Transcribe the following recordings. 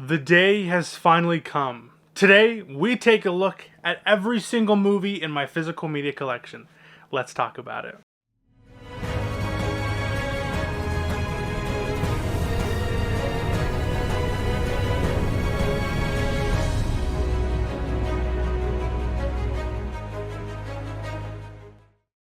The day has finally come. Today, we take a look at every single movie in my physical media collection. Let's talk about it.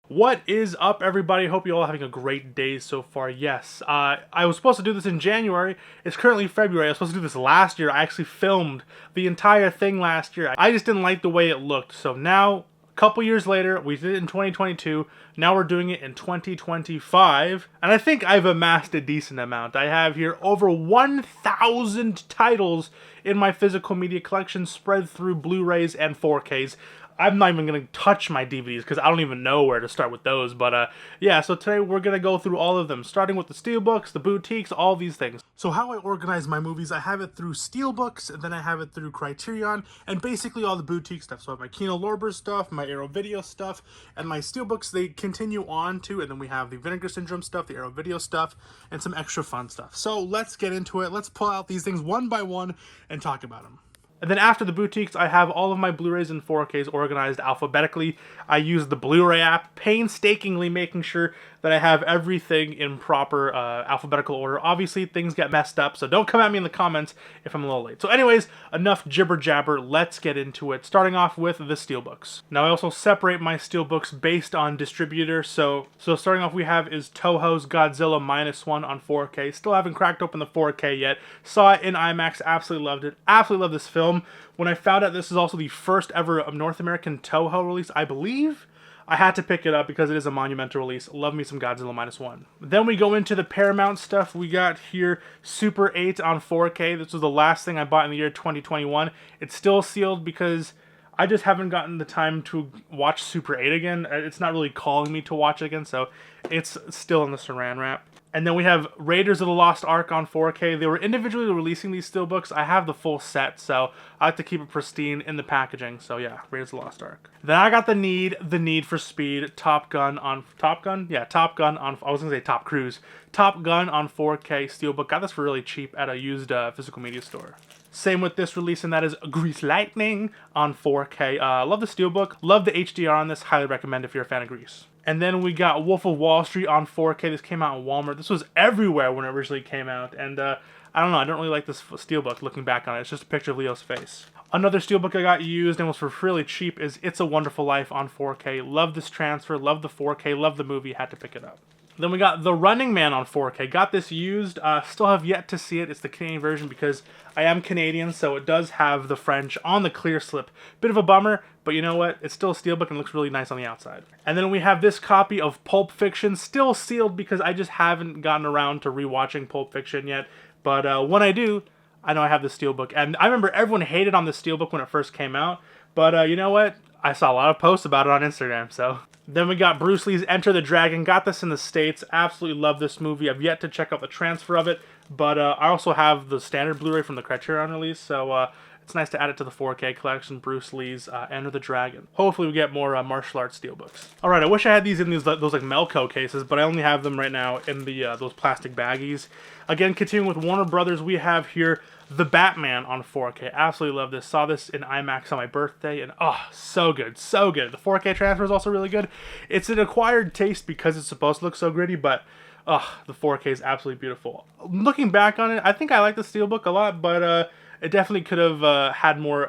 What is up, everybody? Hope you all are having a great day so far. Yes, I was supposed to do this in January. It's currently February. I was supposed to do this last year. I actually filmed the entire thing last year. I just didn't like the way it looked. So now, a couple years later, we did it in 2022. Now we're doing it in 2025. And I think I've amassed a decent amount. I have here over 1,000 titles in my physical media collection spread through Blu-rays and 4Ks. I'm not even going to touch my DVDs because I don't even know where to start with those. But yeah, so today we're going to go through all of them, starting with the Steelbooks, the boutiques, all these things. So how I organize my movies, I have it through Steelbooks, and then I have it through Criterion, and basically all the boutique stuff. So I have my Kino Lorber stuff, my Arrow Video stuff, and my Steelbooks, they continue on to, and then we have the Vinegar Syndrome stuff, the Arrow Video stuff, and some extra fun stuff. So let's get into it. Let's pull out these things one by one and talk about them. And then after the boutiques, I have all of my Blu-rays and 4Ks organized alphabetically. I use the Blu-ray app, painstakingly making sure that I have everything in proper alphabetical order. Obviously, things get messed up, so don't come at me in the comments if I'm a little late. So anyways, enough jibber-jabber, let's get into it. Starting off with the Steelbooks. Now, I also separate my Steelbooks based on distributor. So starting off, we have is Toho's Godzilla -1 on 4K. Still haven't cracked open the 4K yet. Saw it in IMAX, absolutely loved it. Absolutely love this film. When I found out this is also the first ever North American Toho release, I believe, I had to pick it up because it is a monumental release. Love me some Godzilla -1. Then we go into the Paramount stuff. We got here Super 8 on 4K. This was the last thing I bought in the year 2021. It's still sealed because I just haven't gotten the time to watch Super 8 again. It's not really calling me to watch it again, so it's still in the saran wrap. And then we have Raiders of the Lost Ark on 4K. They were individually releasing these Steelbooks. I have the full set, so I like to keep it pristine in the packaging. So yeah, Raiders of the Lost Ark. Then I got the Need for Speed, Top Gun on, I was gonna say Top Cruise. Top Gun on 4K Steelbook. Got this for really cheap at a used physical media store. Same with this release, and that is Grease Lightning on 4K. Love the Steelbook. Love the HDR on this. Highly recommend if you're a fan of Grease. And then we got Wolf of Wall Street on 4K. This came out in Walmart. This was everywhere when it originally came out. And I don't know, I don't really like this Steelbook looking back on it. It's just a picture of Leo's face. Another Steelbook I got used and was for really cheap is It's a Wonderful Life on 4K. Love this transfer, love the 4K, love the movie, had to pick it up. Then we got The Running Man on 4K. Got this used. Still have yet to see it. It's the Canadian version because I am Canadian, so it does have the French on the clear slip. Bit of a bummer, but you know what? It's still a Steelbook and looks really nice on the outside. And then we have this copy of Pulp Fiction, still sealed because I just haven't gotten around to rewatching Pulp Fiction yet. But when I do, I know I have the Steelbook. And I remember everyone hated on the Steelbook when it first came out. But you know what? I saw a lot of posts about it on Instagram, so. Then we got Bruce Lee's Enter the Dragon. Got this in the States. Absolutely love this movie. I've yet to check out the transfer of it, but I also have the standard Blu-ray from the Criterion release, so it's nice to add it to the 4K collection. Bruce Lee's Enter the Dragon. Hopefully we get more martial arts Steelbooks. All right, I wish I had these in those like Melco cases, but I only have them right now in the those plastic baggies. Again, continuing with Warner Brothers, we have here The Batman on 4K. Absolutely love this. Saw this in IMAX on my birthday, and oh, so good, so good. The 4K transfer is also really good. It's an acquired taste because it's supposed to look so gritty, but the 4K is absolutely beautiful. Looking back on it, I think I like the Steelbook a lot, but it definitely could have had more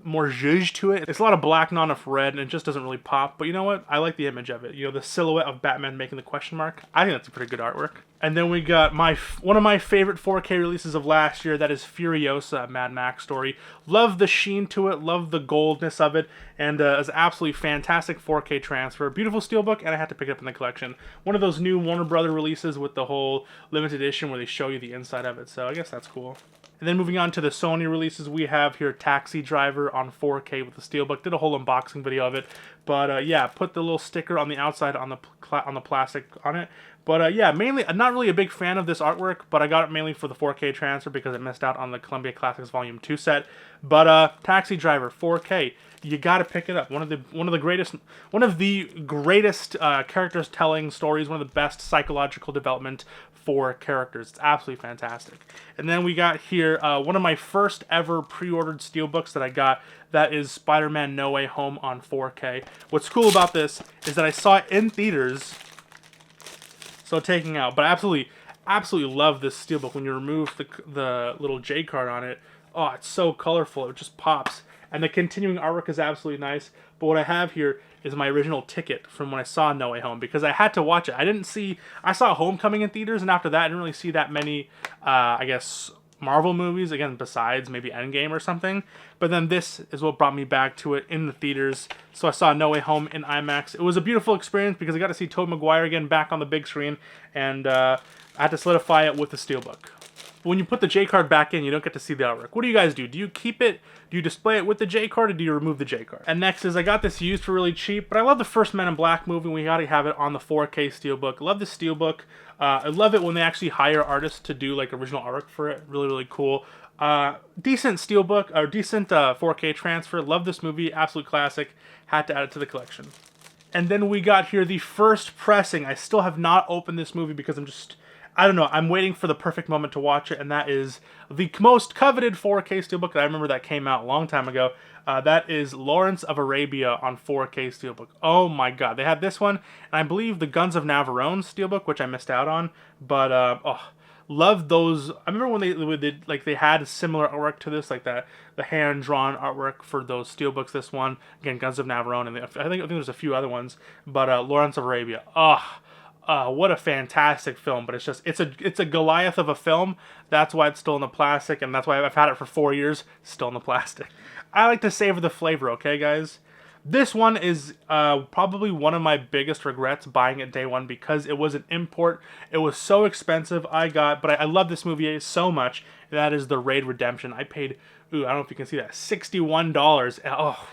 zhuzh to it. It's a lot of black, not enough red, and it just doesn't really pop. But you know what? I like the image of it. You know, the silhouette of Batman making the question mark. I think that's a pretty good artwork. And then we got one of my favorite 4K releases of last year. That is Furiosa, Mad Max story. Love the sheen to it. Love the goldness of it. And it's absolutely fantastic 4K transfer. Beautiful Steelbook, and I had to pick it up in the collection. One of those new Warner Brother releases with the whole limited edition where they show you the inside of it. So I guess that's cool. And then moving on to the Sony releases, we have here Taxi Driver on 4K with the Steelbook. Did a whole unboxing video of it. But yeah, put the little sticker on the outside on the plastic on it. But yeah, mainly, I'm not really a big fan of this artwork, but I got it mainly for the 4K transfer because I missed out on the Columbia Classics Volume 2 set. But Taxi Driver 4K, you gotta pick it up. One of the greatest characters telling stories. One of the best psychological development for characters. It's absolutely fantastic. And then we got here one of my first ever pre-ordered steelbooks that I got. That is Spider-Man No Way Home on 4K. What's cool about this is that I saw it in theaters. So taking out, but I absolutely love this steelbook. When you remove the little J card on it, oh, it's so colorful. It just pops. And the continuing artwork is absolutely nice. But what I have here is my original ticket from when I saw No Way Home, because I had to watch it. I saw Homecoming in theaters, and after that, I didn't really see that many, I guess, Marvel movies, again, besides maybe Endgame or something. But then this is what brought me back to it in the theaters. So I saw No Way Home in IMAX. It was a beautiful experience because I got to see Tobey Maguire again back on the big screen, and I had to solidify it with the steelbook. When you put the J card back in, you don't get to see the artwork. What do you guys do? Do you keep it? Do you display it with the J card, or do you remove the J card? And next is, I got this used for really cheap, but I love the first Men in Black movie. We gotta have it on the 4K steelbook. Love the steelbook. I love it when they actually hire artists to do like original artwork for it. Really, really cool. Decent steelbook, or decent 4K transfer. Love this movie. Absolute classic. Had to add it to the collection. And then we got here the first pressing. I still have not opened this movie because I don't know, I'm waiting for the perfect moment to watch it, and that is the most coveted 4K steelbook. I remember that came out a long time ago. That is Lawrence of Arabia on 4K steelbook. Oh my god, they had this one, and I believe the Guns of Navarone steelbook, which I missed out on. But oh, love those. I remember when they had similar artwork to this, like the hand drawn artwork for those steelbooks. This one again, Guns of Navarone, and I think there's a few other ones. But Lawrence of Arabia, what a fantastic film. But it's a Goliath of a film. That's why it's still in the plastic, and that's why I've had it for 4 years, still in the plastic. I like to savor the flavor, okay, guys? This one is probably one of my biggest regrets buying it day one, because it was an import. It was so expensive. But I love this movie so much. That is The Raid Redemption. I paid, I don't know if you can see that, $61. Oh,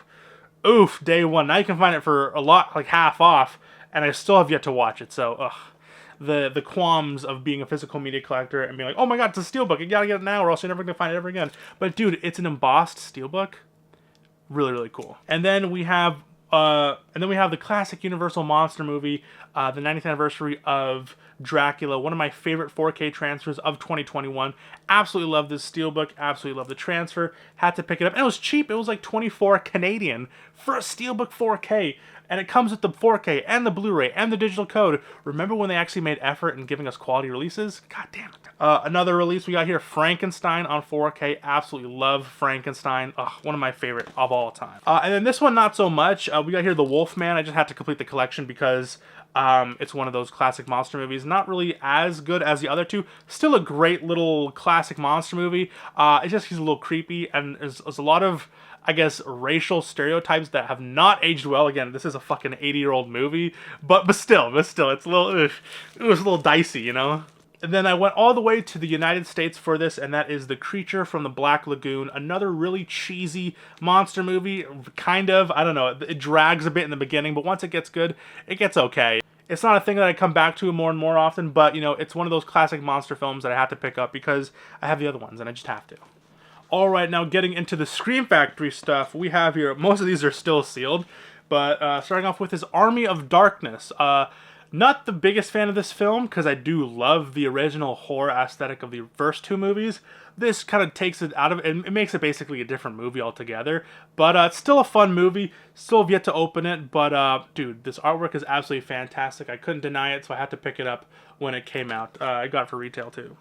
oof, day one. Now you can find it for a lot, like half off. And I still have yet to watch it, so the qualms of being a physical media collector and being like, oh my god, it's a steelbook, you gotta get it now or else you're never gonna find it ever again. But dude, it's an embossed steelbook. Really, really cool. And then we have the classic Universal monster movie, the 90th anniversary of Dracula, one of my favorite 4K transfers of 2021. Absolutely love this steelbook, absolutely love the transfer. Had to pick it up, and it was cheap. It was like 24 Canadian for a steelbook 4K. And it comes with the 4K and the Blu-ray and the digital code. Remember when they actually made effort in giving us quality releases? God damn it. Another release we got here, Frankenstein on 4K. Absolutely love Frankenstein. One of my favorite of all time. And then this one, not so much. We got here The Wolfman. I just had to complete the collection because it's one of those classic monster movies. Not really as good as the other two. Still a great little classic monster movie. It's just he's a little creepy, and there's a lot of, I guess, racial stereotypes that have not aged well. Again, this is a fucking 80-year-old movie, but still, it's a little dicey, you know? And then I went all the way to the United States for this, and that is The Creature from the Black Lagoon. Another really cheesy monster movie, kind of. I don't know, it drags a bit in the beginning, but once it gets good, it gets okay. It's not a thing that I come back to more and more often, but, you know, it's one of those classic monster films that I have to pick up because I have the other ones, and I just have to. Alright, now getting into the Scream Factory stuff, we have here, most of these are still sealed, but starting off with is Army of Darkness. Not the biggest fan of this film, because I do love the original horror aesthetic of the first two movies. This kind of takes it out of it, and it makes it basically a different movie altogether. But it's still a fun movie, still have yet to open it, but dude, this artwork is absolutely fantastic. I couldn't deny it, so I had to pick it up when it came out. I got it for retail too.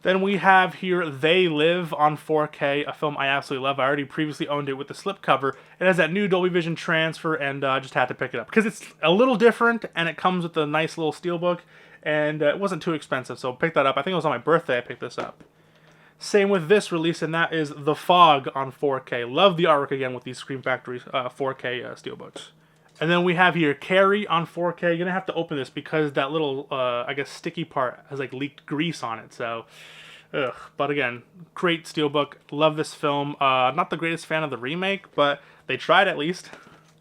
Then we have here They Live on 4K, a film I absolutely love. I already previously owned it with the slipcover. It has that new Dolby Vision transfer, and I just had to pick it up because it's a little different, and it comes with a nice little steelbook, and it wasn't too expensive, so pick that up. I think it was on my birthday I picked this up. Same with this release, and that is The Fog on 4K. Love the artwork again with these Scream Factory 4K steelbooks. And then we have here Carrie on 4K. You're going to have to open this because that little, I guess, sticky part has, like, leaked grease on it. So, ugh. But again, great steelbook. Love this film. Not the greatest fan of the remake, but they tried at least.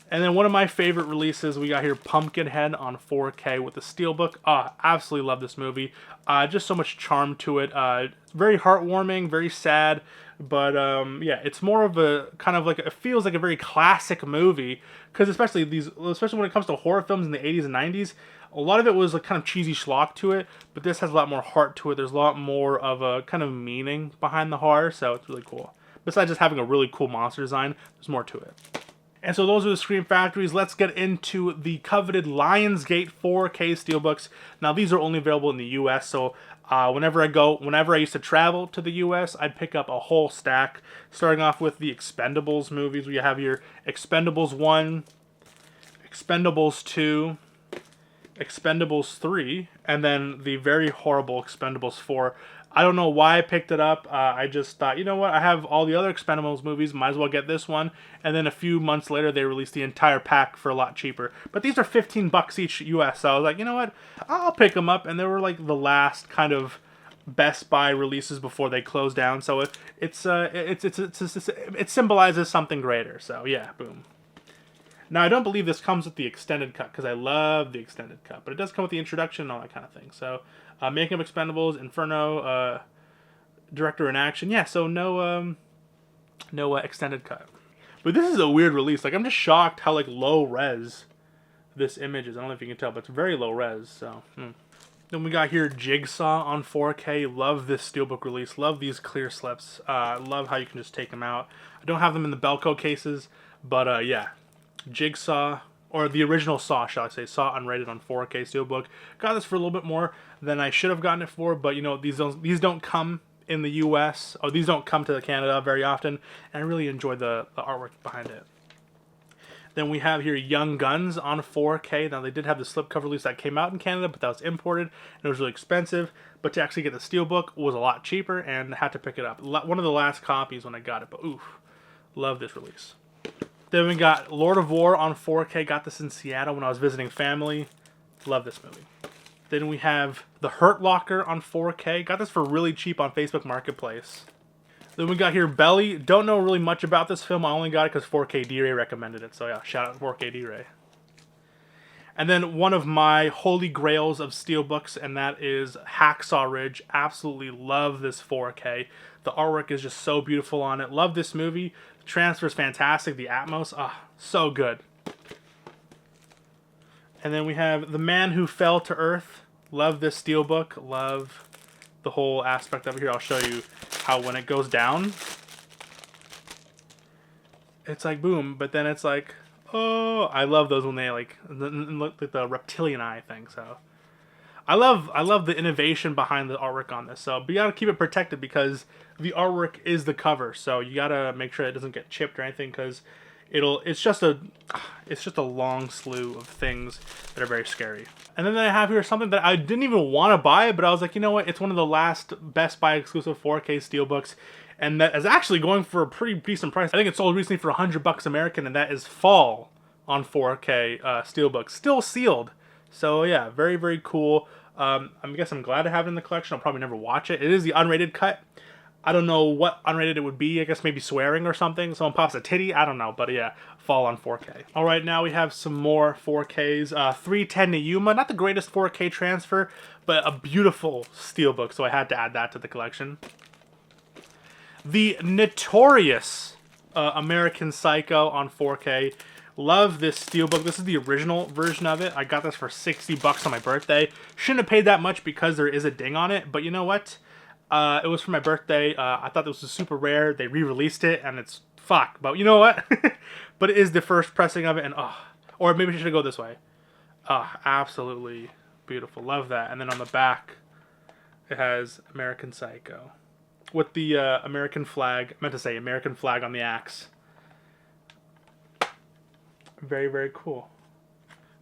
And then one of my favorite releases, we got here Pumpkinhead on 4K with the Steelbook. Absolutely love this movie. Just so much charm to it. Very heartwarming, very sad. But yeah, it's more of a kind of like, it feels like a very classic movie. Because especially when it comes to horror films in the 80s and 90s, a lot of it was like kind of cheesy schlock to it. But this has a lot more heart to it. There's a lot more of a kind of meaning behind the horror. So it's really cool. Besides just having a really cool monster design, there's more to it. And so those are the Scream Factories. Let's get into the coveted Lionsgate 4K Steelbooks. Now these are only available in the US, so whenever I used to travel to the US, I'd pick up a whole stack. Starting off with the Expendables movies. We have your Expendables 1, Expendables 2, Expendables 3, and then the very horrible Expendables 4. I don't know why I picked it up. I just thought, you know what? I have all the other Expendables movies. Might as well get this one. And then a few months later, they released the entire pack for a lot cheaper. But these are $15 each US. So I was like, you know what? I'll pick them up. And they were like the last kind of Best Buy releases before they closed down. So it symbolizes something greater. So yeah, boom. Now, I don't believe this comes with the extended cut, because I love the extended cut. But it does come with the introduction and all that kind of thing. So, Making of Expendables, Inferno, Director in Action. Yeah, so no extended cut. But this is a weird release. Like, I'm just shocked how, like, low res this image is. I don't know if you can tell, but it's very low res. So, Then we got here Jigsaw on 4K. Love this Steelbook release. Love these clear slips. Love how you can just take them out. I don't have them in the Belco cases, but yeah. Jigsaw, or the original Saw, shall I say, Saw unrated on 4K Steelbook. Got this for a little bit more than I should have gotten it for, but you know, these don't come in the US, or these don't come to Canada very often, and I really enjoy the artwork behind it. Then we have here Young Guns on 4K. Now, they did have the slipcover release that came out in Canada, but that was imported, and it was really expensive. But to actually get the Steelbook was a lot cheaper, and I had to pick it up. One of the last copies when I got it, but oof, love this release. Then we got Lord of War on 4K. Got this in Seattle when I was visiting family. Love this movie. Then we have The Hurt Locker on 4K. Got this for really cheap on Facebook Marketplace. Then we got here Belly. Don't know really much about this film. I only got it because 4K D-Ray recommended it. So yeah, shout out 4K D-Ray. And then one of my holy grails of Steelbooks, and that is Hacksaw Ridge. Absolutely love this 4K. The artwork is just so beautiful on it. Love this movie. The transfer is fantastic. The Atmos, so good. And then we have The Man Who Fell to Earth. Love this Steelbook. Love the whole aspect of it here. I'll show you how when it goes down, it's like boom, but then it's like, oh, I love those when they like the reptilian eye thing. So I love the innovation behind the artwork on this. So, but you gotta keep it protected because the artwork is the cover. So you gotta make sure it doesn't get chipped or anything, because it's just a long slew of things that are very scary. And then I have here something that I didn't even want to buy, but I was like, you know what? It's one of the last Best Buy exclusive 4K Steelbooks, and that is actually going for a pretty decent price. I think it sold recently for $100 American, and that is Fall on 4K Steelbook, still sealed. So yeah, very, very cool. I guess I'm glad to have it in the collection. I'll probably never watch it. It is the unrated cut. I don't know what unrated it would be. I guess maybe swearing or something. Someone pops a titty. I don't know. But yeah, Fall on 4K. All right, now we have some more 4Ks. 310 to Yuma. Not the greatest 4K transfer, but a beautiful Steelbook. So I had to add that to the collection. The notorious American Psycho on 4K. Love this Steelbook. This is the original version of it. I got this for $60 on my birthday. Shouldn't have paid that much because there is a ding on it. But you know what? It was for my birthday. I thought this was super rare. They re-released it, and it's fuck. But you know what? But it is the first pressing of it, and or maybe I should go this way. Absolutely beautiful. Love that. And then on the back, it has American Psycho with the American flag. I meant to say American flag on the axe. Very, very cool.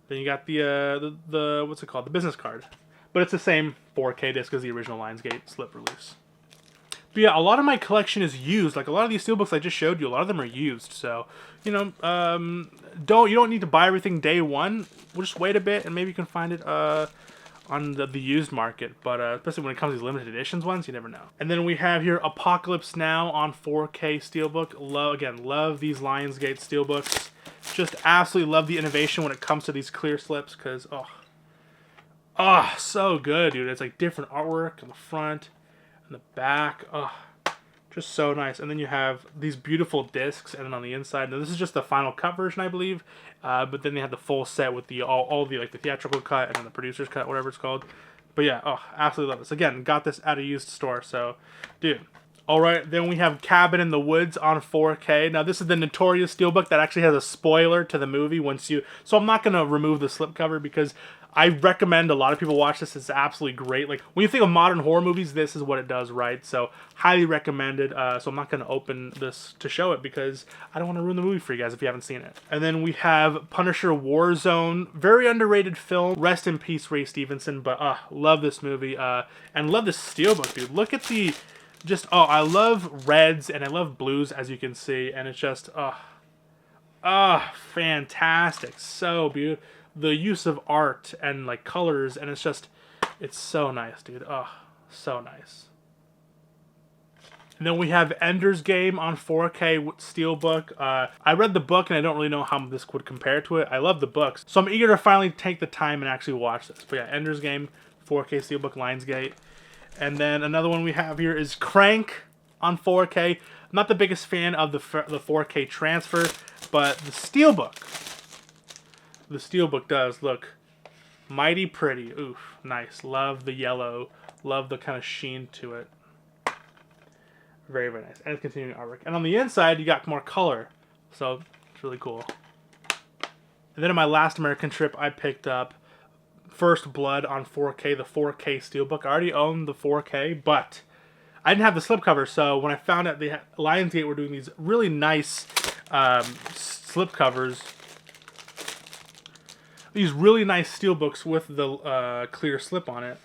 Then you got the what's it called? The business card. But it's the same 4K disc as the original Lionsgate slip release. But yeah, a lot of my collection is used. Like a lot of these Steelbooks I just showed you, a lot of them are used. So, you know, you don't need to buy everything day one. We'll just wait a bit and maybe you can find it on the used market. But especially when it comes to these limited editions ones, you never know. And then we have here Apocalypse Now on 4K Steelbook. Love these Lionsgate Steelbooks. Just absolutely love the innovation when it comes to these clear slips, because, oh, so good, dude. It's like different artwork on the front and the back. Oh, just so nice. And then you have these beautiful discs, and then on the inside, now this is just the final cut version, I believe. But then they have the full set with the all the like the theatrical cut and then the producer's cut, whatever it's called. But yeah, oh, absolutely love this. Again, got this at a used store, so, dude. Alright, then we have Cabin in the Woods on 4K. Now, this is the notorious steelbook that actually has a spoiler to the movie so I'm not going to remove the slipcover because I recommend a lot of people watch this. It's absolutely great. Like, when you think of modern horror movies, this is what it does, right? So, highly recommended. So I'm not going to open this to show it because I don't want to ruin the movie for you guys if you haven't seen it. And then we have Punisher Warzone. Very underrated film. Rest in peace, Ray Stevenson. But, love this movie. And love this steelbook, dude. Look at the... I love reds and I love blues, as you can see, and it's just, fantastic, so beautiful. The use of art and, like, colors, and it's so nice, dude, so nice. And then we have Ender's Game on 4K steelbook. I read the book, and I don't really know how this would compare to it. I love the books, so I'm eager to finally take the time and actually watch this. But yeah, Ender's Game, 4K steelbook, Lionsgate. And then another one we have here is Crank on 4K. I'm not the biggest fan of the 4K transfer, but the steelbook does look mighty pretty. Oof, nice. Love the yellow. Love the kind of sheen to it. Very, very nice. And it's continuing artwork. And on the inside, you got more color. So, it's really cool. And then on my last American trip, I picked up First Blood on 4K, the 4K steelbook. I already owned the 4K, but I didn't have the slipcover, so when I found out Lionsgate were doing these really nice slipcovers, these really nice steelbooks with the clear slip on it.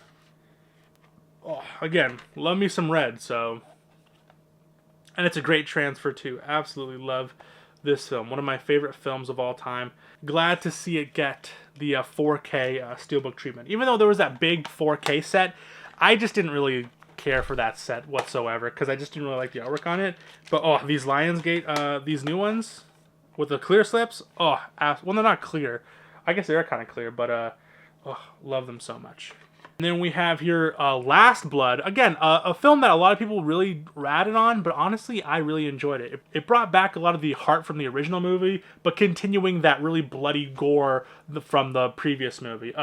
Oh, again, love me some red, so... And it's a great transfer, too. Absolutely love this film. One of my favorite films of all time. Glad to see it get the 4K steelbook treatment. Even though there was that big 4K set, I just didn't really care for that set whatsoever because I just didn't really like the artwork on it. But these Lionsgate, these new ones with the clear slips, well, they're not clear. I guess they are kind of clear, but love them so much. And then we have here Last Blood. Again, a film that a lot of people really ratted on, but honestly, I really enjoyed it. It brought back a lot of the heart from the original movie, but continuing that really bloody gore from the previous movie.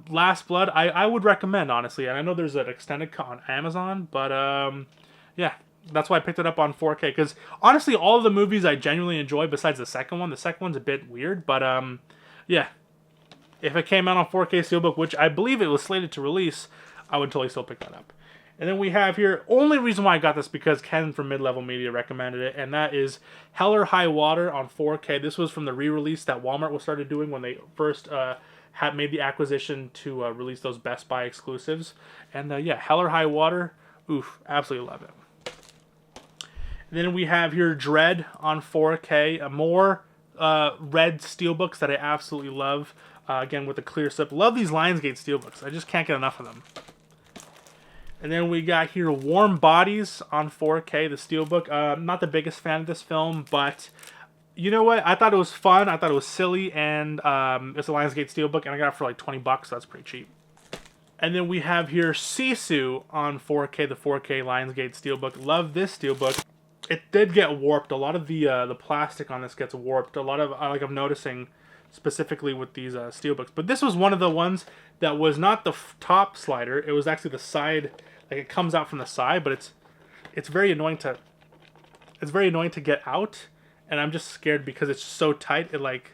Last Blood, I would recommend, honestly. And I know there's an extended cut on Amazon, but yeah, that's why I picked it up on 4K. Because honestly, all of the movies I genuinely enjoy besides the second one. The second one's a bit weird, but yeah. If it came out on 4K steelbook, which I believe it was slated to release, I would totally still pick that up. And then we have here, only reason why I got this because Ken from Mid-Level Media recommended it, and that is Hell or High Water on 4K. This was from the re-release that Walmart was started doing when they first had made the acquisition to release those Best Buy exclusives. And yeah, Hell or High Water, oof, absolutely love it. And then we have here Dread on 4K, more red steelbooks that I absolutely love. Again, with the clear slip. Love these Lionsgate steelbooks. I just can't get enough of them. And then we got here Warm Bodies on 4K, the steelbook. I'm not the biggest fan of this film, but you know what? I thought it was fun. I thought it was silly, and it's a Lionsgate steelbook, and I got it for like 20 bucks, so that's pretty cheap. And then we have here Sisu on 4K, the 4K Lionsgate steelbook. Love this steelbook. It did get warped. A lot of the plastic on this gets warped. A lot of, like I'm noticing, specifically with these steelbooks. But this was one of the ones that was not the top slider. It was actually the side, like it comes out from the side, but it's very annoying to get out, and I'm just scared because it's so tight. It like,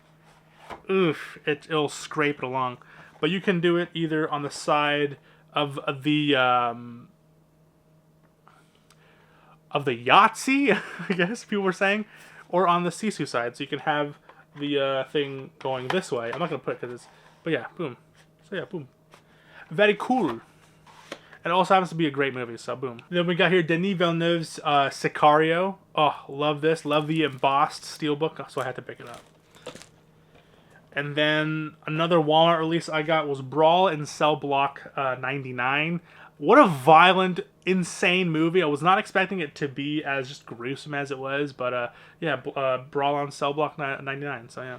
oof, it'll scrape it along. But you can do it either on the side of the Yahtzee, I guess people were saying, or on the Sisu side. So you can have the thing going this way. I'm not gonna put it because it's, but yeah, boom. So yeah, boom. Very cool. And it also happens to be a great movie, so boom. Then we got here Denis Villeneuve's Sicario. Oh, love this. Love the embossed steelbook, so I had to pick it up. And then another Walmart release I got was Brawl in Cell Block 99. What a violent, insane movie. I was not expecting it to be as just gruesome as it was, but yeah, Brawl on Cell Block 99, so yeah.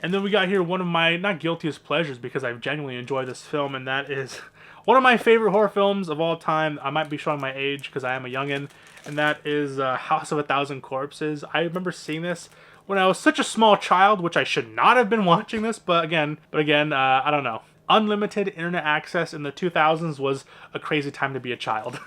And then we got here one of my, not guiltiest pleasures, because I've genuinely enjoyed this film, and that is one of my favorite horror films of all time. I might be showing my age because I am a youngin', and that is House of a Thousand Corpses. I remember seeing this when I was such a small child, which I should not have been watching this, but again, I don't know. Unlimited internet access in the 2000s was a crazy time to be a child.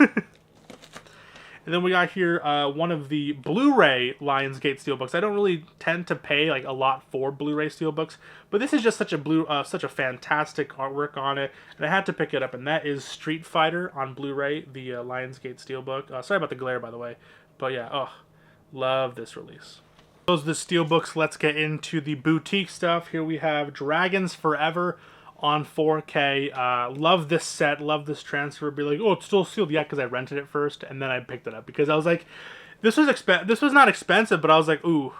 And then we got here one of the Blu-ray Lionsgate Steelbooks. I don't really tend to pay like a lot for Blu-ray Steelbooks, but this is just such a fantastic artwork on it, and I had to pick it up. And that is Street Fighter on Blu-ray, the Lionsgate Steelbook. Sorry about the glare, by the way, but yeah, oh, love this release. Those are the Steelbooks. Let's get into the boutique stuff. Here we have Dragons Forever on 4K. Love this set, love this transfer. Be like, oh, it's still sealed. Yeah, because I rented it first, and then I picked it up. Because I was like, this was not expensive, but I was like, ooh,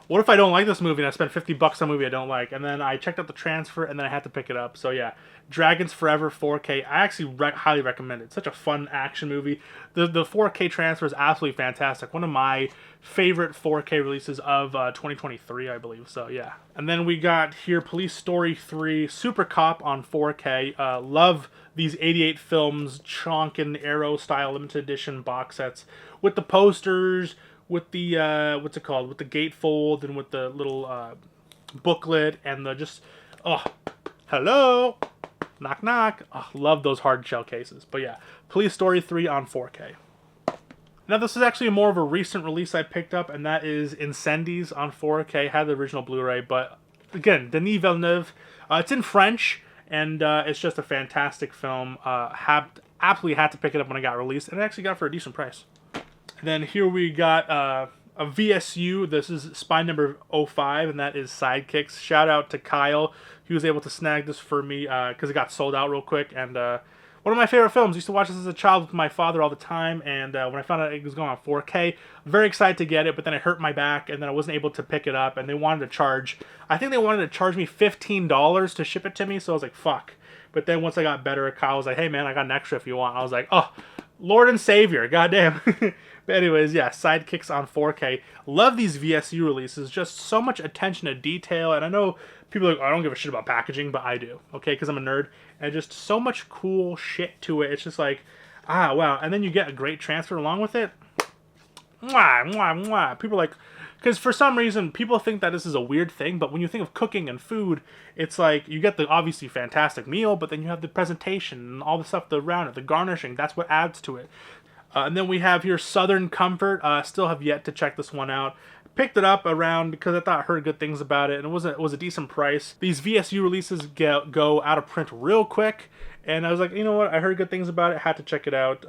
what if I don't like this movie and I spent $50 on a movie I don't like? And then I checked out the transfer, and then I had to pick it up. So yeah, Dragons Forever 4K. I actually highly recommend it. It's such a fun action movie. The 4K transfer is absolutely fantastic. One of my favorite 4K releases of 2023, I believe. So yeah. And then we got here Police Story 3 Super Cop on 4K. Love these 88 films, Chonkin Arrow style limited edition box sets with the posters, with the what's it called, with the gatefold, and with the little booklet, and the just, oh, hello, knock knock. Oh, love those hard shell cases. But yeah, Police Story 3 on 4K. Now this is actually more of a recent release I picked up, and that is Incendies on 4K. Had the original Blu-ray, but again, Denis Villeneuve. It's in French, and it's just a fantastic film. Absolutely had to pick it up when it got released, and I actually got it for a decent price. And then here we got a VSU. This is spine number 05, and that is Sidekicks. Shout out to Kyle. He was able to snag this for me because it got sold out real quick. And one of my favorite films. I used to watch this as a child with my father all the time. And when I found out it was going on 4K, very excited to get it. But then it hurt my back, and then I wasn't able to pick it up. And they wanted to charge, I think they wanted to charge me $15 to ship it to me. So I was like, fuck. But then once I got better, Kyle was like, hey man, I got an extra if you want. I was like, oh, Lord and Savior, goddamn. But anyways, yeah, Sidekicks on 4K. Love these VSU releases. Just so much attention to detail. And I know people are like, oh, I don't give a shit about packaging, but I do. Okay, because I'm a nerd. And just so much cool shit to it. It's just like, ah, wow. And then you get a great transfer along with it. Mwah, mwah, mwah. People are like, because for some reason, people think that this is a weird thing, but when you think of cooking and food, it's like, you get the obviously fantastic meal, but then you have the presentation and all the stuff around it, the garnishing, that's what adds to it. And then we have here Southern Comfort. Still have yet to check this one out. Picked it up around because I thought I heard good things about it, and it was a decent price. These VSU releases go out of print real quick, and I was like, you know what, I heard good things about it, had to check it out.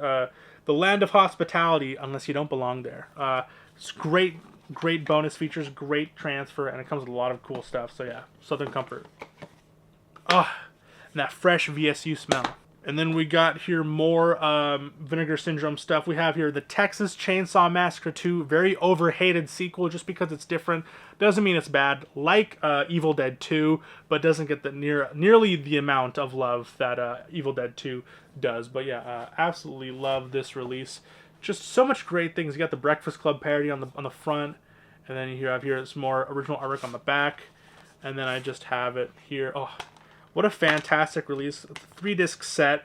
The Land of Hospitality, Unless You Don't Belong There. It's great bonus features, great transfer, and it comes with a lot of cool stuff. So yeah, Southern Comfort. Oh, and that fresh VSU smell. And then we got here more Vinegar Syndrome stuff. We have here the Texas Chainsaw Massacre 2, very overhated sequel just because it's different. Doesn't mean it's bad, like Evil Dead 2, but doesn't get the nearly the amount of love that Evil Dead 2 does. But yeah, absolutely love this release. Just so much great things. You got the Breakfast Club parody on the front, and then you have here some more original artwork on the back, and then I just have it here. Oh, what a fantastic release. 3-disc set.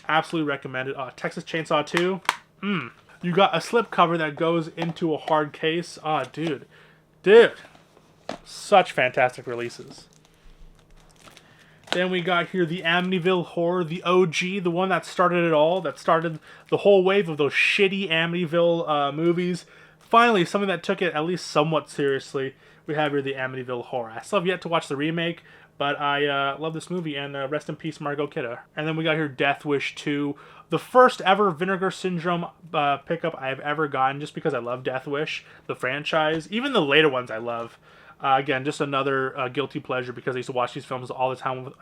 Absolutely recommended. Texas Chainsaw 2. You got a slipcover that goes into a hard case. Dude. Such fantastic releases. Then we got here the Amityville Horror, the OG, the one that started it all, that started the whole wave of those shitty Amityville movies. Finally, something that took it at least somewhat seriously. We have here the Amityville Horror. I still have yet to watch the remake, but I love this movie, and rest in peace, Margot Kidder. And then we got here Death Wish 2, the first ever Vinegar Syndrome pickup I've ever gotten, just because I love Death Wish, the franchise. Even the later ones I love. Again, just another guilty pleasure, because I used to watch these films all the time with,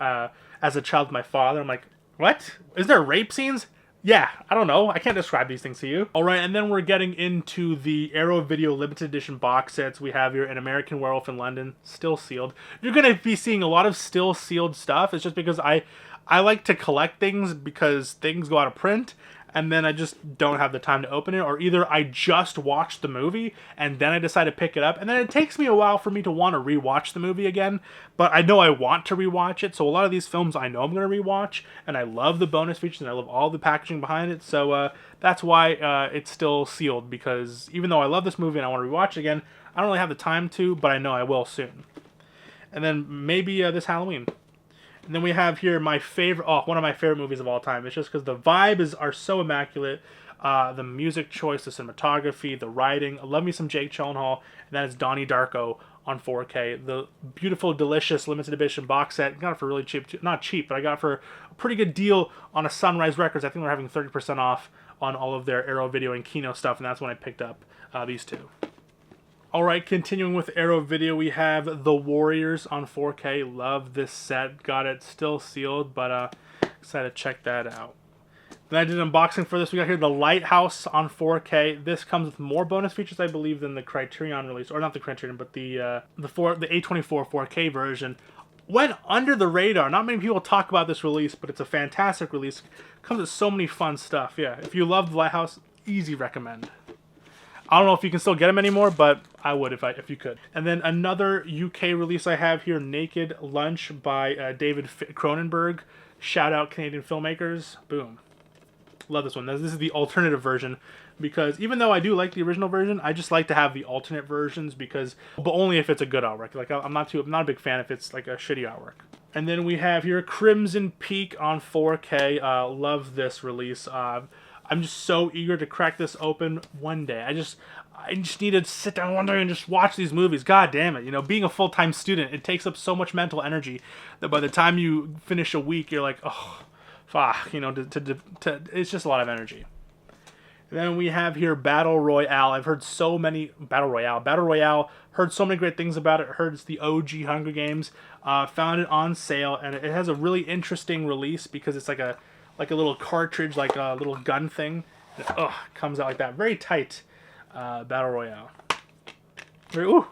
as a child with my father. I'm like, what? Is there rape scenes? Yeah, I don't know. I can't describe these things to you. All right, and then we're getting into the Arrow Video limited edition box sets. We have here An American Werewolf in London, still sealed. You're going to be seeing a lot of still sealed stuff. It's just because I I like to collect things because things go out of print, and then I just don't have the time to open it, or either I just watched the movie and then I decide to pick it up, and then it takes me a while for me to want to rewatch the movie again, but I know I want to rewatch it, so a lot of these films I know I'm going to rewatch, and I love the bonus features, and I love all the packaging behind it, so that's why it's still sealed, because even though I love this movie and I want to rewatch it again, I don't really have the time to, but I know I will soon. And then maybe this Halloween. And then we have here my favorite, one of my favorite movies of all time. It's just because the vibes are so immaculate. The music choice, the cinematography, the writing. I love me some Jake Gyllenhaal. And that is Donnie Darko on 4K. The beautiful, delicious limited edition box set. Got it for really cheap. Not cheap, but I got it for a pretty good deal on a Sunrise Records. I think they're having 30% off on all of their Arrow Video and Kino stuff. And that's when I picked up these two. Alright, continuing with Arrow Video, we have The Warriors on 4K. Love this set. Got it still sealed, but excited to check that out. Then I did an unboxing for this. We got here The Lighthouse on 4K. This comes with more bonus features, I believe, than the Criterion release. Or not the Criterion, but the A24 4K version. Went under the radar. Not many people talk about this release, but it's a fantastic release. Comes with so many fun stuff. Yeah, if you love The Lighthouse, easy recommend. I don't know if you can still get them anymore, but I would if you could. And then another UK release I have here, Naked Lunch by David Cronenberg. Shout out Canadian filmmakers. Boom. Love this one. This is the alternative version, because even though I do like the original version, I just like to have the alternate versions, because, but only if it's a good artwork. Like I'm not a big fan if it's like a shitty artwork. And then we have here Crimson Peak on 4K. Love this release. I'm just so eager to crack this open one day. I just need to sit down one day and just watch these movies. God damn it. You know, being a full-time student, it takes up so much mental energy that by the time you finish a week, you're like, oh, fuck. You know, it's just a lot of energy. And then we have here Battle Royale. I've heard so many... Battle Royale. Heard so many great things about it. Heard it's the OG Hunger Games. Found it on sale, and it has a really interesting release because it's like a little cartridge, like a little gun thing. And it comes out like that. Very tight Battle Royale. Ooh.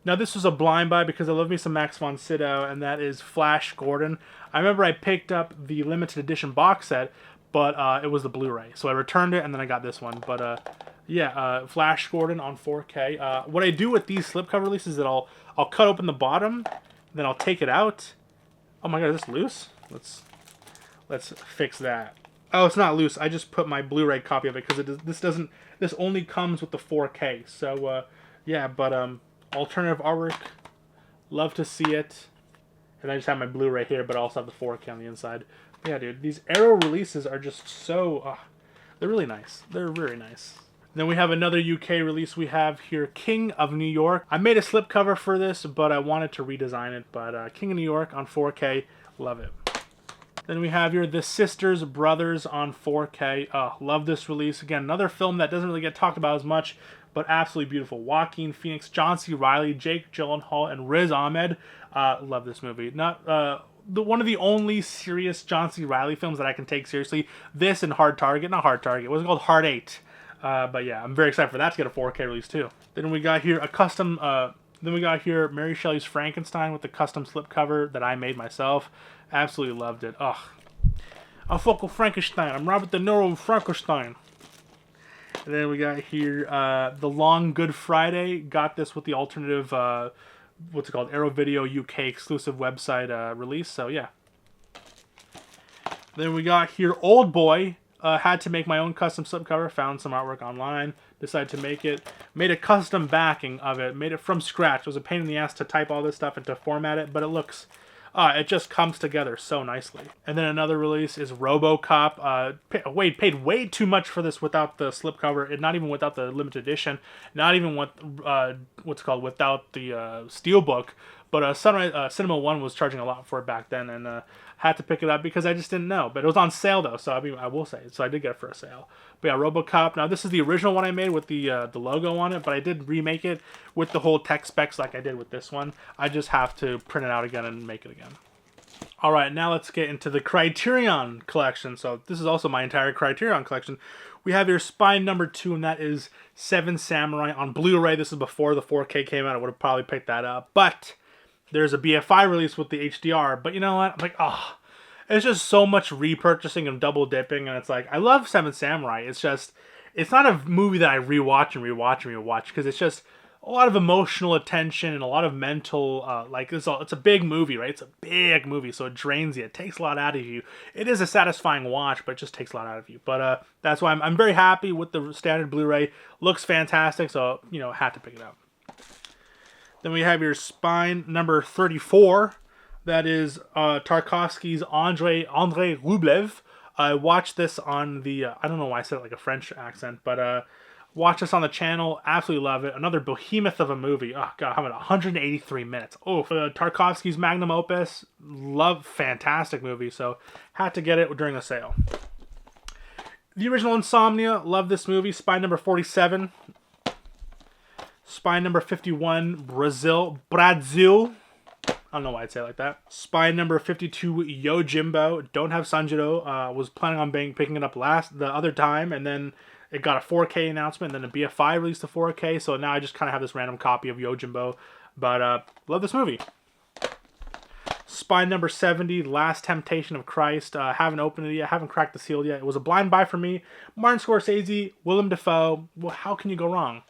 Now this was a blind buy because I love me some Max von Sydow, and that is Flash Gordon. I remember I picked up the limited edition box set, but it was the Blu-ray. So I returned it, and then I got this one. But yeah, Flash Gordon on 4K. What I do with these slipcover releases is that I'll cut open the bottom, then I'll take it out. Oh my god, is this loose? Let's fix that. Oh, it's not loose. I just put my Blu-ray copy of it because this only comes with the 4K. So yeah, but alternative artwork, love to see it. And I just have my Blu-ray here, but I also have the 4K on the inside. But yeah, dude, these Arrow releases are just so they're really nice. They're very nice. Then we have another UK release. We have here King of New York. I made a slipcover for this, but I wanted to redesign it. But King of New York on 4K, love it. Then we have here The Sisters Brothers on 4K. Love this release. Again, another film that doesn't really get talked about as much, but absolutely beautiful. Joaquin Phoenix, John C. Reilly, Jake Gyllenhaal, and Riz Ahmed. Love this movie. One of the only serious John C. Reilly films that I can take seriously. This and Hard Target. Not Hard Target. It was called Hard 8. But yeah, I'm very excited for that to get a 4K release too. Then we got here a custom... Then we got here Mary Shelley's Frankenstein with the custom slipcover that I made myself. Absolutely loved it. Ugh. I'm fucking Frankenstein. I'm Robert De Niro Frankenstein. And then we got here The Long Good Friday. Got this with the alternative, what's it called? Arrow Video UK exclusive website release. So yeah. Then we got here Old Boy. Had to make my own custom slipcover. Found some artwork online. Decided to make it. Made a custom backing of it. Made it from scratch. It was a pain in the ass to type all this stuff and to format it, but it looks... it just comes together so nicely. And then another release is RoboCop. Paid way too much for this without the slipcover. And not even without the limited edition. Not even with without the steelbook. But Cinema One was charging a lot for it back then, and had to pick it up because I just didn't know. But it was on sale though, so I mean, I will say, so I did get it for a sale. But yeah, RoboCop. Now this is the original one I made with the logo on it, but I did remake it with the whole tech specs like I did with this one. I just have to print it out again and make it again. All right, now let's get into the Criterion collection. So this is also my entire Criterion collection. We have here Spine number 2, and that is Seven Samurai on Blu-ray. This is before the 4K came out. I would have probably picked that up, but there's a BFI release with the HDR, but you know what? I'm like, it's just so much repurchasing and double dipping, and it's like, I love Seven Samurai. It's just, it's not a movie that I rewatch and rewatch and rewatch, because it's just a lot of emotional attention and a lot of mental, like, it's a big movie, right? It's a big movie, so it drains you. It takes a lot out of you. It is a satisfying watch, but it just takes a lot out of you. But that's why I'm very happy with the standard Blu-ray. Looks fantastic, so, you know, had to pick it up. Then we have your Spine number 34. That is Tarkovsky's Andrei Rublev. I watched this on the, I don't know why I said it like a French accent, but watch this on the channel. Absolutely love it. Another behemoth of a movie. Oh, God, how about 183 minutes? Oh, Tarkovsky's magnum opus. Love, fantastic movie, so had to get it during the sale. The original Insomnia. Love this movie. Spine number 47. Spine number 51, Brazil. I don't know why I'd say it like that. Spine number 52, Yojimbo. Don't have Sanjiro. Was planning on picking it up the other time, and then it got a 4K announcement, and then the BFI released a 4K, so now I just kind of have this random copy of Yojimbo. But love this movie. Spine number 70, Last Temptation of Christ. Haven't opened it yet. Haven't cracked the seal yet. It was a blind buy for me. Martin Scorsese, Willem Dafoe. Well, how can you go wrong?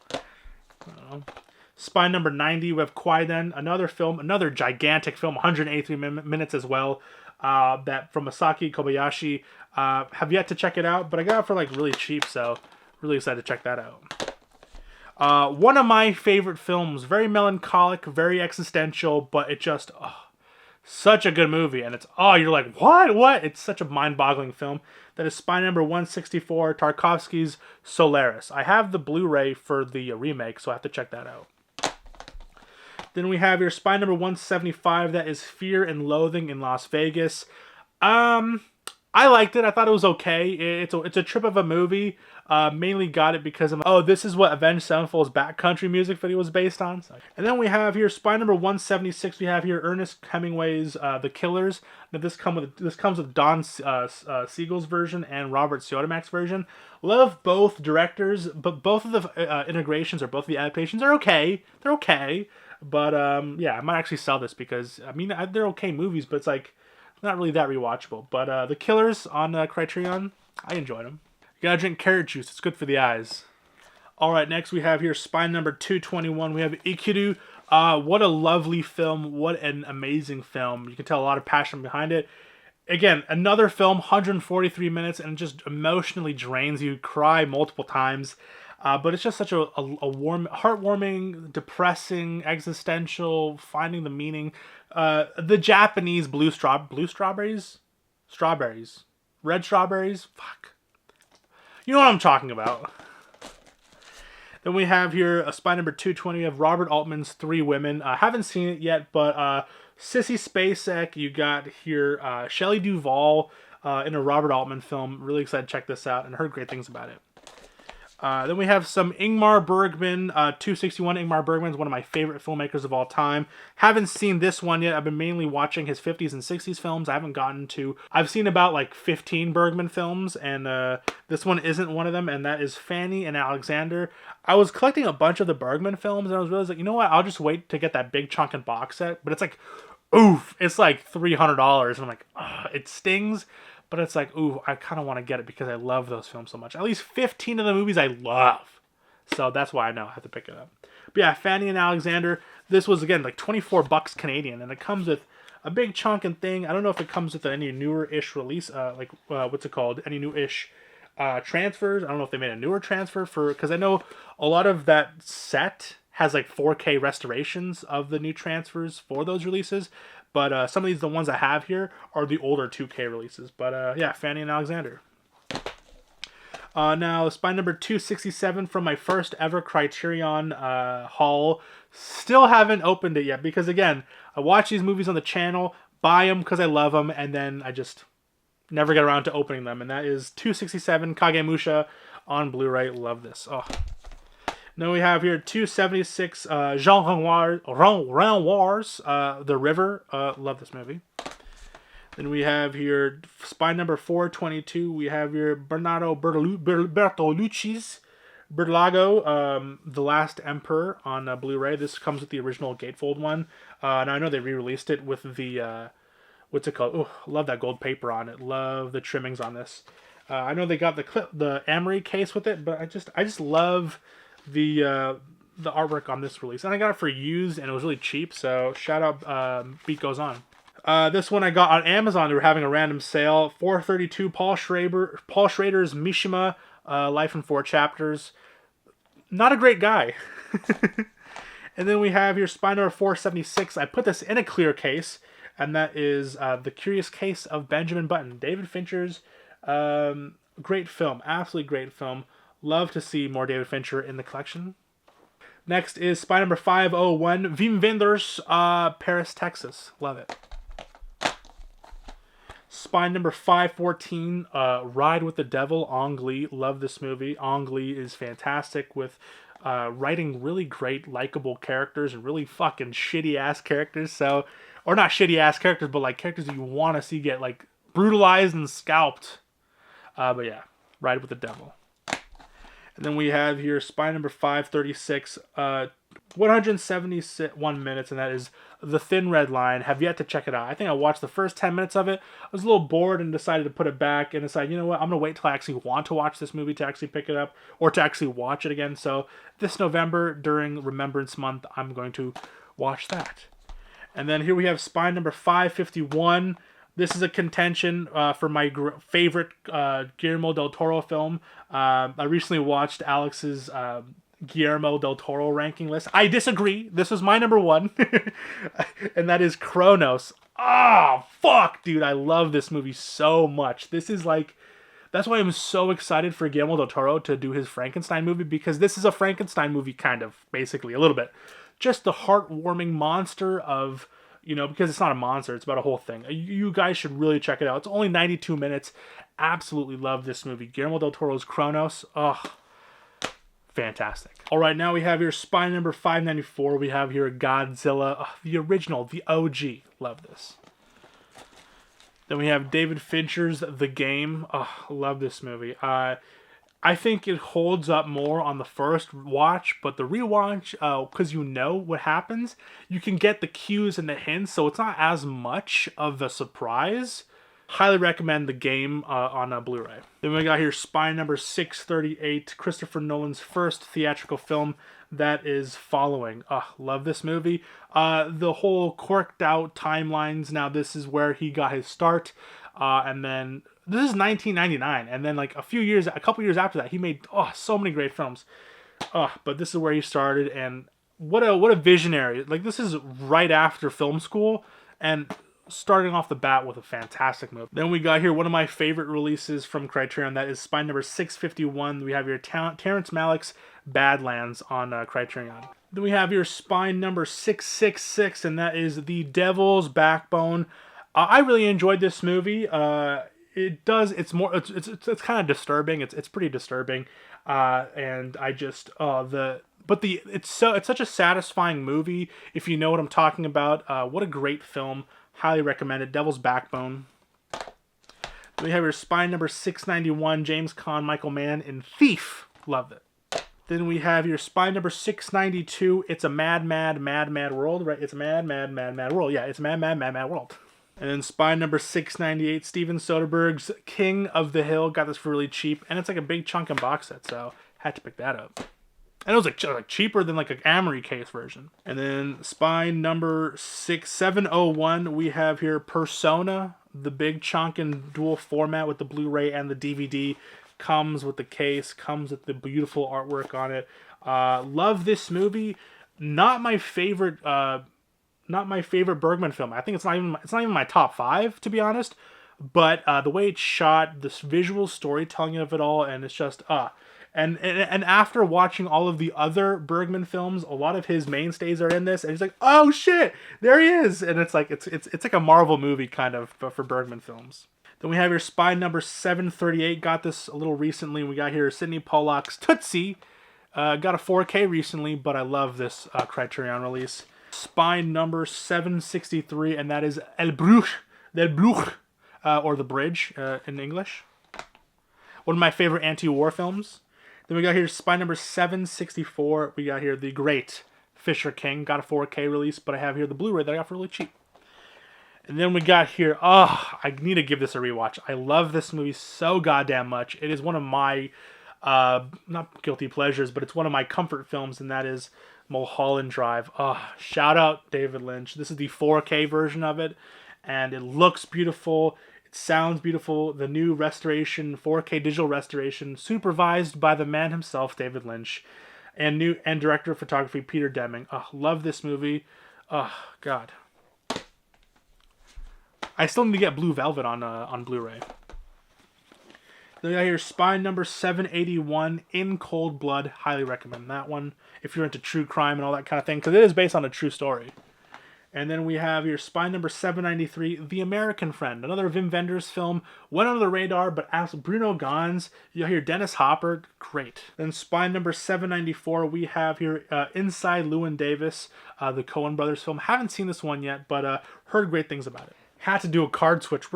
Spine number 90, we have Kwai-Den, another film, another gigantic film, 183 minutes as well, that from Masaki Kobayashi. Have yet to check it out, but I got it for like really cheap, so really excited to check that out. One of my favorite films, very melancholic, very existential, but it just, such a good movie, and it's, you're like, what? It's such a mind-boggling film. That is Spine number 164, Tarkovsky's Solaris. I have the Blu-ray for the remake, so I have to check that out. Then we have your Spine number 175, that is Fear and Loathing in Las Vegas. I liked it. I thought it was okay. It's a trip of a movie. Mainly got it because of, this is what Avenged Sevenfold's Backcountry music video was based on. And then we have here Spine number 176. We have here Ernest Hemingway's The Killers. Now this comes with Don Siegel's version and Robert Siodmak's version. Love both directors, but both of the integrations or both of the adaptations are okay. They're okay, but yeah, I might actually sell this because I mean they're okay movies, but it's like not really that rewatchable. But The Killers on Criterion, I enjoyed them. You gotta drink carrot juice. It's good for the eyes. Alright, next we have here Spine number 221. We have Ikiru. What a lovely film. What an amazing film. You can tell a lot of passion behind it. Again, another film, 143 minutes, and it just emotionally drains you. Cry multiple times. But it's just such a warm, heartwarming, depressing, existential, finding the meaning. The Japanese blue strawberries? Strawberries. Red strawberries? Fuck. You know what I'm talking about. Then we have here a Spine number 220. We have Robert Altman's Three Women. I haven't seen it yet, but Sissy Spacek. You got here Shelley Duvall in a Robert Altman film. Really excited to check this out and heard great things about it. Then we have some Ingmar Bergman, 261. Ingmar Bergman is one of my favorite filmmakers of all time. Haven't seen this one yet. I've been mainly watching his 50s and 60s films. I haven't gotten to... I've seen about like 15 Bergman films, and this one isn't one of them, and that is Fanny and Alexander. I was collecting a bunch of the Bergman films, and I was realizing, like, you know what? I'll just wait to get that big chunk and box set. But it's like, oof, it's like $300, and I'm like, it stings. But it's like, ooh, I kind of want to get it because I love those films so much. At least 15 of the movies I love. So that's why I now have to pick it up. But yeah, Fanny and Alexander. This was, again, like $24 Canadian. And it comes with a big chunk and thing. I don't know if it comes with any newer-ish release. What's it called? Any new-ish transfers. I don't know if they made a newer transfer for... Because I know a lot of that set has like 4K restorations of the new transfers for those releases. But some of these, the ones I have here, are the older 2K releases. But yeah, Fanny and Alexander. Now, Spine number 267 from my first ever Criterion haul. Still haven't opened it yet. Because again, I watch these movies on the channel, buy them because I love them, and then I just never get around to opening them. And that is 267 Kagemusha on Blu-ray. Love this. Oh. Then we have here 276 Jean Renoir's The River. Love this movie. Then we have here Spine number 422. We have here Bernardo Bertolucci's Berlago, The Last Emperor on Blu-ray. This comes with the original gatefold one. Now I know they re-released it with the what's it called? Oh, love that gold paper on it. Love the trimmings on this. I know they got the Amory case with it, but I just love the artwork on this release. And I got it for used, and it was really cheap. So shout out, Beat Goes On. This one I got on Amazon. They were having a random sale. 432 Paul Schrader's Mishima, Life in 4 Chapters. Not a great guy. And then we have here Spy number 476. I put this in a clear case, and that is The Curious Case of Benjamin Button. David Fincher's great film. Absolutely great film. Love to see more David Fincher in the collection. Next is Spy number 501. Wim Wenders, Paris, Texas. Love it. Spy number 514, Ride with the Devil, Ang Lee. Love this movie. Ang Lee is fantastic with writing really great, likable characters and really fucking shitty-ass characters. So, or not shitty-ass characters, but like characters that you want to see get like brutalized and scalped. But yeah, Ride with the Devil. And then we have here Spy number 536, 171 minutes, and that is The Thin Red Line. Have yet to check it out. I think I watched the first 10 minutes of it. I was a little bored and decided to put it back and decide, you know what, I'm going to wait till I actually want to watch this movie to actually pick it up or to actually watch it again. So this November, during Remembrance Month, I'm going to watch that. And then here we have Spy number 551. This is a contention for my favorite Guillermo del Toro film. I recently watched Alex's Guillermo del Toro ranking list. I disagree. This is my number one. And that is Kronos. Ah, fuck, dude. I love this movie so much. This is like... That's why I'm so excited for Guillermo del Toro to do his Frankenstein movie, because this is a Frankenstein movie, kind of, basically, a little bit. Just the heartwarming monster of... You know, because it's not a monster, it's about a whole thing. You guys should really check it out. It's only 92 minutes. Absolutely love this movie. Guillermo del Toro's Kronos. Ugh. Fantastic. All right, now we have here Spy number 594. We have here Godzilla. The original, the OG. Love this. Then we have David Fincher's The Game. Love this movie. I think it holds up more on the first watch, but the rewatch, because you know what happens, you can get the cues and the hints, so it's not as much of a surprise. Highly recommend The Game on a Blu-ray. Then we got here Spy number 638, Christopher Nolan's first theatrical film that is following. Love this movie. The whole corked out timelines. Now this is where he got his start, and then... This is 1999, and then like a couple years after that, he made so many great films. But this is where he started, and what a visionary! Like, this is right after film school, and starting off the bat with a fantastic movie. Then we got here one of my favorite releases from Criterion. That is Spy number 651. We have here Terrence Malick's Badlands on Criterion. Then we have here Spy number 666, and that is The Devil's Backbone. I really enjoyed this movie. It's kind of disturbing. It's pretty disturbing. And I just, it's such a satisfying movie. If you know what I'm talking about, what a great film. Highly recommend it. Devil's Backbone. We have your Spy number 691, James Caan, Michael Mann in Thief. Love it. Then we have your Spy number 692, It's a Mad, Mad, Mad, Mad World, right? It's a Mad, Mad, Mad, Mad World. Yeah, it's a Mad, Mad, Mad, Mad World. And then Spy number 698, Steven Soderbergh's King of the Hill. Got this for really cheap. And it's like a big chunk in box set, so had to pick that up. And it was like cheaper than like an Amory case version. And then Spy number 6701, we have here Persona. The big chunk in dual format with the Blu-ray and the DVD. Comes with the case, comes with the beautiful artwork on it. Love this movie. Not my favorite Bergman film. I think it's not even my top 5, to be honest. But the way it's shot, this visual storytelling of it all, and it's just and after watching all of the other Bergman films, a lot of his mainstays are in this, and he's like, oh shit, there he is, and it's like it's like a Marvel movie kind of, but for Bergman films. Then we have your Spy number 738. Got this a little recently. We got here Sidney Pollack's Tootsie. Got a 4K recently, but I love this Criterion release. Spy number 763, and that is El Bruch, or The Bridge in English. One of my favorite anti-war films. Then we got here Spy number 764. We got here The Great Fisher King. Got a 4K release, but I have here the Blu-ray that I got for really cheap. And then we got here, I need to give this a rewatch. I love this movie so goddamn much. It is one of my, not guilty pleasures, but it's one of my comfort films, and that is Mulholland Drive. Shout out David Lynch. This is the 4K version of it, and it looks beautiful. It sounds beautiful. The new restoration, 4K digital restoration, supervised by the man himself, David Lynch, and director of photography, Peter Deming. Love this movie. God. I still need to get Blue Velvet on Blu-ray. Then we got here Spy Number 781 in Cold Blood. Highly recommend that one if you're into true crime and all that kind of thing, because it is based on a true story. And then we have your Spy Number 793, The American Friend, another Wim Wenders film. Went under the radar, but as Bruno Gans, you hear Dennis Hopper, great. Then Spy Number 794, we have here Inside Llewyn Davis, the Coen Brothers film. Haven't seen this one yet, but heard great things about it. Had to do a card switch.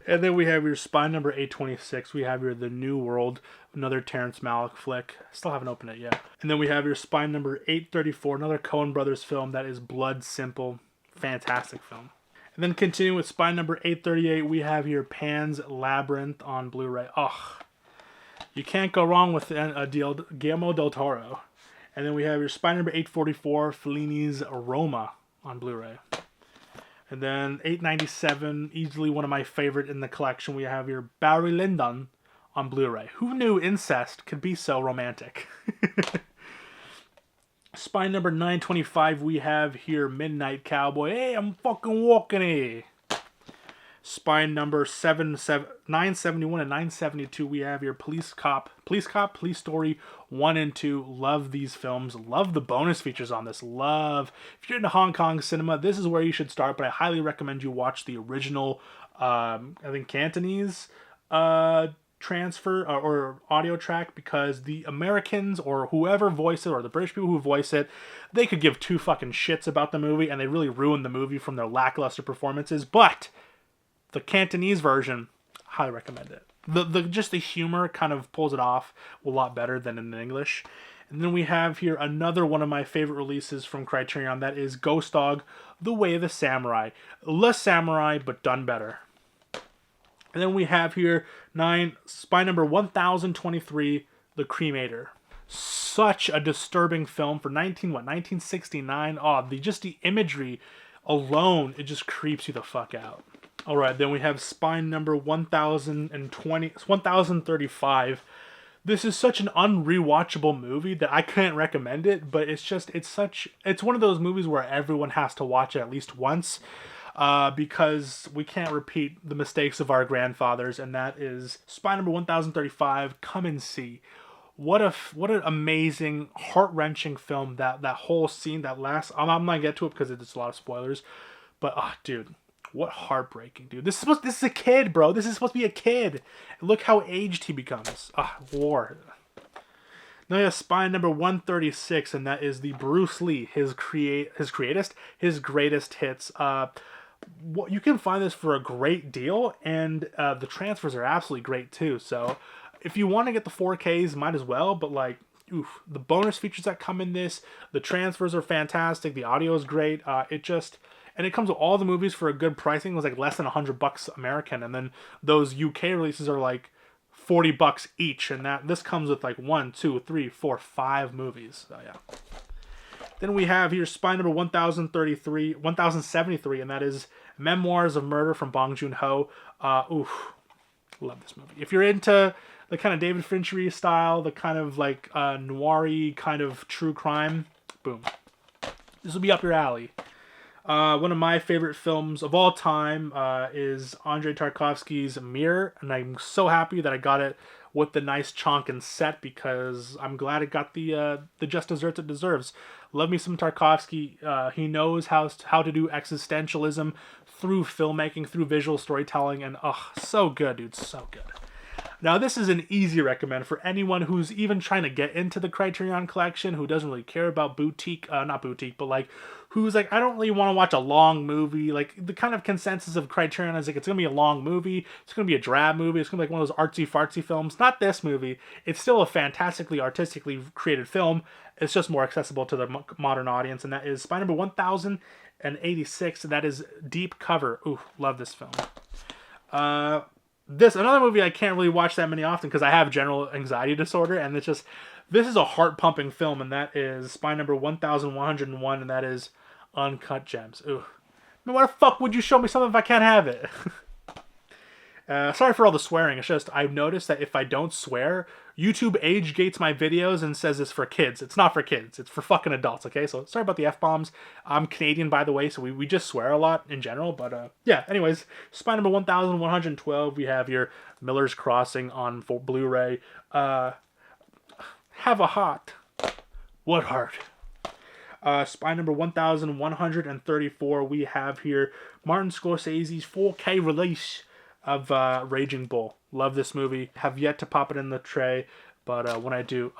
And then we have your Spy Number 826. We have your The New World, another Terrence Malick flick. Still haven't opened it yet. And then we have your Spy Number 834, another Coen Brothers film that is Blood Simple. Fantastic film. And then continuing with Spy Number 838, we have your Pan's Labyrinth on Blu-ray. You can't go wrong with Guillermo del Toro. And then we have your Spy Number 844, Fellini's Roma on Blu-ray. And then 897, easily one of my favorite in the collection, we have your Barry Lyndon on Blu-ray. Who knew incest could be so romantic? Spy Number 925, we have here Midnight Cowboy. Hey, I'm fucking walking here. Spy Number 971 and 972, we have your Police Story 1 and 2. Love these films. Love the bonus features on this. If you're into Hong Kong cinema, this is where you should start, but I highly recommend you watch the original, I think Cantonese transfer or audio track, because the Americans or whoever voice it, or the British people who voice it, they could give two fucking shits about the movie, and they really ruin the movie from their lackluster performances, but the Cantonese version, highly recommend it. Just the humor kind of pulls it off a lot better than in English. And then we have here another one of my favorite releases from Criterion, that is Ghost Dog, The Way of the Samurai. Less samurai, but done better. And then we have here Spy Number 1023, The Cremator. Such a disturbing film for 1969. Just the imagery alone, it just creeps you the fuck out. Alright, then we have Spy Number 1035. This is such an unrewatchable movie that I can't recommend it, but it's one of those movies where everyone has to watch it at least once, because we can't repeat the mistakes of our grandfathers, and that is Spy Number 1035, Come and See. What an amazing, heart-wrenching film, that whole scene, that last, I'm not gonna get to it because it's a lot of spoilers, but dude, what heartbreaking, dude. This is a kid, bro. This is supposed to be a kid. Look how aged he becomes. War. Now we have Spy Number 136, and that is the Bruce Lee, his greatest hits. You can find this for a great deal, and the transfers are absolutely great too. So if you want to get the 4Ks, might as well, but the bonus features that come in this, the transfers are fantastic, the audio is great, and it comes with all the movies for a good pricing. It was like less than $100 American, and then those UK releases are like $40 each, and this comes with like 1, 2, 3, 4, 5 movies. So yeah. Then we have here Spy Number 1073, and that is Memoirs of Murder from Bong Joon-ho. Love this movie. If you're into the kind of David Finchery style, the kind of like noir-y kind of true crime, boom. This will be up your alley. One of my favorite films of all time is Andrei Tarkovsky's Mirror, and I'm so happy that I got it with the nice chonkin set, because I'm glad it got the just desserts it deserves. Love me some Tarkovsky. He knows how to do existentialism through filmmaking, through visual storytelling, and so good, dude, so good. Now, this is an easy recommend for anyone who's even trying to get into the Criterion Collection, who doesn't really care about boutique, not boutique, but like, who's like, I don't really want to watch a long movie. Like, the kind of consensus of Criterion is like, it's going to be a long movie, it's going to be a drab movie, it's going to be like one of those artsy-fartsy films. Not this movie. It's still a fantastically artistically created film. It's just more accessible to the modern audience, and that is Spy number 1086, and that is Deep Cover. Ooh, love this film. Another movie I can't really watch that many often because I have general anxiety disorder, and it's just, this is a heart-pumping film, and that is Spy number 1101, and that is Uncut Gems. Ooh. I mean, why the fuck would you show me something if I can't have it? Sorry for all the swearing. It's just, I've noticed that if I don't swear, YouTube age gates my videos and says it's for kids. It's not for kids. It's for fucking adults, okay? So sorry about the F-bombs. I'm Canadian, by the way, so we just swear a lot in general. But yeah, anyways, Spy number 1112, we have your Miller's Crossing on Blu-ray. Have a heart. What heart? Spy number 1134, we have here Martin Scorsese's 4K release of Raging Bull. Love this movie. Have yet to pop it in the tray, but when I do,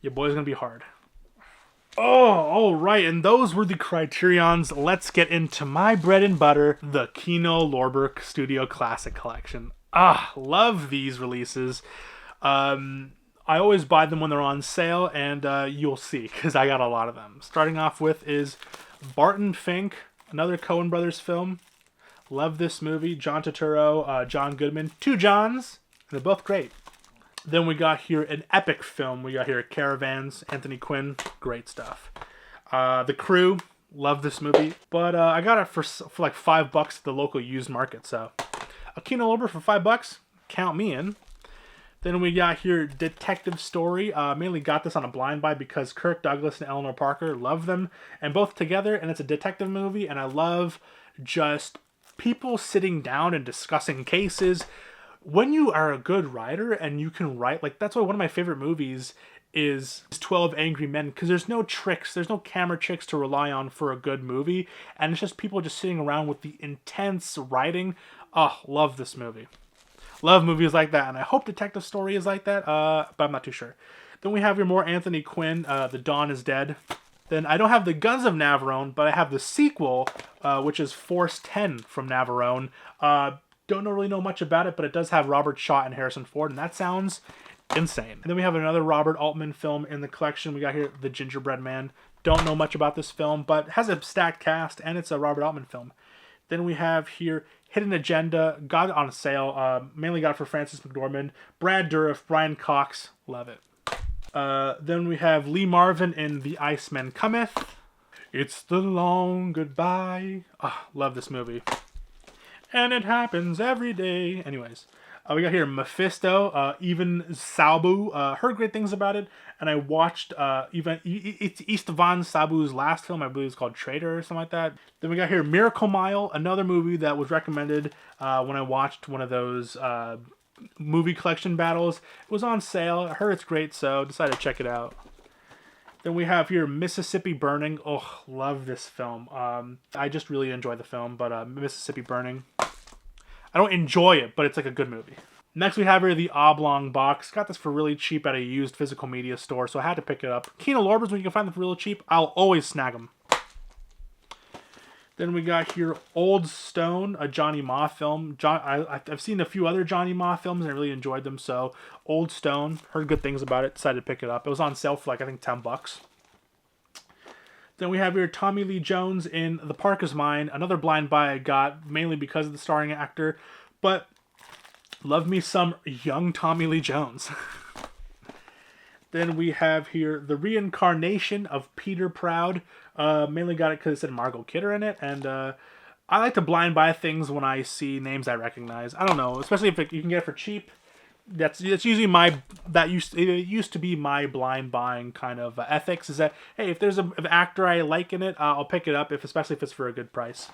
your boy's gonna be hard. Oh, all right, and those were the Criterions. Let's get into my bread and butter, the Kino Lorber Studio Classic Collection. Love these releases. I always buy them when they're on sale, and you'll see, because I got a lot of them. Starting off with is Barton Fink, another Coen Brothers film. Love this movie. John Turturro, John Goodman. Two Johns. And they're both great. Then we got here an epic film. We got here Caravans. Anthony Quinn. Great stuff. The Crew. Love this movie. But I got it for like $5 at the local used market. So a Kino Lorber for $5. Count me in. Then we got here Detective Story. Mainly got this on a blind buy because Kirk Douglas and Eleanor Parker love them. And both together. And it's a detective movie. And I love just people sitting down and discussing cases. When you are a good writer and you can write, like, that's why one of my favorite movies is 12 Angry Men, because there's no tricks, there's no camera tricks to rely on for a good movie, and it's just people just sitting around with the intense writing. Love this movie. Love movies like that, and I hope Detective Story is like that, but I'm not too sure. Then we have your more Anthony Quinn, The Dawn is Dead. Then I don't have the Guns of Navarone, but I have the sequel, which is Force 10 from Navarone. Don't really know much about it, but it does have Robert Shaw and Harrison Ford, and that sounds insane. And then we have another Robert Altman film in the collection. We got here The Gingerbread Man. Don't know much about this film, but has a stacked cast, and it's a Robert Altman film. Then we have here Hidden Agenda. Got it on sale. Mainly got it for Francis McDormand. Brad Dourif, Brian Cox. Love it. Then we have Lee Marvin in The Iceman Cometh. It's the long goodbye. Love this movie. And it happens every day. Anyways, we got here Mephisto, even Sabu. Heard great things about it, and I watched it's Istvan Sabu's last film. I believe it's called Traitor or something like that. Then we got here Miracle Mile, another movie that was recommended when I watched one of those movie collection battles. It was on sale. I heard it's great, so decided to check it out. Then we have here Mississippi Burning. Love this film. I just really enjoy the film, but Mississippi Burning, I don't enjoy it, but it's like a good movie. Next we have here the Oblong Box. Got this for really cheap at a used physical media store, so I had to pick it up. Kino Lorbers, when you can find them for real cheap, I'll always snag them. Then we got here Old Stone, a Johnny Ma film. I've seen a few other Johnny Ma films and I really enjoyed them. So Old Stone, heard good things about it, decided to pick it up. It was on sale for like, I think, $10. Then we have here Tommy Lee Jones in The Park Is Mine. Another blind buy I got, mainly because of the starring actor. But love me some young Tommy Lee Jones. Then we have here The Reincarnation of Peter Proud. Mainly got it because it said Margot Kidder in it. And I like to blind buy things when I see names I recognize. I don't know, especially if you can get it for cheap. That's usually it used to be my blind buying kind of ethics. Is that, hey, if there's an actor I like in it, I'll pick it up, especially if it's for a good price.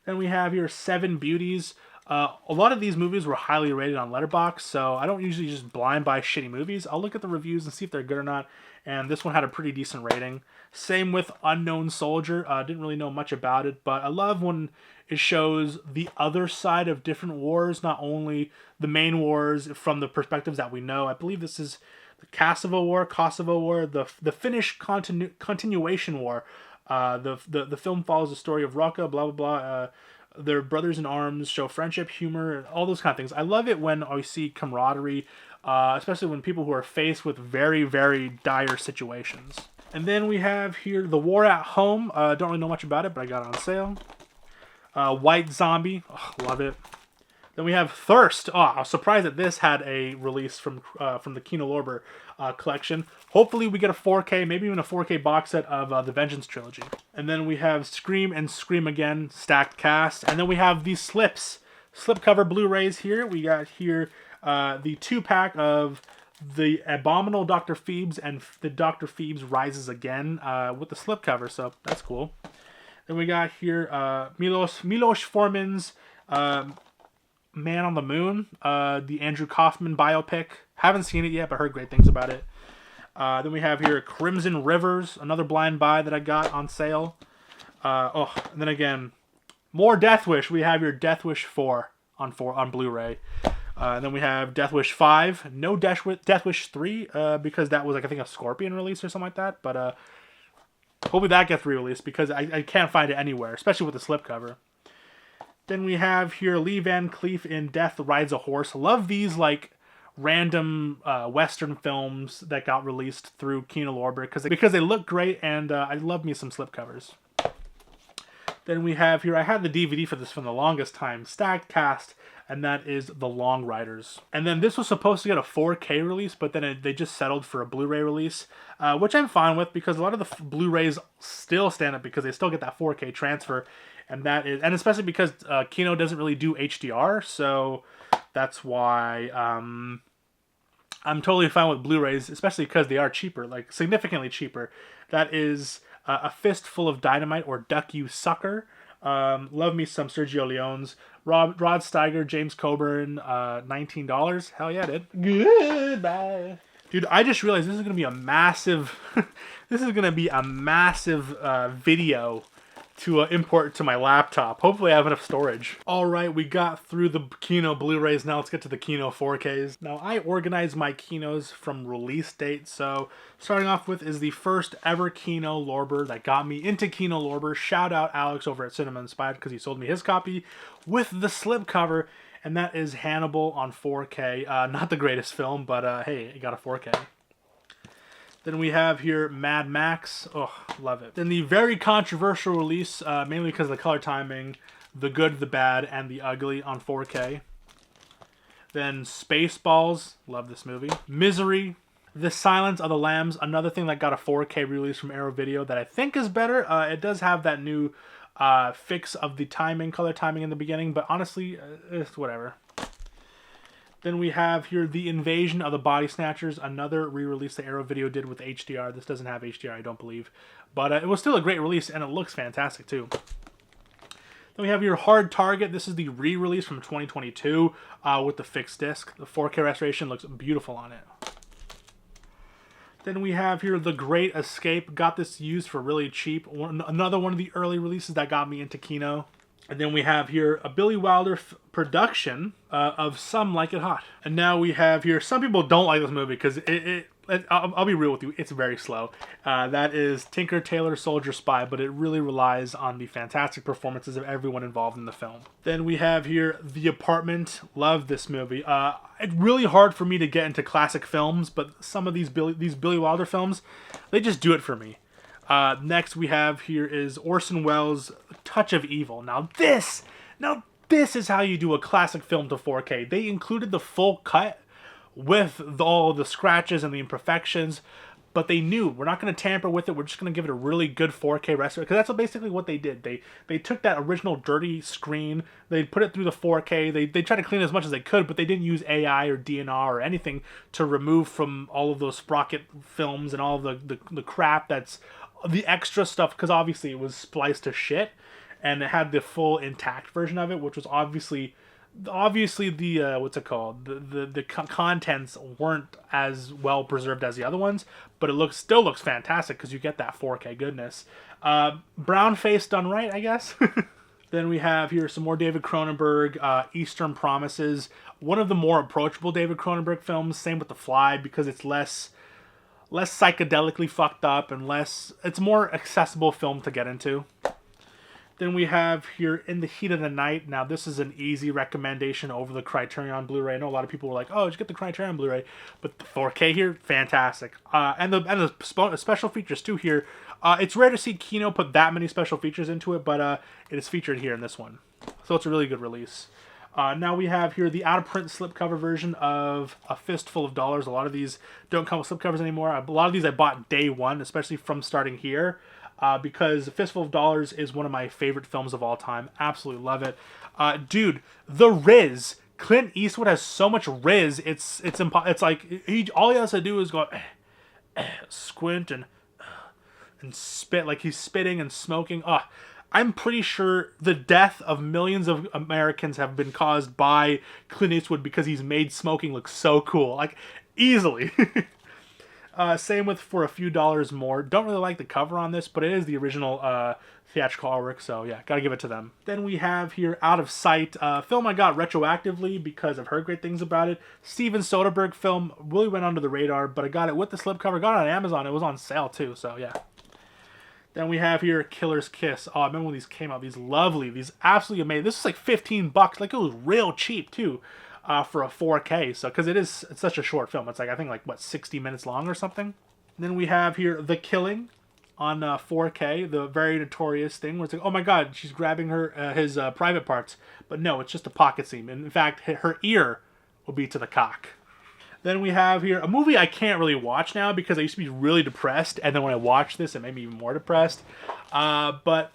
Then we have here Seven Beauties. A lot of these movies were highly rated on Letterboxd, so I don't usually just blind buy shitty movies. I'll look at the reviews and see if they're good or not, and this one had a pretty decent rating. Same with Unknown Soldier. Didn't really know much about it, but I love when it shows the other side of different wars, not only the main wars from the perspectives that we know. I believe this is the Kosovo War, the Finnish continuation war. The film follows the story of Raqqa, blah, blah, blah. Their brothers in arms, show friendship, humor, all those kind of things. I love it when I see camaraderie, especially when people who are faced with very, very dire situations. And then we have here The War at Home. Don't really know much about it, but I got it on sale. White Zombie. Oh, love it. Then we have Thirst. Oh, I was surprised that this had a release from the Kino Lorber collection. Hopefully we get a 4K, maybe even a 4K box set of the Vengeance trilogy. And then we have Scream and Scream Again, stacked cast. And then we have these slipcover Blu-rays here. We got here the 2-pack of the Abominable Dr. Phoebes and the Dr. Phoebes Rises Again with the slipcover, so that's cool. Then we got here Milos Forman's Man on the Moon, the Andrew Kaufman biopic. Haven't seen it yet, but heard great things about it. Then we have here Crimson Rivers, another blind buy that I got on sale. And then again, more Death Wish. We have your Death Wish 4 on Blu-ray. And then we have Death Wish 5. No Death Wish 3 because that was like I think a Scorpion release or something like that. But hopefully that gets re-released because I can't find it anywhere, especially with the slipcover. Then we have here Lee Van Cleef in Death Rides a Horse. Love these like random Western films that got released through Kino Lorber because they look great, and I love me some slipcovers. Then we have here, I had the DVD for this from the longest time, stacked cast, and that is The Long Riders. And then this was supposed to get a 4K release, but then they just settled for a Blu-ray release, which I'm fine with because a lot of the Blu-rays still stand up because they still get that 4K transfer. And especially because Kino doesn't really do HDR, so that's why I'm totally fine with Blu-rays, especially because they are cheaper, like significantly cheaper. That is A Fistful of Dynamite or Duck You Sucker. Love me some Sergio Leone's. Rod Steiger, James Coburn, $19. Hell yeah, dude. Goodbye. Dude, I just realized this is gonna be a massive video to import to my laptop. Hopefully I have enough storage. Alright, we got through the Kino Blu-rays. Now let's get to the Kino 4Ks. Now I organized my Kinos from release date. So starting off with is the first ever Kino Lorber that got me into Kino Lorber. Shout out Alex over at Cinema Inspired because he sold me his copy with the slipcover. And that is Hannibal on 4K. Not the greatest film, but hey, it got a 4K. Then we have here Mad Max. Oh, love it. Then the very controversial release, mainly because of the color timing, The Good, the Bad, and the Ugly on 4K. Then Spaceballs. Love this movie. Misery. The Silence of the Lambs. Another thing that got a 4K release from Arrow Video that I think is better. It does have that new fix of the timing, color timing in the beginning, but honestly, it's whatever. Then we have here The Invasion of the Body Snatchers, another re-release that Arrow Video did with HDR. This doesn't have HDR, I don't believe. But it was still a great release, and it looks fantastic, too. Then we have your Hard Target. This is the re-release from 2022 with the fixed disc. The 4K restoration looks beautiful on it. Then we have here The Great Escape. Got this used for really cheap. Another one of the early releases that got me into Kino. And then we have here a Billy Wilder production of Some Like It Hot. And now we have here, some people don't like this movie because I'll be real with you, it's very slow. That is Tinker Tailor Soldier Spy, but it really relies on the fantastic performances of everyone involved in the film. Then we have here The Apartment. Love this movie. It's really hard for me to get into classic films, but some of these Billy Wilder films, they just do it for me. Next we have here is Orson Welles' Touch of Evil. Now this is how you do a classic film to 4K. They included the full cut with all the scratches and the imperfections, but they knew we're not going to tamper with it. We're just going to give it a really good 4K restoration, because that's basically what they did. They took that original dirty screen, they put it through the 4K, they tried to clean it as much as they could, but they didn't use AI or DNR or anything to remove from all of those sprocket films and all of the crap that's the extra stuff, because obviously it was spliced to shit, and it had the full intact version of it, which was obviously obviously the what's it called, the contents weren't as well preserved as the other ones, but it still looks fantastic because you get that 4K goodness. Brown face done right, I guess. Then we have here some more David Cronenberg, Eastern Promises, one of the more approachable David Cronenberg films. Same with The Fly, because it's less psychedelically fucked up and it's a more accessible film to get into. Then we have here In the Heat of the Night. Now, this is an easy recommendation over the Criterion Blu-ray. I know a lot of people were like, oh, did you get the Criterion Blu-ray? But the 4K here, fantastic. And the special features, too, here. It's rare to see Kino put that many special features into it, but it is featured here in this one. So it's a really good release. Now we have here the out-of-print slipcover version of A Fistful of Dollars. A lot of these don't come with slipcovers anymore. A lot of these I bought day one, especially from starting here. Because A Fistful of Dollars is one of my favorite films of all time. Absolutely love it. Dude, the Riz. Clint Eastwood has so much Riz. It's like all he has to do is go squint and spit, like he's spitting and smoking. I'm pretty sure the death of millions of Americans have been caused by Clint Eastwood because he's made smoking look so cool. Like, easily. Same with For a Few Dollars More. Don't really like the cover on this, but it is the original theatrical artwork, so yeah, gotta give it to them. Then we have here Out of Sight, film I got retroactively because I've heard great things about it. Steven Soderbergh film, really went under the radar, but I got it with the slipcover, got it on Amazon, it was on sale too, so yeah. Then we have here Killer's Kiss. I remember when these came out, these lovely, these absolutely amazing. This is like $15, like it was real cheap too. For a 4K, so because it's such a short film. It's like, I think, like, what, 60 minutes long or something. Then we have here The Killing on 4K, the very notorious thing where it's like, oh my god, she's grabbing his private parts, but no, it's just a pocket seam. And in fact, her ear will be to the cock. Then we have here a movie I can't really watch now because I used to be really depressed, and then when I watched this, it made me even more depressed. But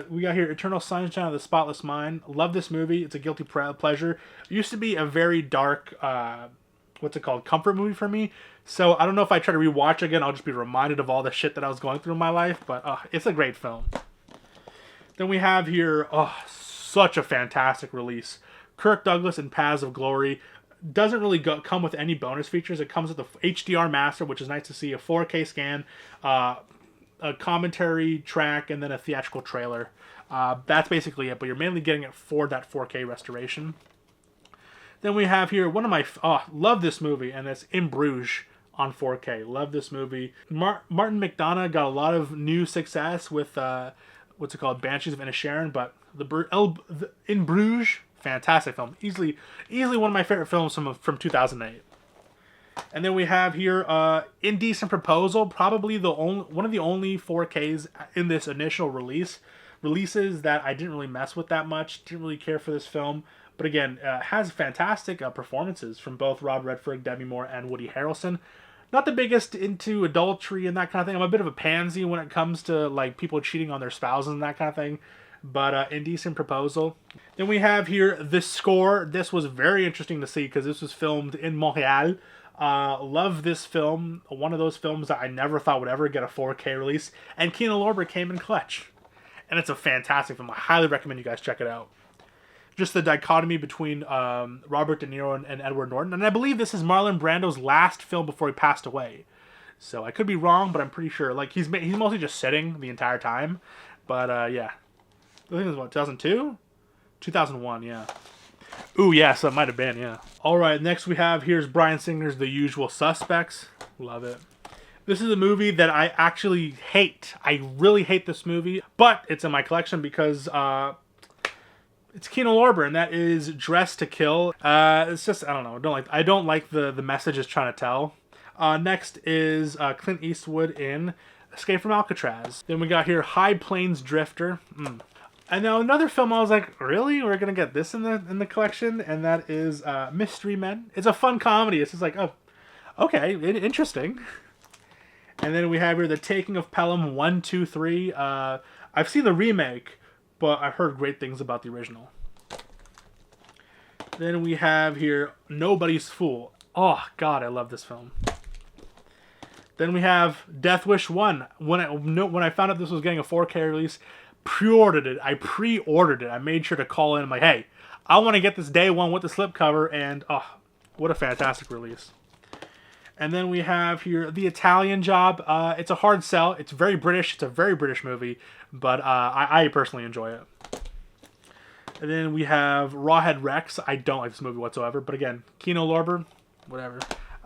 we got here Eternal Sunshine of the Spotless Mind. Love this movie. It's a guilty pleasure. It used to be a very dark, what's it called, comfort movie for me. So I don't know if I try to rewatch again, I'll just be reminded of all the shit that I was going through in my life. But it's a great film. Then we have here, such a fantastic release. Kirk Douglas and Paths of Glory. Doesn't really come with any bonus features. It comes with the HDR master, which is nice to see, a 4K scan, a commentary track, and then a theatrical trailer. That's basically it, but you're mainly getting it for that 4K restoration. Then we have here one of my... love this movie, and it's In Bruges on 4K. Love this movie. Martin McDonagh got a lot of new success with, what's it called, Banshees of Inisherin, but In Bruges... fantastic film. Easily one of my favorite films from 2008. And then we have here Indecent Proposal, probably one of the only 4Ks in this initial releases that I didn't really mess with that much. Didn't really care for this film. But again, has fantastic performances from both Rob Redford, Demi Moore, and Woody Harrelson. Not the biggest into adultery and that kind of thing. I'm a bit of a pansy when it comes to like people cheating on their spouses and that kind of thing. But Indecent Proposal. Then we have here The Score. This was very interesting to see because this was filmed in Montreal. Love this film. One of those films that I never thought would ever get a 4K release. And Keanu Lorber came in clutch. And it's a fantastic film. I highly recommend you guys check it out. Just the dichotomy between Robert De Niro and Edward Norton. And I believe this is Marlon Brando's last film before he passed away. So I could be wrong, but I'm pretty sure. Like he's mostly just sitting the entire time. But yeah. I think it was, what, 2002? 2001, yeah. Ooh, yeah, so it might have been, yeah. Alright, next we have, here's Bryan Singer's The Usual Suspects. Love it. This is a movie that I actually hate. I really hate this movie, but it's in my collection because it's Keanu Lorber, and that is Dressed to Kill. It's just, I don't know, I don't like the message it's trying to tell. Next is Clint Eastwood in Escape from Alcatraz. Then we got here High Plains Drifter. And now another film I was like, really? We're going to get this in the collection? And that is Mystery Men. It's a fun comedy. It's just like, oh, okay, interesting. And then we have here The Taking of Pelham 1, 2, 3. I've seen the remake, but I've heard great things about the original. Then we have here Nobody's Fool. Oh, God, I love this film. Then we have Death Wish 1. When I found out this was getting a 4K release, I pre-ordered it. I made sure to call in. I'm like, hey, I want to get this day one with the slipcover, and oh, what a fantastic release. And then we have here The Italian Job. It's a hard sell. It's very British. It's a very British movie, but I personally enjoy it. And then we have Rawhead Rex. I don't like this movie whatsoever, but again, Kino Lorber, whatever.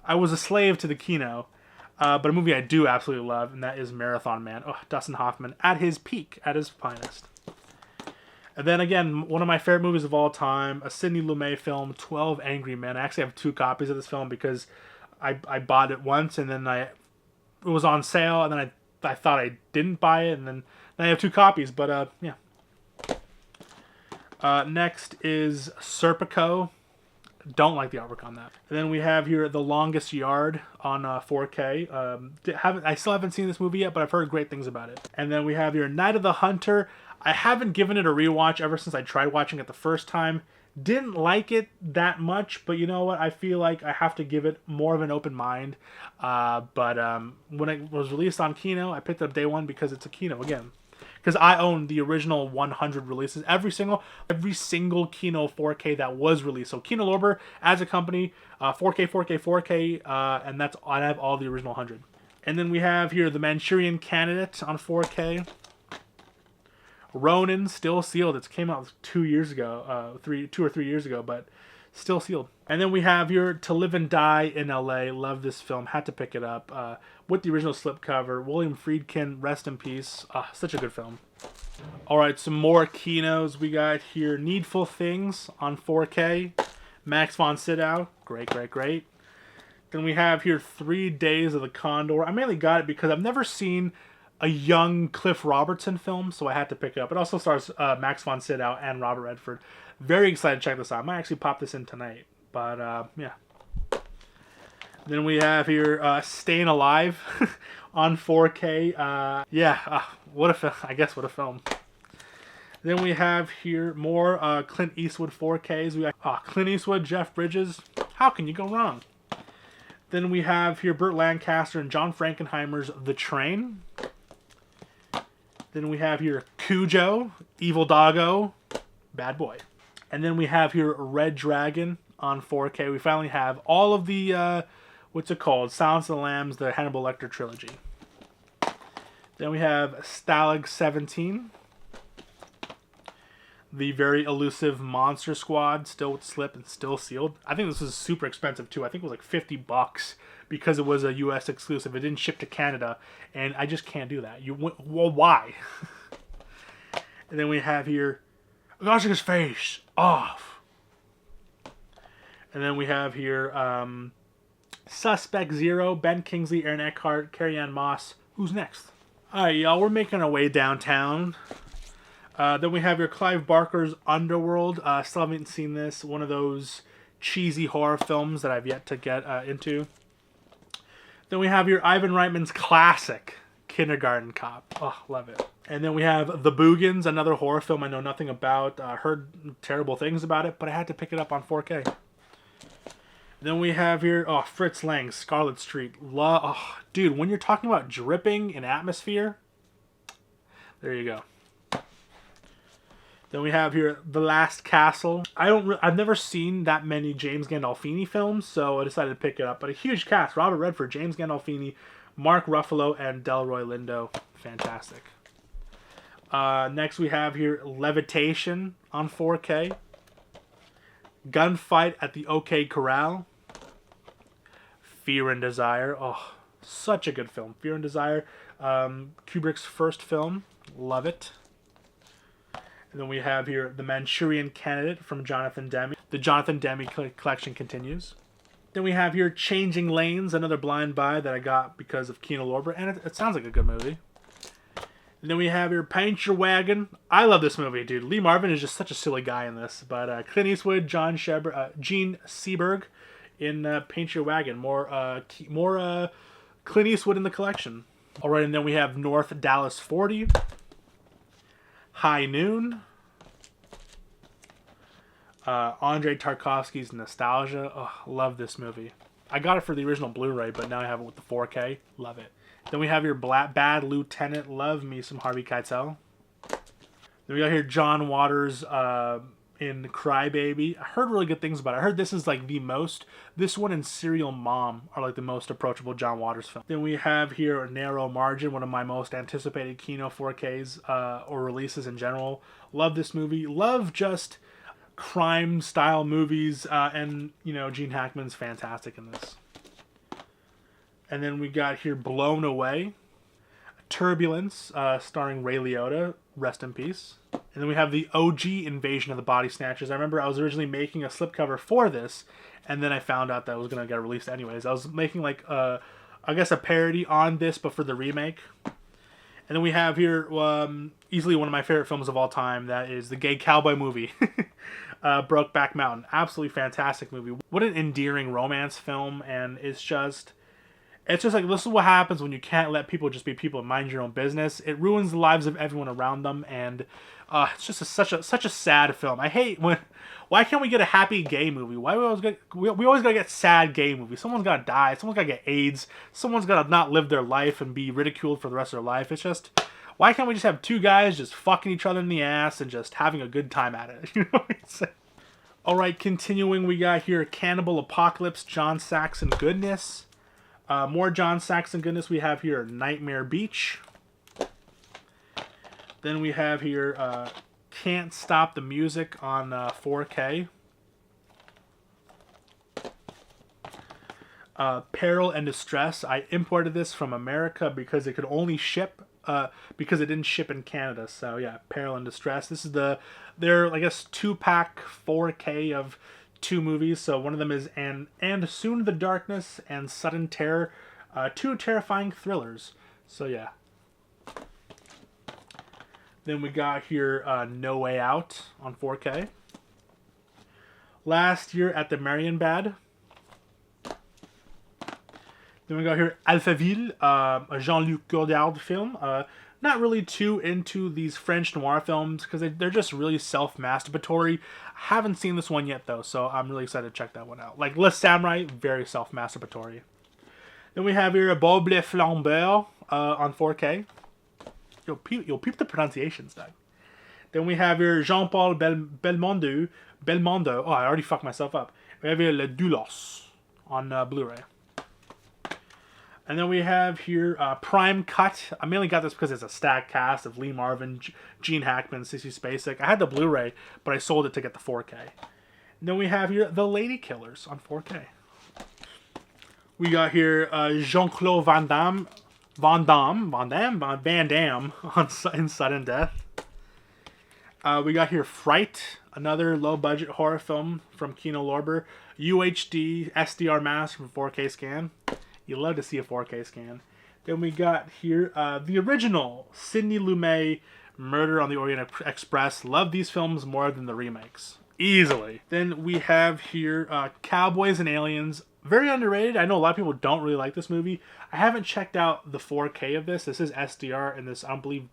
I was a slave to the Kino, but a movie I do absolutely love, and that is Marathon Man. Oh, Dustin Hoffman at his peak, at his finest. And then again, one of my favorite movies of all time, a Sidney Lumet film, 12 Angry Men. I actually have 2 copies of this film because I bought it once, and then it was on sale, and then I thought I didn't buy it, and then I have 2 copies, but yeah. Next is Serpico. Don't like the artwork on that. And then we have here The Longest Yard on 4K. I still haven't seen this movie yet, but I've heard great things about it. And then we have here Night of the Hunter. I haven't given it a rewatch ever since I tried watching it the first time. Didn't like it that much, but you know what? I feel like I have to give it more of an open mind. But when it was released on Kino, I picked it up day one because it's a Kino again. Because I own the original 100 releases, every single Kino 4K that was released. So Kino Lorber as a company, 4K, 4K, 4K, and I have all the original 100. And then we have here The Manchurian Candidate on 4K. Ronin, still sealed. It came out 2 years ago, 2 or 3 years ago, but still sealed. And then we have here To Live and Die in LA. Love this film. Had to pick it up with the original slipcover. William Friedkin, rest in peace. Such a good film. All right, some more Kinos. We got here Needful Things on 4K. Max von Sydow. Great, great, great. Then we have here 3 Days of the Condor. I mainly got it because I've never seen a young Cliff Robertson film, so I had to pick it up. It also stars Max von Sydow and Robert Redford. Very excited to check this out. I might actually pop this in tonight, but yeah. Then we have here Staying Alive on 4K. Yeah, what a film. I guess what a film. Then we have here more Clint Eastwood 4Ks. We got Clint Eastwood, Jeff Bridges. How can you go wrong? Then we have here Burt Lancaster and John Frankenheimer's The Train. Then we have here Cujo, Evil Doggo, Bad Boy. And then we have here Red Dragon on 4K. We finally have all of the, what's it called? Silence of the Lambs, the Hannibal Lecter trilogy. Then we have Stalag 17. The very elusive Monster Squad, still with slip and still sealed. I think this was super expensive too. I think it was like $50 because it was a US exclusive. It didn't ship to Canada, and I just can't do that. Well, why? And then we have here Goshika's Face Off. And then we have here Suspect Zero, Ben Kingsley, Aaron Eckhart, Carrie-Anne Moss. Who's next? Alright, y'all, we're making our way downtown. Then we have your Clive Barker's Underworld. Still haven't seen this. One of those cheesy horror films that I've yet to get into. Then we have your Ivan Reitman's classic, Kindergarten Cop. Oh, love it. And then we have The Boogans, another horror film I know nothing about. Heard terrible things about it, but I had to pick it up on 4K. Then we have here, Fritz Lang's Scarlet Street. Dude, when you're talking about dripping in atmosphere, there you go. Then we have here The Last Castle. I've never seen that many James Gandolfini films, so I decided to pick it up. But a huge cast: Robert Redford, James Gandolfini, Mark Ruffalo, and Delroy Lindo. Fantastic. Next we have here Levitation on 4K. Gunfight at the OK Corral. Fear and Desire. Oh, such a good film. Fear and Desire. Kubrick's first film. Love it. And then we have here The Manchurian Candidate from Jonathan Demme. The Jonathan Demme collection continues. Then we have here Changing Lanes, another blind buy that I got because of Kino Lorber, and it sounds like a good movie. And then we have here Paint Your Wagon. I love this movie, dude. Lee Marvin is just such a silly guy in this. But Clint Eastwood, Gene Seberg in Paint Your Wagon. More Clint Eastwood in the collection. All right, and then we have North Dallas 40. High Noon. Andrei Tarkovsky's Nostalgia. Oh, love this movie. I got it for the original Blu-ray, but now I have it with the 4K. Love it. Then we have your Bad Lieutenant. Love me some Harvey Keitel. Then we got here John Waters' in Crybaby. I heard really good things about it. I heard this is like this one and Serial Mom are like the most approachable John Waters film. Then we have here Narrow Margin, one of my most anticipated Kino 4Ks or releases in general. Love this movie. Love just crime style movies, and you know, Gene Hackman's fantastic in this. And then we got here Blown Away, Turbulence, starring Ray Liotta, rest in peace. And then we have the OG Invasion of the Body Snatchers. I remember I was originally making a slipcover for this, and then I found out that it was going to get released anyways. I was making like, I guess a parody on this, but for the remake. And then we have here, easily one of my favorite films of all time, that is the gay cowboy movie, Brokeback Mountain. Absolutely fantastic movie. What an endearing romance film, and it's just like, this is what happens when you can't let people just be people and mind your own business. It ruins the lives of everyone around them, and it's just such a sad film. I hate when, why can't we get a happy gay movie? Why we always gotta get sad gay movies? Someone's gotta die. Someone's gotta get AIDS. Someone's gotta not live their life and be ridiculed for the rest of their life. It's just, why can't we just have two guys just fucking each other in the ass and just having a good time at it? You know what I'm saying? All right, continuing, we got here Cannibal Apocalypse, John Saxon goodness. More John Saxon goodness. We have here Nightmare Beach. Then we have here Can't Stop the Music on 4K. Peril and Distress. I imported this from America because it could only ship, because it didn't ship in Canada. So yeah, Peril and Distress. This is their, I guess, 2-pack 4K of 2 movies. So one of them is And Soon the Darkness and Sudden Terror, 2 terrifying thrillers. So yeah. Then we got here No Way Out on 4K. Last Year at the Marienbad. Then we got here Alphaville, a Jean-Luc Godard film. Not really too into these French noir films because they're just really self-masturbatory. I haven't seen this one yet though, so I'm really excited to check that one out. Like Les Samurai, very self-masturbatory. Then we have here Bob Le Flambeur on 4K. You'll peep the pronunciations, Doug. Then we have here Jean-Paul Belmondo. Oh, I already fucked myself up. We have here Le Doulos on Blu-ray. And then we have here Prime Cut. I mainly got this because it's a stacked cast of Lee Marvin, Gene Hackman, Sissy Spacek. I had the Blu-ray, but I sold it to get the 4K. And then we have here The Lady Killers on 4K. We got here Jean-Claude Van Damme in Sudden Death. We got here Fright, another low-budget horror film from Kino Lorber. UHD SDR mask from 4K scan. You love to see a 4K scan. Then we got here the original Sidney Lumet, Murder on the Orient Express. Love these films more than the remakes. Easily. Then we have here Cowboys and Aliens. Very underrated. I know a lot of people don't really like this movie. I haven't checked out the 4K of this. This is SDR, and this, I don't believe,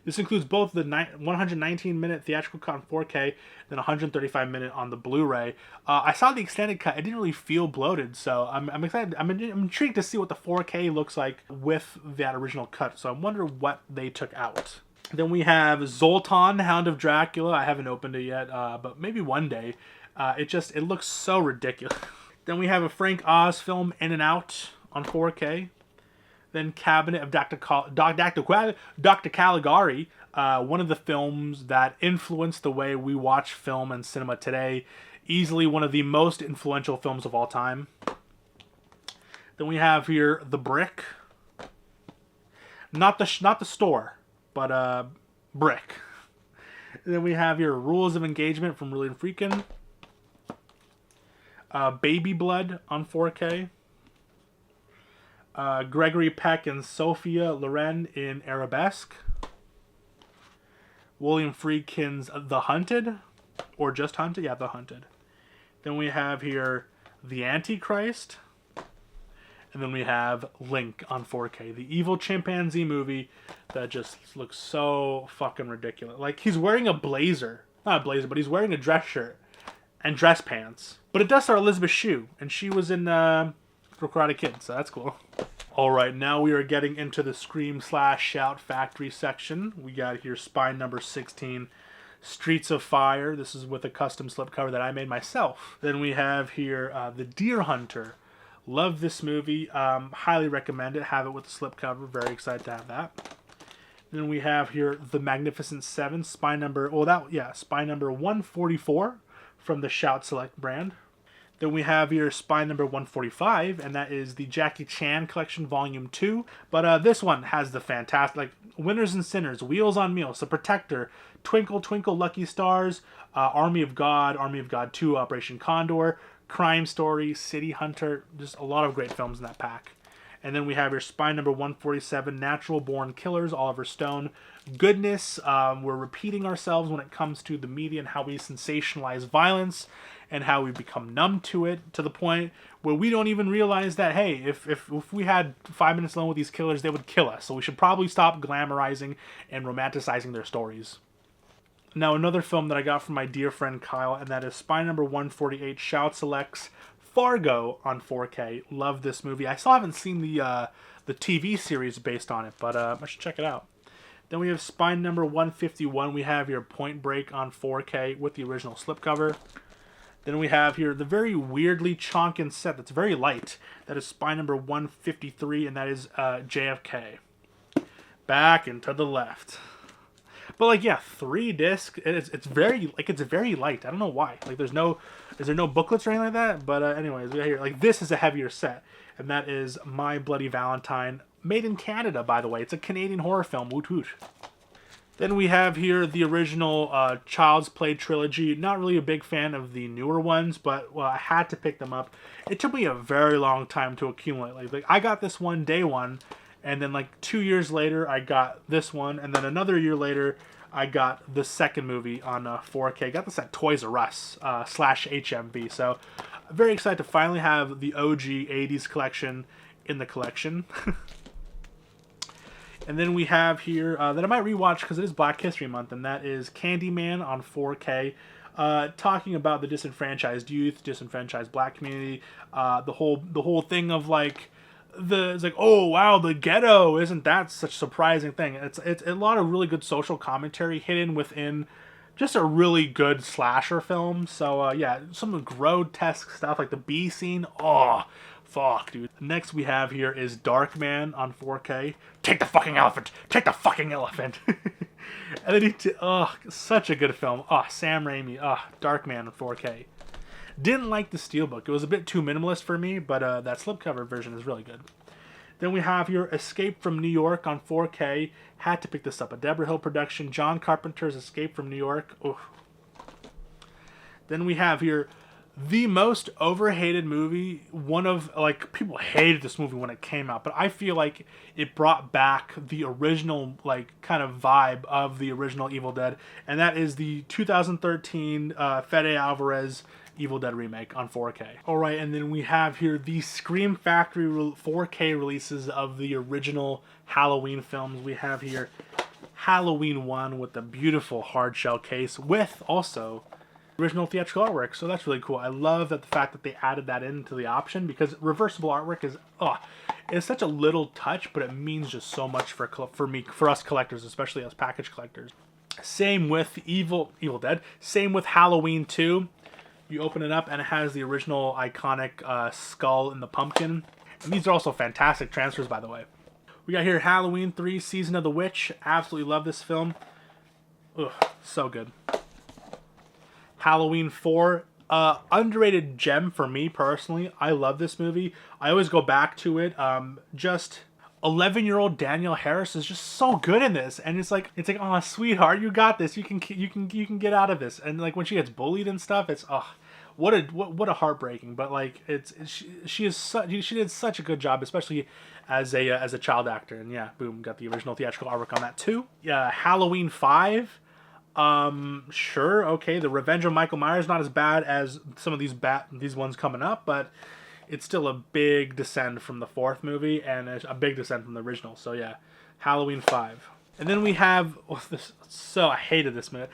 this includes both the 119-minute theatrical cut on 4K, then 135-minute on the Blu-ray. I saw the extended cut. It didn't really feel bloated, so I'm excited. I'm intrigued to see what the 4K looks like with that original cut. So I wonder what they took out. Then we have Zoltan, Hound of Dracula. I haven't opened it yet, but maybe one day. It looks so ridiculous. Then we have a Frank Oz film, In and Out, on 4K. Then Cabinet of Dr. Caligari, one of the films that influenced the way we watch film and cinema today. Easily one of the most influential films of all time. Then we have here The Brick. Not the store, but Brick. And then we have here Rules of Engagement from William Friedkin. Baby Blood on 4K. Gregory Peck and Sophia Loren in Arabesque. William Friedkin's The Hunted. Or just Hunted? Yeah, The Hunted. Then we have here The Antichrist. And then we have Link on 4K. The evil chimpanzee movie that just looks so fucking ridiculous. Like, he's wearing a blazer. Not a blazer, but he's wearing a dress shirt. And dress pants. But it does star Elizabeth Shue. And she was in Karate Kid, so that's cool. Alright, now we are getting into the Scream / Shout Factory section. We got here spine number 16, Streets of Fire. This is with a custom slipcover that I made myself. Then we have here The Deer Hunter. Love this movie. Highly recommend it. Have it with the slipcover. Very excited to have that. Then we have here The Magnificent Seven, spine number 144 from the Shout Select brand. Then we have here spine number 145, and that is the Jackie Chan Collection Volume 2. But this one has the fantastic, like, Winners and Sinners, Wheels on Meals, The Protector, Twinkle Twinkle Lucky Stars, Army of God 2, Operation Condor, Crime Story, City Hunter. Just a lot of great films in that pack. And then we have your spine number 147, Natural Born Killers, Oliver Stone. Goodness, we're repeating ourselves when it comes to the media and how we sensationalize violence and how we become numb to it, to the point where we don't even realize that, hey, if we had 5 minutes alone with these killers, they would kill us. So we should probably stop glamorizing and romanticizing their stories. Now, another film that I got from my dear friend Kyle, and that is spine number 148, Shout Selects Fargo on 4K. Love this movie. I still haven't seen the TV series based on it, but I should check it out. Then we have spine number 151. We have your Point Break on 4K with the original slipcover. Then we have here the very weirdly chonkin set that's very light. That is spine number 153, and that is JFK. Back and to the left. But like, yeah, 3 disc. It's very light. I don't know why. Like, is there no booklets or anything like that? But anyways, we got here, like, this is a heavier set, and that is My Bloody Valentine, made in Canada, by the way. It's a Canadian horror film. Woot woot. Then we have here the original Child's Play trilogy. Not really a big fan of the newer ones, but well, I had to pick them up. It took me a very long time to accumulate. Like I got this one day one, and then like 2 years later I got this one, and then another year later I got the second movie on 4K. Got this at Toys R Us / HMV. So I'm very excited to finally have the OG 80s collection in the collection. And then we have here that I might rewatch because it is Black History Month, and that is Candyman on 4K, talking about the disenfranchised youth, disenfranchised black community, the whole thing of like it's like, oh wow, the ghetto, isn't that such a surprising thing? It's a lot of really good social commentary hidden within just a really good slasher film. So yeah, some of the grotesque stuff like the bee scene. Oh. Fuck, dude. Next we have here is Darkman on 4K. Take the fucking elephant! Take the fucking elephant! And then such a good film. Sam Raimi. Darkman on 4K. Didn't like the Steelbook. It was a bit too minimalist for me, but that slipcover version is really good. Then we have here Escape from New York on 4K. Had to pick this up. A Deborah Hill production. John Carpenter's Escape from New York. Oof. Then we have here the most overhated movie. One of, like, people hated this movie when it came out, but I feel like it brought back the original, like, kind of vibe of the original Evil Dead, and that is the 2013 Fede Alvarez Evil Dead remake on 4K. Alright, and then we have here the Scream Factory 4K releases of the original Halloween films. We have here Halloween 1 with the beautiful hardshell case with also original theatrical artwork, so that's really cool. I love that the fact that they added that into the option, because reversible artwork is it's such a little touch, but it means just so much for us collectors, especially as package collectors. Same with Evil Dead. Same with Halloween 2. You open it up and it has the original iconic skull and the pumpkin. And these are also fantastic transfers, by the way. We got here Halloween 3, Season of the Witch. Absolutely love this film. Ugh, so good. Halloween 4, underrated gem for me personally. I love this movie. I always go back to it. Just 11-year-old Danielle Harris is just so good in this, and it's like, oh sweetheart, you got this. You can get out of this. And like when she gets bullied and stuff, it's what a heartbreaking. But like she did such a good job, especially as a child actor. And yeah, boom, got the original theatrical artwork on that too. Yeah, Halloween 5. Sure, okay, the Revenge of Michael Myers not as bad as some of these ones coming up, but it's still a big descent from the 4th movie and a big descent from the original. So yeah, Halloween 5. And then we have I hated this minute.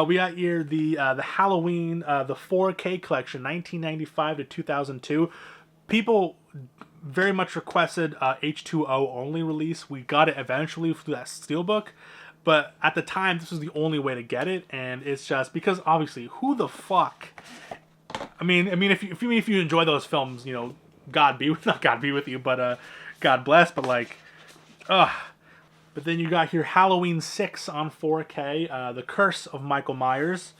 We got here the Halloween the 4K collection, 1995 to 2002. People very much requested H2O only release. We got it eventually through that Steelbook. But at the time, this was the only way to get it, and it's just because obviously, who the fuck? I mean, if you enjoy those films, you know, God be with you, but God bless. But like, ugh. But then you got here Halloween 6 on 4K, The Curse of Michael Myers.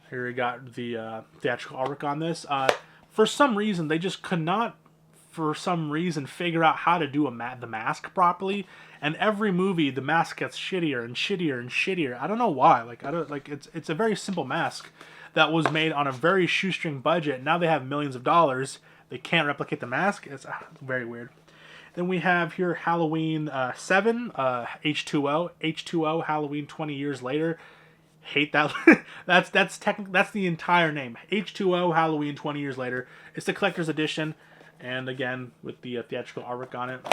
Here we got the theatrical artwork on this. For some reason, they just could not, figure out how to do the mask properly. And every movie, the mask gets shittier and shittier and shittier. I don't know why. It's a very simple mask that was made on a very shoestring budget. Now they have millions of dollars. They can't replicate the mask. It's very weird. Then we have here Halloween 7, H2O, Halloween 20 years later. Hate that. that's the entire name. H2O, Halloween 20 years later. It's the collector's edition, and again with the theatrical artwork on it.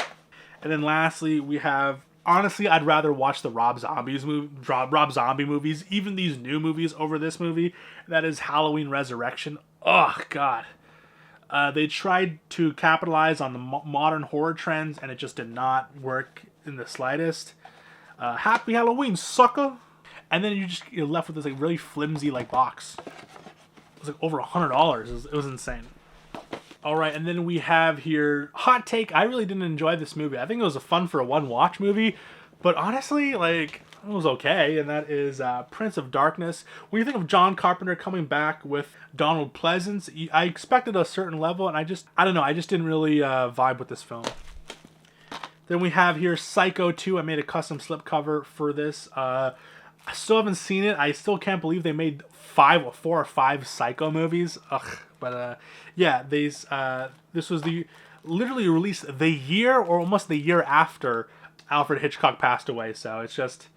And then lastly, we have. Honestly, I'd rather watch the Rob Zombie movies, even these new movies, over this movie. That is Halloween Resurrection. Oh God. They tried to capitalize on the modern horror trends, and it just did not work in the slightest. Happy Halloween, sucker! And then you're left with this like really flimsy like box. It was like over $100. It was insane. All right, and then we have here hot take. I really didn't enjoy this movie. I think it was a fun for a one-watch movie, but honestly, like, it was okay. And that is Prince of Darkness. When you think of John Carpenter coming back with Donald Pleasance, I expected a certain level, and I don't know. I just didn't really vibe with this film. Then we have here Psycho 2. I made a custom slipcover for this. I still haven't seen it. I still can't believe they made 4 or 5 Psycho movies. Ugh. But yeah, this was literally released the year or almost the year after Alfred Hitchcock passed away. So it's just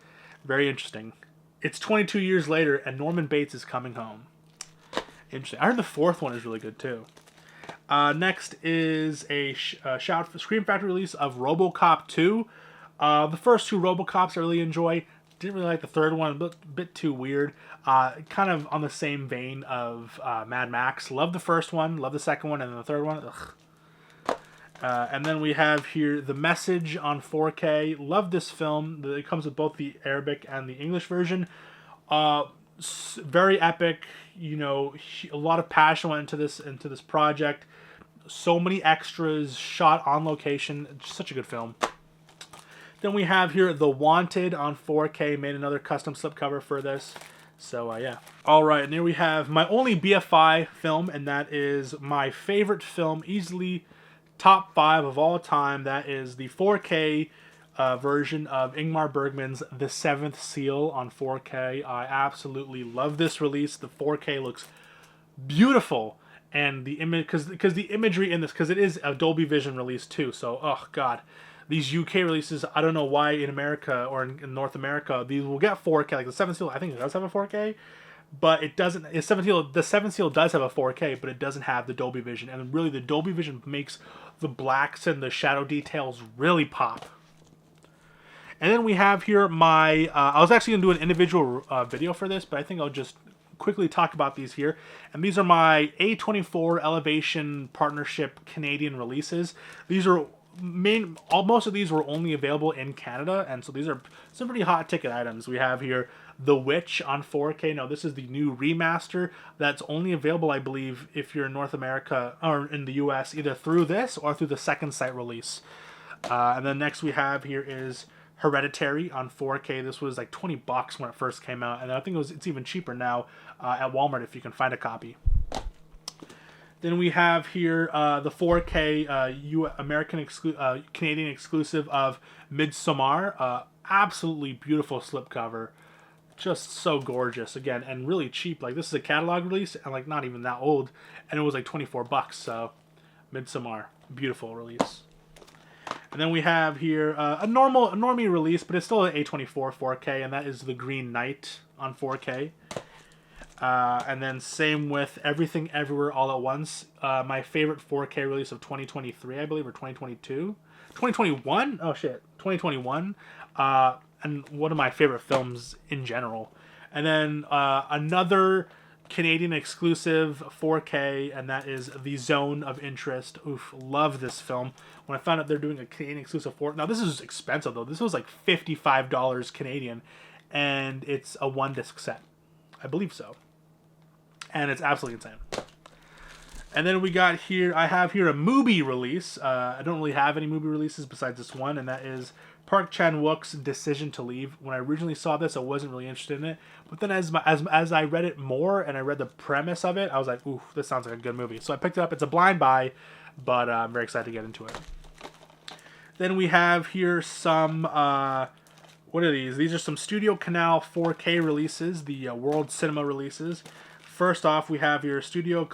very interesting. It's 22 years later, and Norman Bates is coming home. Interesting. I heard the 4th one is really good too. Next is a Scream Factory release of RoboCop 2. The first 2 RoboCops I really enjoy. Didn't really like the 3rd one, a bit too weird. Kind of on the same vein of Mad Max. Love the first one, love the second one, and then the 3rd one. Ugh. And then we have here The Message on 4K. Love this film. It comes with both the Arabic and the English version. Very epic. You know, a lot of passion went into this project. So many extras, shot on location. Such a good film. Then we have here The Wanted on 4K. Made another custom slipcover for this. So, yeah. Alright, and here we have my only BFI film, and that is my favorite film, easily top 5 of all time. That is the 4K version of Ingmar Bergman's The Seventh Seal on 4K. I absolutely love this release. The 4K looks beautiful. And the image, because the imagery in this, because it is a Dolby Vision release too. So, oh God. These UK releases, I don't know why in America or in North America, these will get 4K. Like the 7th Seal, I think it does have a 4K, but it doesn't. The 7th Seal does have a 4K, but it doesn't have the Dolby Vision. And really, the Dolby Vision makes the blacks and the shadow details really pop. And then we have here my. I was actually gonna do an individual video for this, but I think I'll just quickly talk about these here. And these are my A24 Elevation Partnership Canadian releases. These are. Most of these were only available in Canada, and so these are some pretty hot ticket items. We have here The Witch on 4K. Now this is the new remaster that's only available, I believe, if you're in North America or in the US, either through this or through the second site release. And then next we have here is Hereditary on 4K. This was like $20 when it first came out, and I think it's even cheaper now at Walmart if you can find a copy. Then we have here the 4K Canadian exclusive of Midsommar. Absolutely beautiful slipcover. Just so gorgeous. Again, and really cheap. Like, this is a catalog release and like not even that old. And it was like $24. So, Midsommar. Beautiful release. And then we have here a normie release, but it's still an A24 4K, and that is The Green Knight on 4K. And then same with Everything Everywhere All at Once. My favorite 4K release of 2023, I believe, or 2022. 2021? Oh, shit. 2021. And one of my favorite films in general. And then another Canadian exclusive 4K, and that is The Zone of Interest. Oof, love this film. When I found out they're doing a Canadian exclusive 4K, now this is expensive though. This was like $55 Canadian, and it's a 1-disc set. I believe so. And it's absolutely insane. And then we got here, I have here a movie release. I don't really have any movie releases besides this one, and that is Park Chan-wook's Decision to Leave. When I originally saw this, I wasn't really interested in it. But then as I read it more and I read the premise of it, I was like, ooh, this sounds like a good movie. So I picked it up. It's a blind buy, but I'm very excited to get into it. Then we have here some, what are these? These are some Studio Canal 4K releases, the World Cinema releases. First off, we have your Studio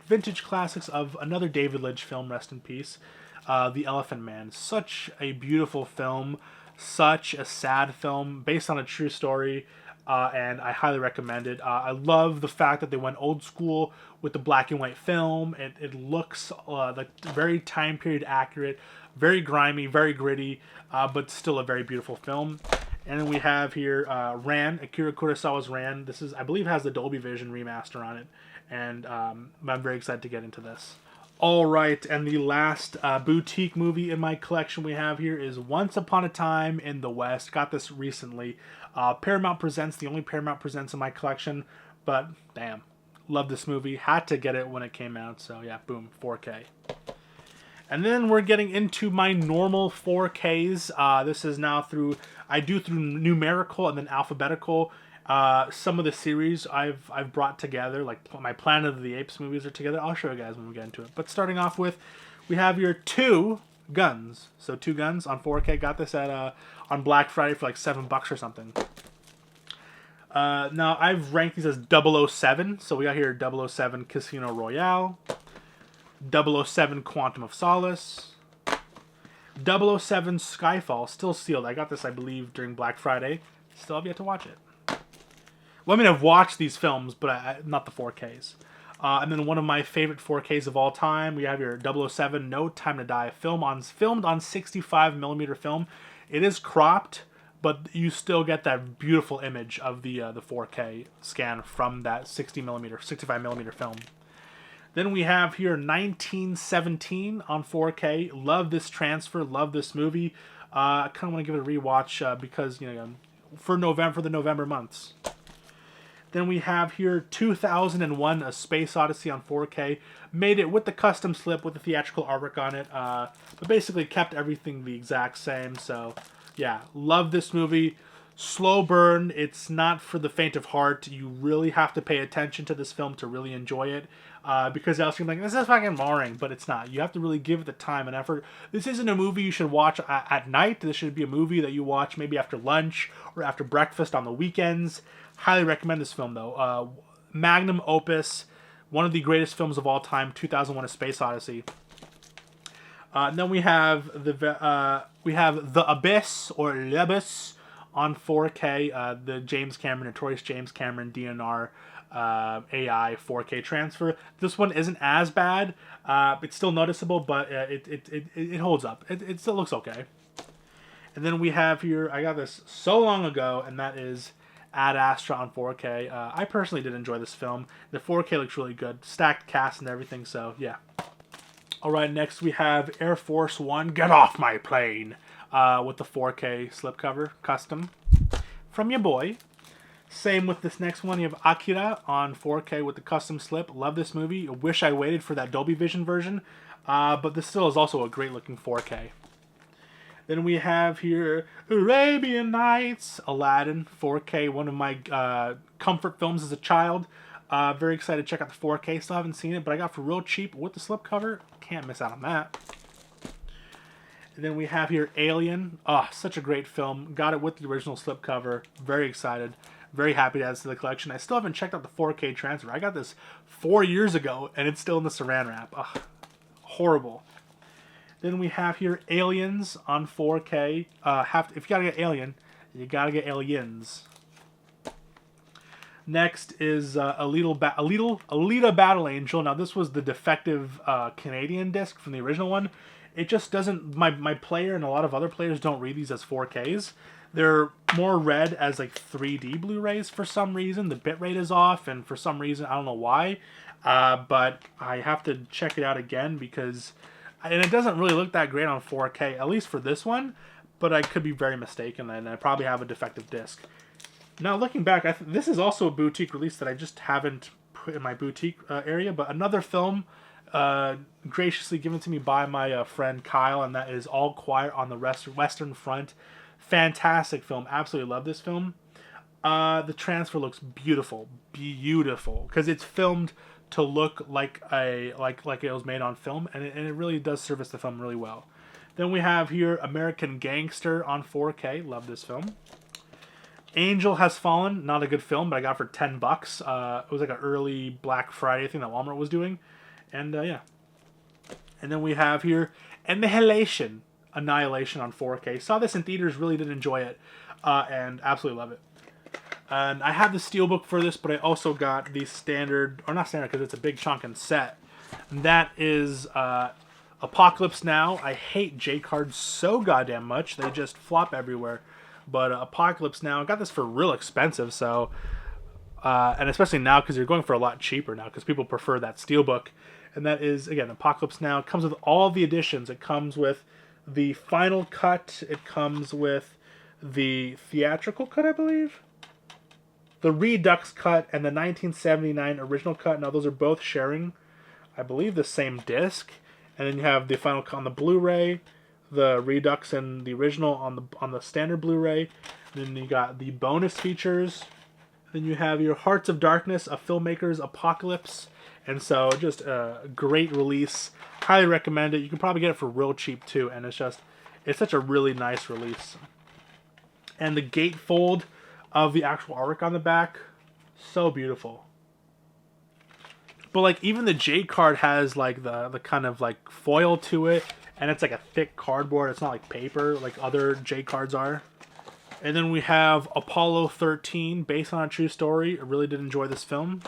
Vintage Classics of another David Lynch film, rest in peace, The Elephant Man. Such a beautiful film, such a sad film, based on a true story, and I highly recommend it. I love the fact that they went old school with the black and white film. It looks like very time period accurate, very grimy, very gritty, but still a very beautiful film. And then we have here Ran, Akira Kurosawa's Ran. This is, I believe, has the Dolby Vision remaster on it, and I'm very excited to get into this. All right, and the last boutique movie in my collection we have here is Once Upon a Time in the West. Got this recently. Paramount Presents, the only Paramount Presents in my collection, but damn, love this movie. Had to get it when it came out, so yeah, boom, 4K. And then we're getting into my normal 4Ks. This is now through numerical and then alphabetical. Some of the series I've brought together, like my Planet of the Apes movies are together. I'll show you guys when we get into it. But starting off with, we have your 2 Guns. So 2 Guns on 4K. Got this at on Black Friday for like $7 or something. Now I've ranked these as 007. So we got here 007 Casino Royale, 007 Quantum of Solace, 007 Skyfall, still sealed. I got this, I believe, during Black Friday. Still have yet to watch it. Well, I mean, I've watched these films, but not the 4Ks. And then one of my favorite 4Ks of all time, we have your 007 No Time to Die, filmed on 65mm film. It is cropped, but you still get that beautiful image of the 4K scan from that 65mm film. Then we have here 1917 on 4K. Love this transfer. Love this movie. I kind of want to give it a rewatch because, you know, for the November months. Then we have here 2001 A Space Odyssey on 4K. Made it with the custom slip with the theatrical artwork on it. But basically kept everything the exact same. So, yeah. Love this movie. Slow burn. It's not for the faint of heart. You really have to pay attention to this film to really enjoy it. Because else you're like, this is fucking boring, but it's not. You have to really give it the time and effort. This isn't a movie you should watch at night. This should be a movie that you watch maybe after lunch or after breakfast on the weekends. Highly recommend this film, though. Magnum opus, one of the greatest films of all time, 2001: A Space Odyssey. Then we have The Abyss or L'Abyss on 4K. The notorious James Cameron DNR. AI 4K transfer. This one isn't as bad. It's still noticeable, but it holds up. It still looks okay. And then we have here, I got this so long ago, and that is Ad Astra on 4K. I personally did enjoy this film. The 4K looks really good. Stacked cast and everything, so yeah. Alright, next we have Air Force One, Get Off My Plane, with the 4K slipcover, custom, from your boy. Same with this next one. You have Akira on 4K with the custom slip. Love this movie. I wish I waited for that Dolby Vision version. But this still is also a great looking 4K. Then we have here Arabian Nights, Aladdin, 4K. One of my comfort films as a child. Very excited to check out the 4K. Still haven't seen it, but I got for real cheap with the slipcover. Can't miss out on that. And then we have here Alien. Oh, such a great film. Got it with the original slipcover. Very excited. Very happy to add this to the collection. I still haven't checked out the 4K transfer. I got this 4 years ago, and it's still in the saran wrap. Ugh, horrible. Then we have here Aliens on 4K. If you gotta get Alien, you gotta get Aliens. Next is Alita Battle Angel. Now, this was the defective Canadian disc from the original one. it just doesn't, my player and a lot of other players don't read these as 4Ks. They're more read as like 3D Blu-rays for some reason. The bitrate is off, and for some reason, I don't know why. But I have to check it out again because, and it doesn't really look that great on 4K, at least for this one, but I could be very mistaken, and I probably have a defective disc. Now, looking back, this is also a boutique release that I just haven't put in my boutique area, but another film graciously given to me by my friend Kyle, and that is All Quiet on the Western Front. Fantastic film. Absolutely love this film. The transfer looks beautiful, because it's filmed to look like it was made on film, and it really does service the film really well. Then we have here American Gangster on 4K. Love this film. Angel Has Fallen, not a good film, but I got it for $10. It was like an early Black Friday thing that Walmart was doing, and yeah. And then we have here Annihilation on 4K. Saw this in theaters, really did enjoy it, and absolutely love it. And I have the Steelbook for this, but I also got the standard, or not standard because it's a big chunk and set. And that is Apocalypse Now. I hate J-cards so goddamn much. They just flop everywhere. But Apocalypse Now, I got this for real expensive, so, and especially now because you're going for a lot cheaper now because people prefer that Steelbook. And that is, again, Apocalypse Now. It comes with all the editions. It comes with the final cut. It comes with the theatrical cut, I believe. The Redux cut and the 1979 original cut. Now, those are both sharing, I believe, the same disc. And then you have the final cut on the Blu-ray, the Redux and the original on the standard Blu-ray. Then you got the bonus features. Then you have your Hearts of Darkness, a filmmaker's apocalypse. And so, just a great release. Highly recommend it. You can probably get it for real cheap, too. And it's such a really nice release. And the gatefold of the actual artwork on the back, so beautiful. But like even the J card has like the kind of like foil to it, and it's like a thick cardboard. It's not like paper like other J cards are. And then we have Apollo 13, based on a true story. I really did enjoy this film.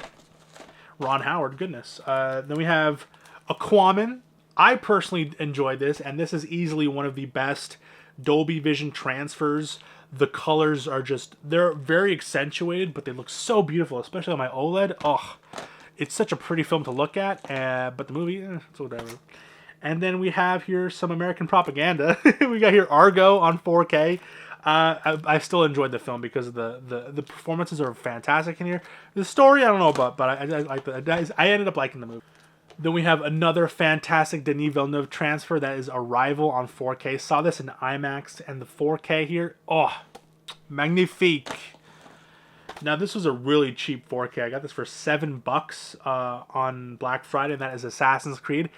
Ron Howard, goodness. Then we have Aquaman. I personally enjoyed this, and this is easily one of the best Dolby Vision transfers. The colors are they're very accentuated, but they look so beautiful, especially on my OLED. Oh, it's such a pretty film to look at, but the movie, it's whatever. And then we have here some American propaganda. We got here Argo on 4K. I still enjoyed the film because the performances are fantastic in here. The story, I don't know about, but I ended up liking the movie. Then we have another fantastic Denis Villeneuve transfer, that is Arrival on 4K. Saw this in IMAX, and the 4K here, oh, magnifique. Now, this was a really cheap 4K. I got this for $7 on Black Friday, and that is Assassin's Creed.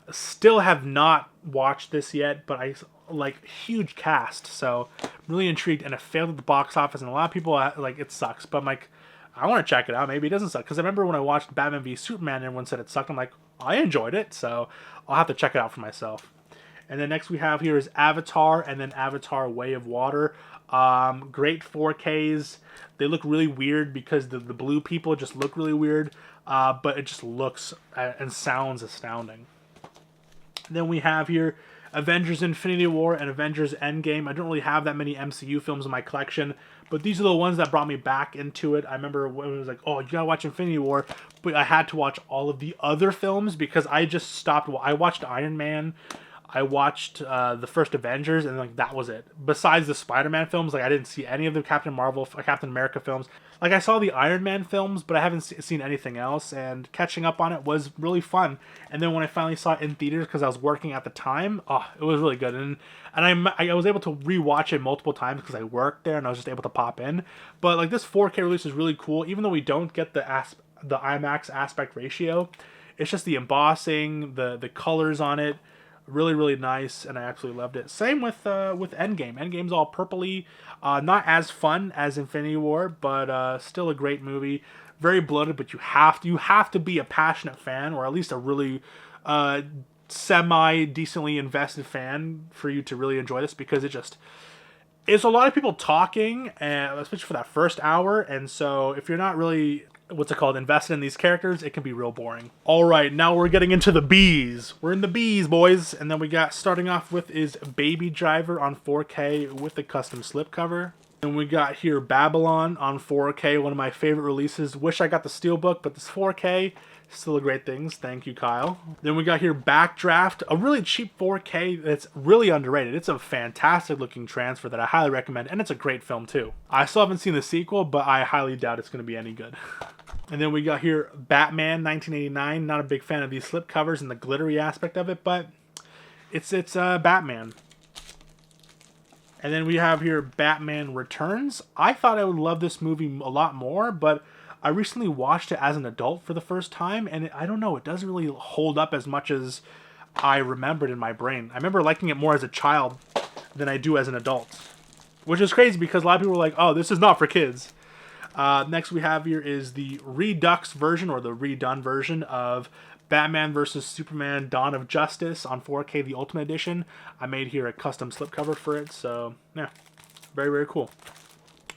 Still have not watched this yet, but I like huge cast, so I'm really intrigued, and it failed at the box office, and a lot of people like it sucks, but I'm like, I want to check it out. Maybe it doesn't suck, because I remember when I watched Batman v Superman, everyone said it sucked. I'm like, I enjoyed it, so I'll have to check it out for myself. And then next we have here is Avatar, and then Avatar Way of Water. Great 4Ks. They look really weird because the blue people just look really weird, but it just looks and sounds astounding. Then we have here Avengers Infinity War and Avengers Endgame. I don't really have that many MCU films in my collection, but these are the ones that brought me back into it. I remember when it was like, oh, you gotta watch Infinity War, but I had to watch all of the other films because I just stopped. I watched Iron Man, I watched the first Avengers, and like that was it. Besides the Spider-Man films, like I didn't see any of the Captain America films. Like I saw the Iron Man films, but I haven't seen anything else, and catching up on it was really fun. And then when I finally saw it in theaters, because I was working at the time, oh, it was really good. And I was able to rewatch it multiple times because I worked there and I was just able to pop in. But like this 4K release is really cool, even though we don't get the IMAX aspect ratio. It's just the embossing, the colors on it. Really, really nice, and I absolutely loved it. Same with Endgame. Endgame's all purpley. Not as fun as Infinity War, but still a great movie. Very bloated, but you have to be a passionate fan, or at least a really semi-decently invested fan for you to really enjoy this, because it's a lot of people talking, especially for that first hour, and so if you're not really invested in these characters, it can be real boring. All right, now we're getting into the B's. We're in the B's, boys. And then we got, starting off with, is Baby Driver on 4K with the custom slipcover. And we got here Babylon on 4K, one of my favorite releases. Wish I got the Steelbook, but this 4K, still a great things. Thank you, Kyle. Then we got here Backdraft, a really cheap 4K that's really underrated. It's a fantastic looking transfer that I highly recommend, and it's a great film too. I still haven't seen the sequel, but I highly doubt it's going to be any good. And then we got here Batman 1989. Not a big fan of these slipcovers and the glittery aspect of it, but it's Batman. And then we have here Batman Returns. I thought I would love this movie a lot more, but I recently watched it as an adult for the first time, and I don't know, it doesn't really hold up as much as I remembered in my brain. I remember liking it more as a child than I do as an adult, which is crazy because a lot of people were like, oh, this is not for kids. Next we have here is the Redux version, or the redone version of Batman vs. Superman Dawn of Justice on 4K, the Ultimate Edition. I made here a custom slipcover for it, so yeah, very, very cool.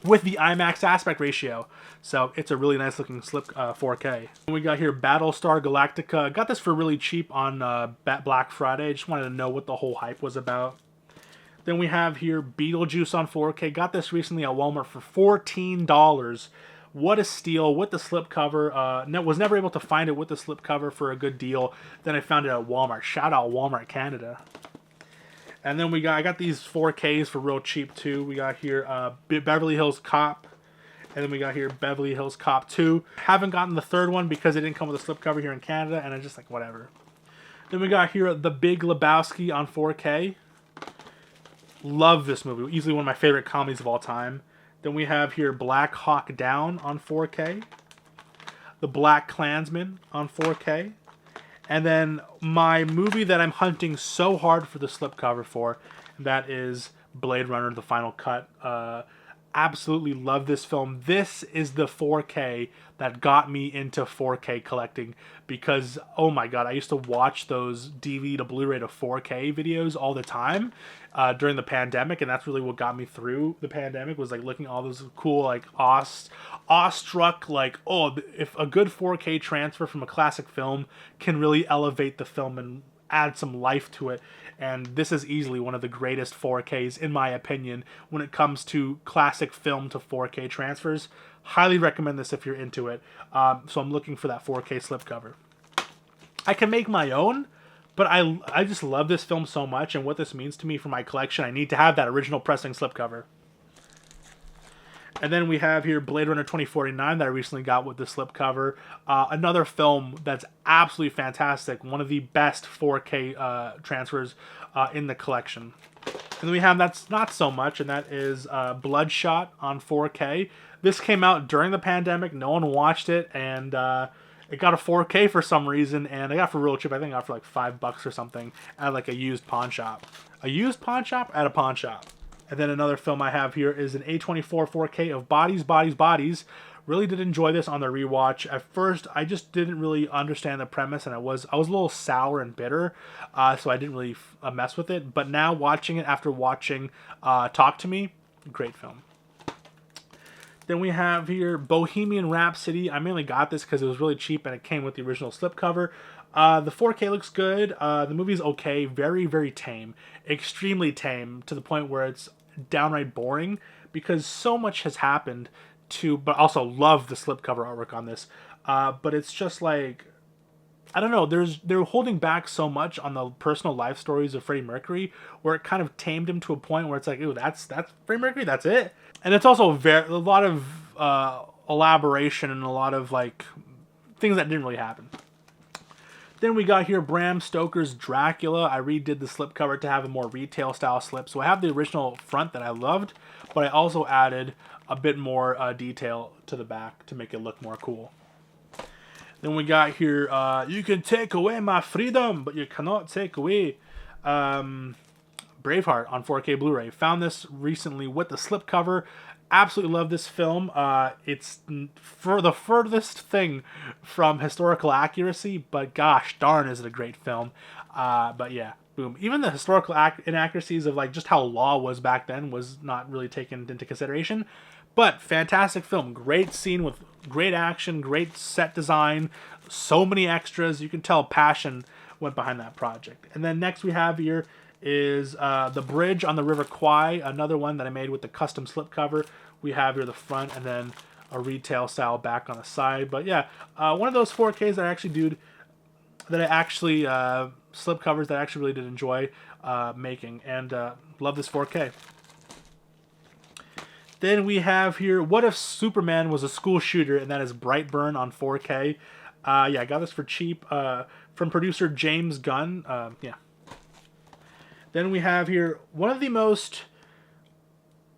With the IMAX aspect ratio, so it's a really nice looking 4K. We got here Battlestar Galactica. Got this for really cheap on Black Friday. Just wanted to know what the whole hype was about. Then we have here Beetlejuice on 4K. Got this recently at Walmart for $14. What a steal with the slipcover. Was never able to find it with the slipcover for a good deal. Then I found it at Walmart. Shout out Walmart Canada. And then I got these 4Ks for real cheap too. We got here Beverly Hills Cop. And then we got here Beverly Hills Cop 2. Haven't gotten the third one because it didn't come with a slipcover here in Canada. And I'm just like, whatever. Then we got here The Big Lebowski on 4K. Love this movie. Easily one of my favorite comedies of all time. Then we have here Black Hawk Down on 4K. The Black Klansman on 4K. And then my movie that I'm hunting so hard for the slipcover for, that is Blade Runner, The Final Cut. Absolutely love this film. This is the 4K that got me into 4K collecting because, oh my god, I used to watch those DVD to Blu-ray to 4K videos all the time during the pandemic, and that's really what got me through the pandemic, was like looking at all those cool, like awestruck, like, oh, if a good 4K transfer from a classic film can really elevate the film and add some life to it. And this is easily one of the greatest 4Ks, in my opinion, when it comes to classic film to 4K transfers. Highly recommend this if you're into it. So I'm looking for that 4K slipcover. I can make my own, but I just love this film so much, and what this means to me for my collection, I need to have that original pressing slipcover. And then we have here Blade Runner 2049 that I recently got with the slipcover. Another film that's absolutely fantastic. One of the best 4K transfers in the collection. And then we have that's not so much, and that is Bloodshot on 4K. This came out during the pandemic. No one watched it, and it got a 4K for some reason, and I got it for real cheap. I think I got it for like $5 or something at like a used pawn shop. A used pawn shop at a pawn shop. And then another film I have here is an A24 4K of Bodies. Really did enjoy this on the rewatch. At first, I just didn't really understand the premise, and I was a little sour and bitter, so I didn't really mess with it. But now watching it after watching Talk to Me, great film. Then we have here Bohemian Rhapsody. I mainly got this because it was really cheap and it came with the original slipcover. The 4K looks good. The movie's okay. Very, very tame. Extremely tame, to the point where it's downright boring because so much has happened but also love the slipcover artwork on this. But it's just like, I don't know, they're holding back so much on the personal life stories of Freddie Mercury, where it kind of tamed him to a point where it's like, ooh, that's Freddie Mercury, that's it. And it's also a lot of elaboration and a lot of like things that didn't really happen. Then we got here Bram Stoker's Dracula. I redid the slipcover to have a more retail style slip. So I have the original front that I loved, but I also added a bit more detail to the back to make it look more cool. Then we got here, you can take away my freedom, but you cannot take away Braveheart on 4K Blu-ray. Found this recently with the slipcover. Absolutely love this film. It's for the furthest thing from historical accuracy, but gosh darn is it a great film. But yeah, boom. Even the historical inaccuracies of like just how law was back then was not really taken into consideration. But fantastic film, great scene with great action, great set design, so many extras. You can tell passion went behind that project. And then next we have here is the bridge on the River Kwai, another one that I made with the custom slipcover. We have here the front and then a retail style back on the side. But yeah, one of those 4Ks that I actually slipcovers that I actually really did enjoy making, and love this 4K. Then we have here, what if Superman was a school shooter, and that is Brightburn on 4K. Yeah, I got this for cheap from producer James Gunn. Yeah. Then we have here one of the most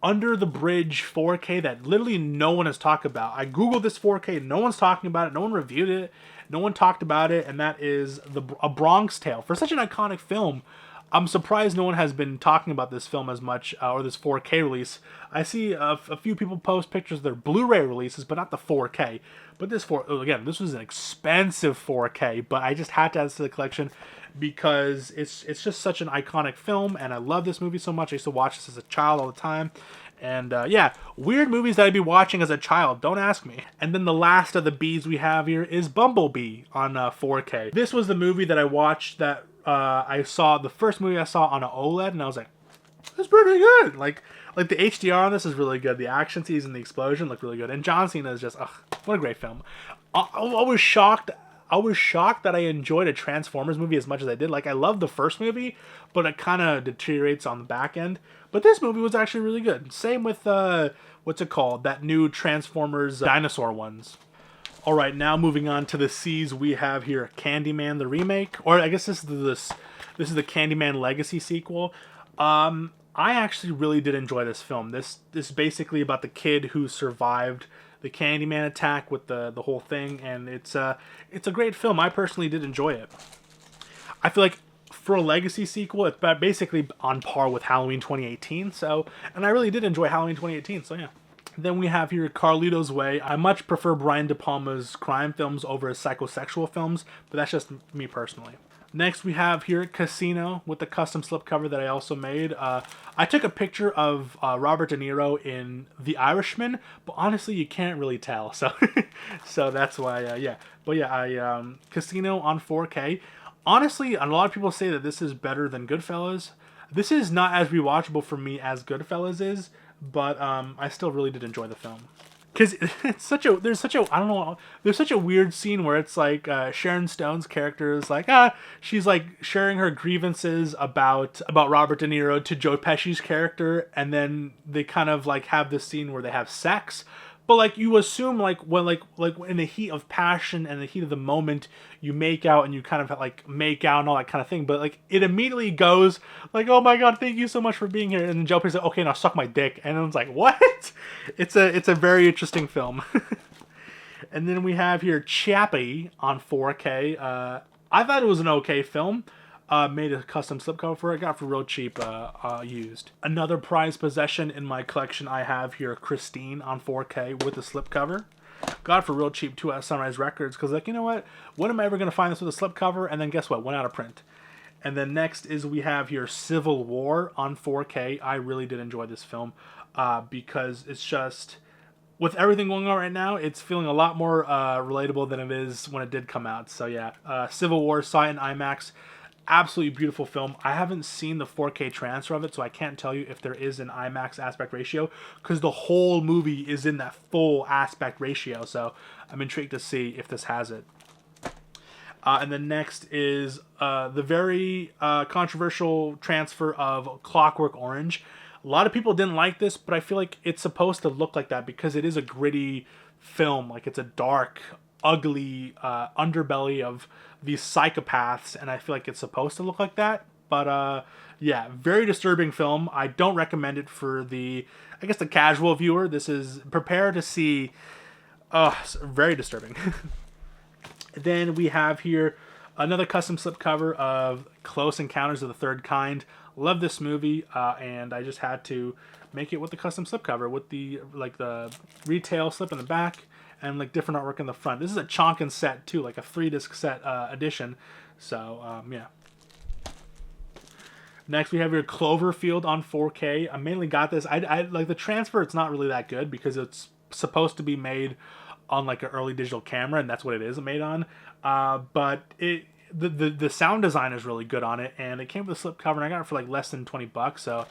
under the bridge 4K that literally no one has talked about. I googled this 4K, no one's talking about it, no one reviewed it, no one talked about it, and that is A Bronx Tale. For such an iconic film, I'm surprised no one has been talking about this film as much, or this 4K release. I see a few people post pictures of their Blu-ray releases, but not the 4K. But this again, this was an expensive 4K, but I just had to add this to the collection because it's just such an iconic film, and I love this movie so much. I used to watch this as a child all the time. And yeah, weird movies that I'd be watching as a child, don't ask me. And then the last of the Bs we have here is Bumblebee on 4K. This was the movie that I watched that the first movie I saw on an OLED, and I was like, that's pretty good. Like the HDR on this is really good. The action scenes and the explosion look really good. And John Cena is just, what a great film. I was shocked that I enjoyed a Transformers movie as much as I did. Like, I loved the first movie, but it kind of deteriorates on the back end. But this movie was actually really good. Same with, what's it called? That new Transformers dinosaur ones. All right, now moving on to the C's, we have here Candyman the remake, or I guess this is the Candyman Legacy sequel. I actually really did enjoy this film. This is basically about the kid who survived the Candyman attack with the whole thing, and it's a great film. I personally did enjoy it. I feel like for a Legacy sequel, it's basically on par with Halloween 2018. And I really did enjoy Halloween 2018. So yeah. Then we have here Carlito's Way. I much prefer Brian De Palma's crime films over his psychosexual films, but that's just me personally. Next we have here Casino with the custom slipcover that I also made. I took a picture of Robert De Niro in The Irishman, but honestly you can't really tell. So so that's why, yeah. But yeah, Casino on 4K. Honestly, a lot of people say that this is better than Goodfellas. This is not as rewatchable for me as Goodfellas is, but I still really did enjoy the film. Because there's such a weird scene where it's like Sharon Stone's character is like, she's like sharing her grievances about Robert De Niro to Joe Pesci's character, and then they kind of like have this scene where they have sex. But like you assume like when like in the heat of passion and the heat of the moment you make out and you kind of like make out and all that kind of thing, but like it immediately goes like, oh my god, thank you so much for being here, and then Joe Pesci's like, okay, now suck my dick, and it's like, what? It's a very interesting film. And then we have here Chappie on 4K. I thought it was an okay film. Made a custom slipcover for it. Got it for real cheap used. Another prized possession in my collection I have here, Christine on 4K with a slipcover. Got it for real cheap too at Sunrise Records, because like, you know what? When am I ever going to find this with a slipcover? And then guess what? Went out of print. And then next is we have here Civil War on 4K. I really did enjoy this film because it's just, with everything going on right now, it's feeling a lot more relatable than it is when it did come out. So yeah, Civil War, saw it in IMAX. Absolutely beautiful film. I haven't seen the 4K transfer of it, so I can't tell you if there is an IMAX aspect ratio, because the whole movie is in that full aspect ratio, so I'm intrigued to see if this has it. And then next is the very controversial transfer of Clockwork Orange. A lot of people didn't like this, but I feel like it's supposed to look like that because it is a gritty film. Like, it's a dark, ugly underbelly of these psychopaths, and I feel like it's supposed to look like that. But yeah, very disturbing film. I don't recommend it for the casual viewer. This is, prepare to see, very disturbing. Then we have here another custom slipcover of Close Encounters of the Third Kind. Love this movie, and I just had to make it with the custom slipcover with the the retail slip in the back and like different artwork in the front. This is a Chonkin set too, like a 3-disc set edition. So yeah. Next, we have your Cloverfield on 4K. I mainly got this. I like the transfer. It's not really that good because it's supposed to be made on like an early digital camera, and that's what it is made on. But the sound design is really good on it, and it came with a slipcover, and I got it for like less than $20, so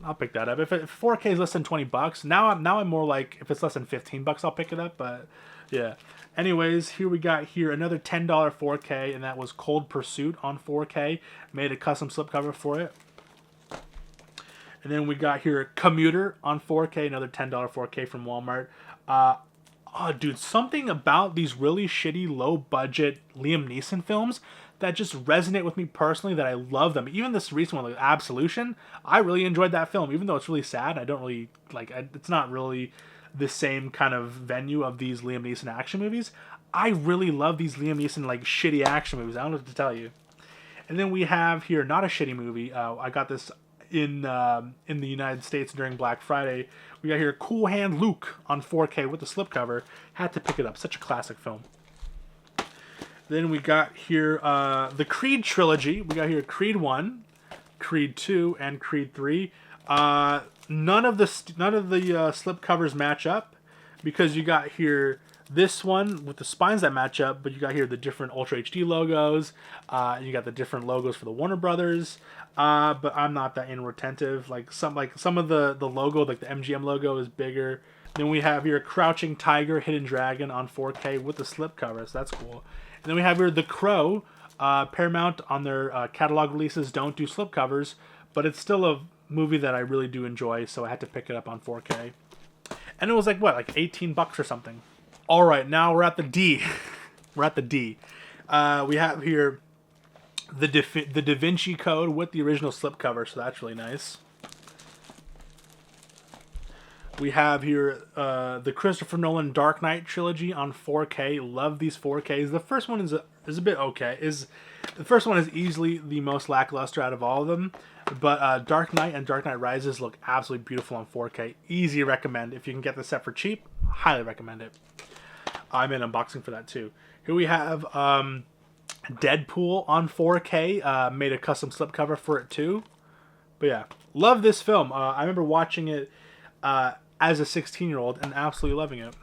I'll pick that up. If 4K is less than $20, now I'm more like if it's less than $15, I'll pick it up. But yeah. Anyways, here we got another $10 4K, and that was Cold Pursuit on 4K. Made a custom slipcover for it. And then we got here Commuter on 4K, another $10 4K from Walmart. Oh, dude, something about these really shitty, low-budget Liam Neeson films that just resonate with me personally, that I love them. Even this recent one, like Absolution, I really enjoyed that film. Even though it's really sad, I don't really, it's not really the same kind of venue of these Liam Neeson action movies. I really love these Liam Neeson, like, shitty action movies. I don't know what to tell you. And then we have here, not a shitty movie. I got this in the United States during Black Friday. We got here Cool Hand Luke on 4K with the slipcover. Had to pick it up. Such a classic film. Then we got here the Creed trilogy. We got here Creed 1, Creed 2, and Creed 3. None of the slipcovers match up because you got here this one with the spines that match up, but you got here the different Ultra HD logos. You got the different logos for the Warner Brothers. But I'm not that inattentive. Some of the logo, like the MGM logo, is bigger. Then we have here Crouching Tiger, Hidden Dragon on 4K with the slipcover, so that's cool. And then we have here The Crow. Paramount on their catalog releases don't do slipcovers, but it's still a movie that I really do enjoy, so I had to pick it up on 4K. And it was like $18 or something. All right, now we're at the D. We're at the D. We have here the Da Vinci Code with the original slipcover, so that's really nice. We have here the Christopher Nolan Dark Knight trilogy on 4K. Love these 4Ks. The first one is a bit okay. The first one is easily the most lackluster out of all of them. But Dark Knight and Dark Knight Rises look absolutely beautiful on 4K. Easy to recommend. If you can get the set for cheap, highly recommend it. I'm in unboxing for that too. Here we have Deadpool on 4K. Made a custom slipcover for it too. But yeah, love this film. I remember watching it as a 16-year-old and absolutely loving it.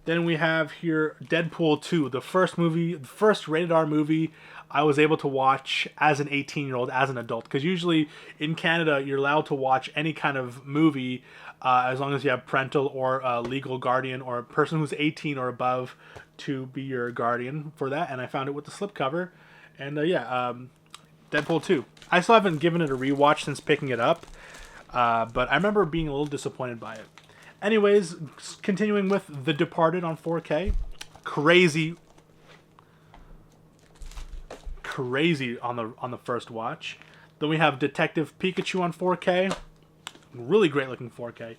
Then we have here Deadpool 2, the first rated R movie I was able to watch as an 18-year-old, as an adult. Because usually in Canada, you're allowed to watch any kind of movie as long as you have parental or legal guardian or a person who's 18 or above to be your guardian for that. And I found it with the slipcover. And Deadpool 2. I still haven't given it a rewatch since picking it up. But I remember being a little disappointed by it. Anyways, continuing with The Departed on 4K. Crazy on the first watch. Then we have Detective Pikachu on 4K. Really great looking 4K. Then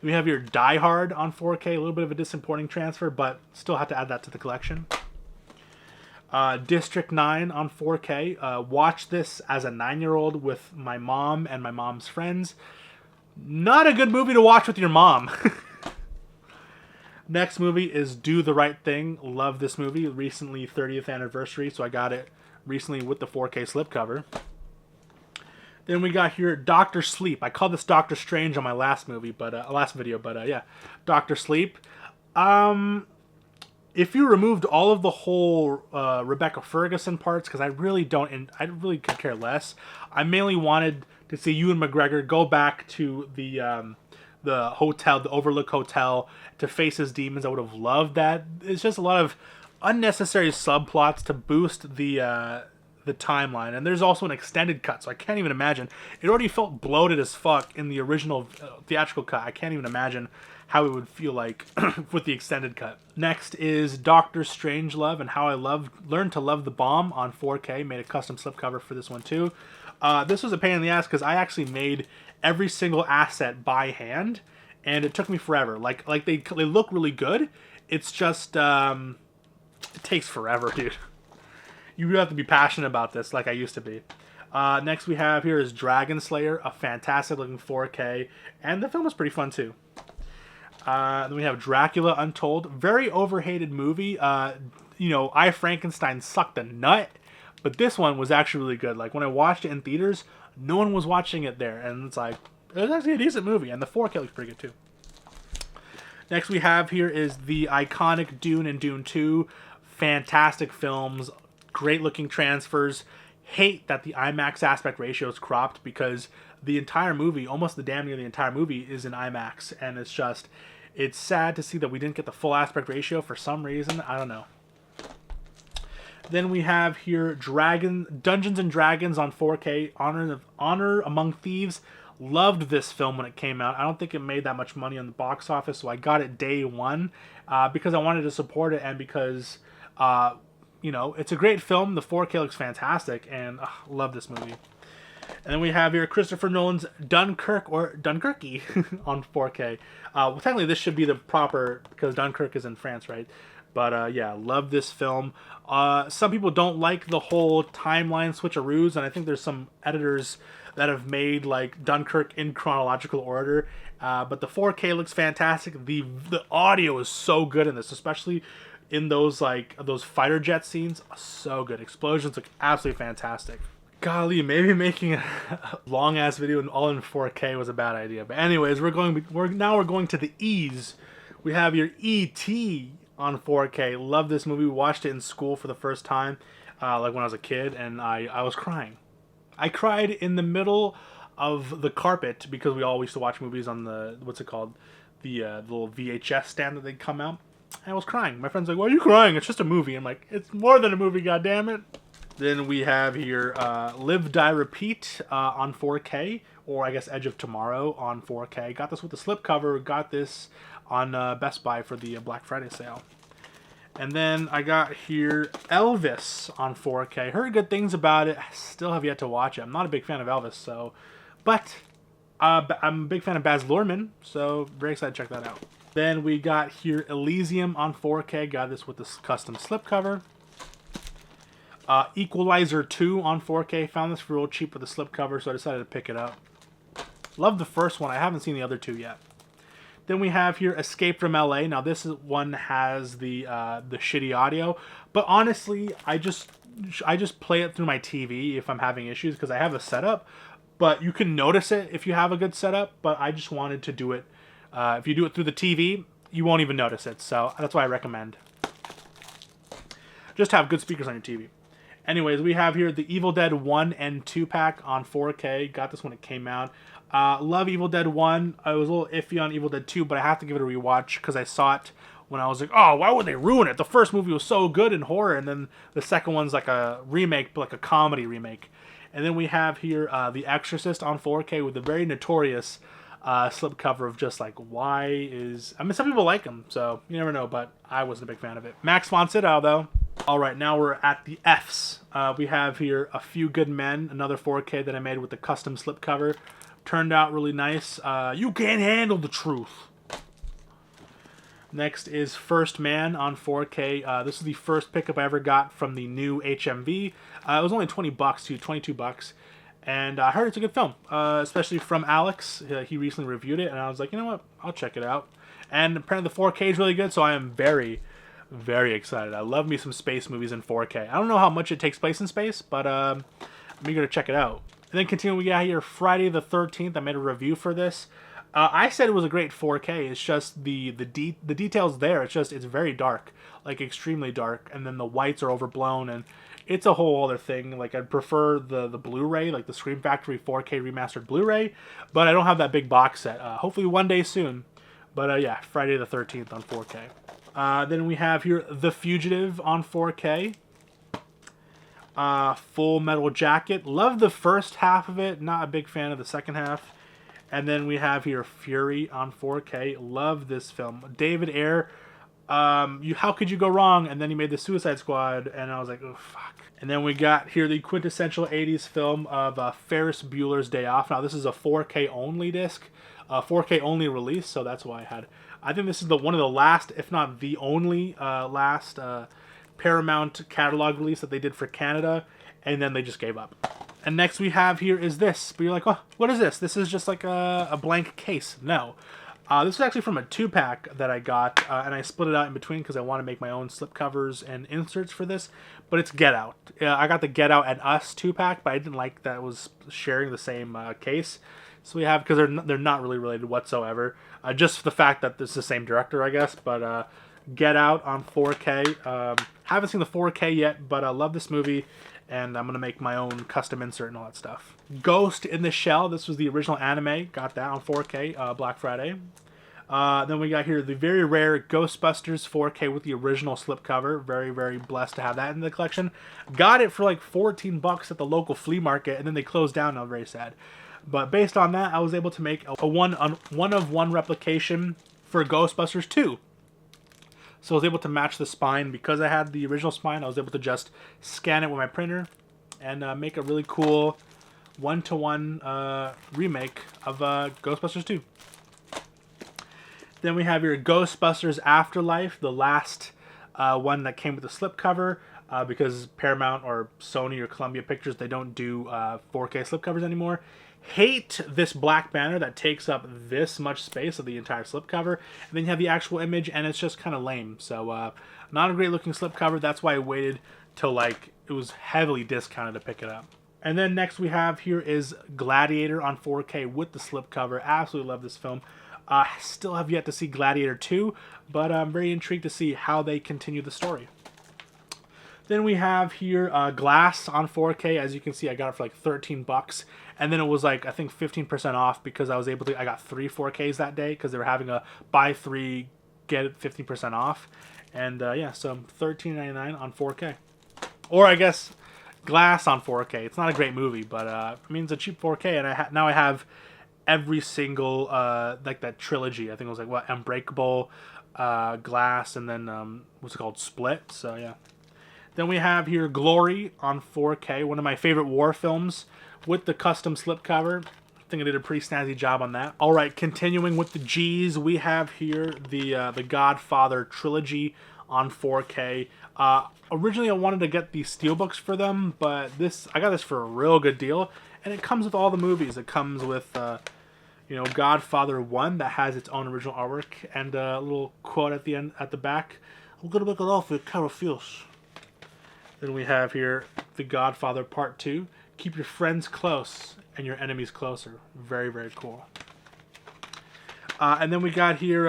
we have your Die Hard on 4K. A little bit of a disappointing transfer, but still have to add that to the collection. District 9 on 4K. Watched this as a 9-year-old with my mom and my mom's friends. Not a good movie to watch with your mom. Next movie is Do the Right Thing. Love this movie. Recently 30th anniversary, so I got it recently with the 4K slipcover. Then we got here Doctor Sleep. I called this Doctor Strange on my last video, but yeah, Doctor Sleep. If you removed all of the whole Rebecca Ferguson parts, because I really could care less. I mainly wanted to see Ewan McGregor go back to the hotel, the Overlook Hotel, to face his demons. I would have loved that. It's just a lot of unnecessary subplots to boost the timeline, and there's also an extended cut, so I can't even imagine. It already felt bloated as fuck in the original theatrical cut. I can't even imagine how it would feel like with the extended cut. Next is Doctor Strangelove and How I Learned to Love the Bomb on 4K. Made a custom slipcover for this one too. This was a pain in the ass because I actually made every single asset by hand, and it took me forever. Like they look really good. It's just it takes forever, dude. You really have to be passionate about this like I used to be. Next we have here is Dragon Slayer, a fantastic looking 4K, and the film is pretty fun too. Then we have Dracula Untold, very overhated movie. I Frankenstein sucked a nut, But this one was actually really good. Like when I watched it in theaters, no one was watching it there, and it's like it was actually a decent movie, and the 4K looks pretty good too. Next we have here is the iconic Dune and Dune 2. Fantastic films, great looking transfers. Hate that the IMAX aspect ratio is cropped because the entire movie, almost the damn near the entire movie, is in IMAX, and it's sad to see that we didn't get the full aspect ratio for some reason. I don't know. Then we have here Dungeons and Dragons on 4K, Honor Among Thieves. Loved this film when it came out. I don't think it made that much money on the box office, so I got it day one because I wanted to support it and because, you know, it's a great film. The 4K looks fantastic, and love this movie. And then we have here Christopher Nolan's Dunkirk, or Dunkerque, on 4K. Well, technically this should be the proper, because Dunkirk is in France, right? But yeah, love this film. Some people don't like the whole timeline switcheroos, and I think there's some editors that have made like Dunkirk in chronological order. But the 4K looks fantastic. The audio is so good in this, especially in those fighter jet scenes. So good. Explosions look absolutely fantastic. Golly, maybe making a long ass video all in 4K was a bad idea. But anyways, we're going to the E's. We have your E.T. on 4K. Love this movie. We watched it in school for the first time, like when I was a kid, and I was crying. I cried in the middle of the carpet because we all used to watch movies on the, what's it called? The little VHS stand that they'd come out. I was crying. My friend's like, "Why are you crying? It's just a movie." I'm like, "It's more than a movie, goddammit." Then we have here Live, Die, Repeat on 4K, or I guess Edge of Tomorrow on 4K. Got this with the slipcover. Got this on Best Buy for the Black Friday sale. And then I got here Elvis on 4K. Heard good things about it. Still have yet to watch it. I'm not a big fan of Elvis, but I'm a big fan of Baz Luhrmann, so very excited to check that out. Then we got here Elysium on 4K. Got this with this custom slipcover. Equalizer 2 on 4K. Found this for real cheap with the slipcover, so I decided to pick it up. Love the first one. I haven't seen the other two yet. Then we have here Escape from LA. Now this one has the shitty audio, but honestly, I just play it through my TV if I'm having issues because I have a setup. But you can notice it if you have a good setup. But I just wanted to do it. If you do it through the TV, you won't even notice it. So that's why I recommend. Just have good speakers on your TV. Anyways, we have here the Evil Dead 1 and 2 pack on 4K. Got this when it came out. Love Evil Dead 1. I was a little iffy on Evil Dead 2, but I have to give it a rewatch because I saw it when I was like, oh, why would they ruin it? The first movie was so good in horror, and then the second one's like a remake, but like a comedy remake. And then we have here The Exorcist on 4K with a very notorious slipcover of just like, why is... I mean, some people like them, so you never know, but I wasn't a big fan of it. Max von Sydow, though. All right, now we're at the F's. We have here A Few Good Men, another 4K that I made with the custom slipcover. Turned out really nice. You can't handle the truth. Next is First Man on 4K. This is the first pickup I ever got from the new HMV. It was only $20 to $22. And I heard it's a good film, especially from Alex. He recently reviewed it, and I was like, you know what? I'll check it out. And apparently the 4K is really good, so I am very, very excited. I love me some space movies in 4K. I don't know how much it takes place in space, but I'm eager to check it out. And then continuing, we got here Friday the 13th. I made a review for this. I said it was a great 4K. It's just the details there. It's very dark, like extremely dark, and then the whites are overblown, and it's a whole other thing. Like I'd prefer the Blu-ray, like the Scream Factory 4K remastered Blu-ray, but I don't have that big box set. Hopefully one day soon. But yeah, Friday the 13th on 4K. Then we have here The Fugitive on 4K. Full Metal Jacket. Love the first half of it. Not a big fan of the second half. And then we have here Fury on 4K. Love this film. David Ayer. How could you go wrong? And then he made the Suicide Squad, and I was like, oh fuck. And then we got here the quintessential 80s film of Ferris Bueller's Day Off. Now this is a 4K only disc, 4K only release, so that's why I think this is one of the last, if not the only last Paramount catalog release that they did for Canada, and then they just gave up. And next we have here is this, but you're like, oh, what is this? This is just like a blank case. No. This is actually from a 2-pack that I got, and I split it out in between because I want to make my own slipcovers and inserts for this. But it's Get Out. I got the Get Out and Us 2-pack, but I didn't like that it was sharing the same case. So we have, because they're not really related whatsoever. Just the fact that it's the same director, I guess. But Get Out on 4K. Haven't seen the 4K yet, but I love this movie. And I'm going to make my own custom insert and all that stuff. Ghost in the Shell. This was the original anime. Got that on 4K, Black Friday. Then we got here the very rare Ghostbusters 4K with the original slipcover. Very, very blessed to have that in the collection. Got it for like 14 bucks at the local flea market, and then they closed down. I'm very sad. But based on that, I was able to make a one-of-one replication for Ghostbusters 2. So I was able to match the spine. Because I had the original spine, I was able to just scan it with my printer and make a really cool one-to-one remake of Ghostbusters 2. Then we have your Ghostbusters Afterlife, the last one that came with the slipcover, because Paramount or Sony or Columbia Pictures, they don't do 4K slipcovers anymore. Hate this black banner that takes up this much space of the entire slipcover. And then you have the actual image, and it's just kind of lame. So not a great looking slipcover. That's why I waited till like it was heavily discounted to pick it up. And then next we have here is Gladiator on 4K with the slipcover. Absolutely love this film. Still have yet to see Gladiator 2, but I'm very intrigued to see how they continue the story. Then we have here Glass on 4K. As you can see, I got it for like 13 bucks. And then it was like, I think 15% off because I got 3 4Ks that day because they were having a buy 3, get it 15% off. And yeah, so $13.99 on 4K. Or I guess Glass on 4K. It's not a great movie, but I mean, it's a cheap 4K. And now I have every single, like that trilogy. I think it was like, what, Unbreakable, Glass, and then, what's it called, Split. So yeah. Then we have here Glory on 4K, one of my favorite war films with the custom slipcover. I think I did a pretty snazzy job on that. All right, continuing with the G's, we have here the Godfather trilogy on 4K. Originally, I wanted to get the Steelbooks for them, but I got this for a real good deal, and it comes with all the movies. It comes with, you know, Godfather 1 that has its own original artwork, and a little quote at the end, at the back. I'm gonna make it all for Cara feels. Then we have here The Godfather Part 2. Keep your friends close and your enemies closer. Very, very cool. And then we got here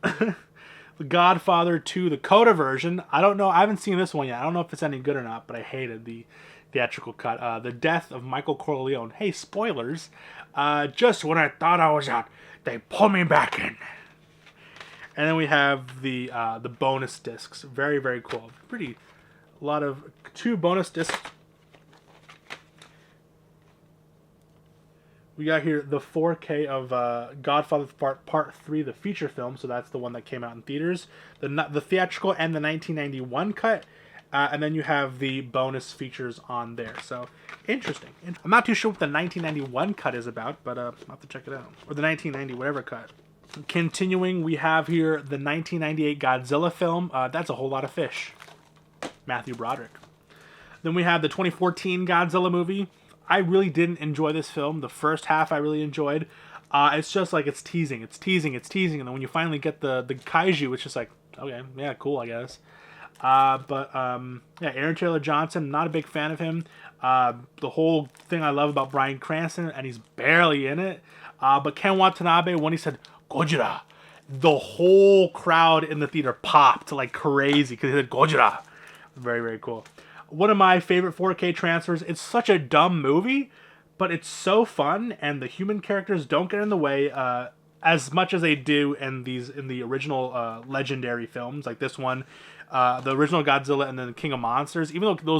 The Godfather 2, the Coda version. I don't know. I haven't seen this one yet. I don't know if it's any good or not, but I hated the theatrical cut. The Death of Michael Corleone. Hey, spoilers. Just when I thought I was out, they pulled me back in. And then we have the bonus discs. Very, very cool. A lot of 2 bonus discs. We got here the 4K of Godfather Part 3, the feature film. So that's the one that came out in theaters. The theatrical and the 1991 cut. And then you have the bonus features on there. So, interesting. I'm not too sure what the 1991 cut is about, but I'll have to check it out. Or the 1990 whatever cut. Continuing, we have here the 1998 Godzilla film. That's a whole lot of fish. Matthew Broderick. Then we have the 2014 Godzilla movie. I really didn't enjoy this film. The first half I really enjoyed. It's just like it's teasing, and then when you finally get the kaiju, it's just like, okay, yeah, cool, I guess. Yeah, Aaron Taylor Johnson, not a big fan of him. The whole thing I love about Bryan Cranston, and he's barely in it. But Ken Watanabe, when he said Gojira, the whole crowd in the theater popped like crazy because he said Gojira. Very, very cool. One of my favorite 4K transfers. It's such a dumb movie, but it's so fun, and the human characters don't get in the way as much as they do in the original legendary films like this one, the original Godzilla, and then the King of Monsters. Even though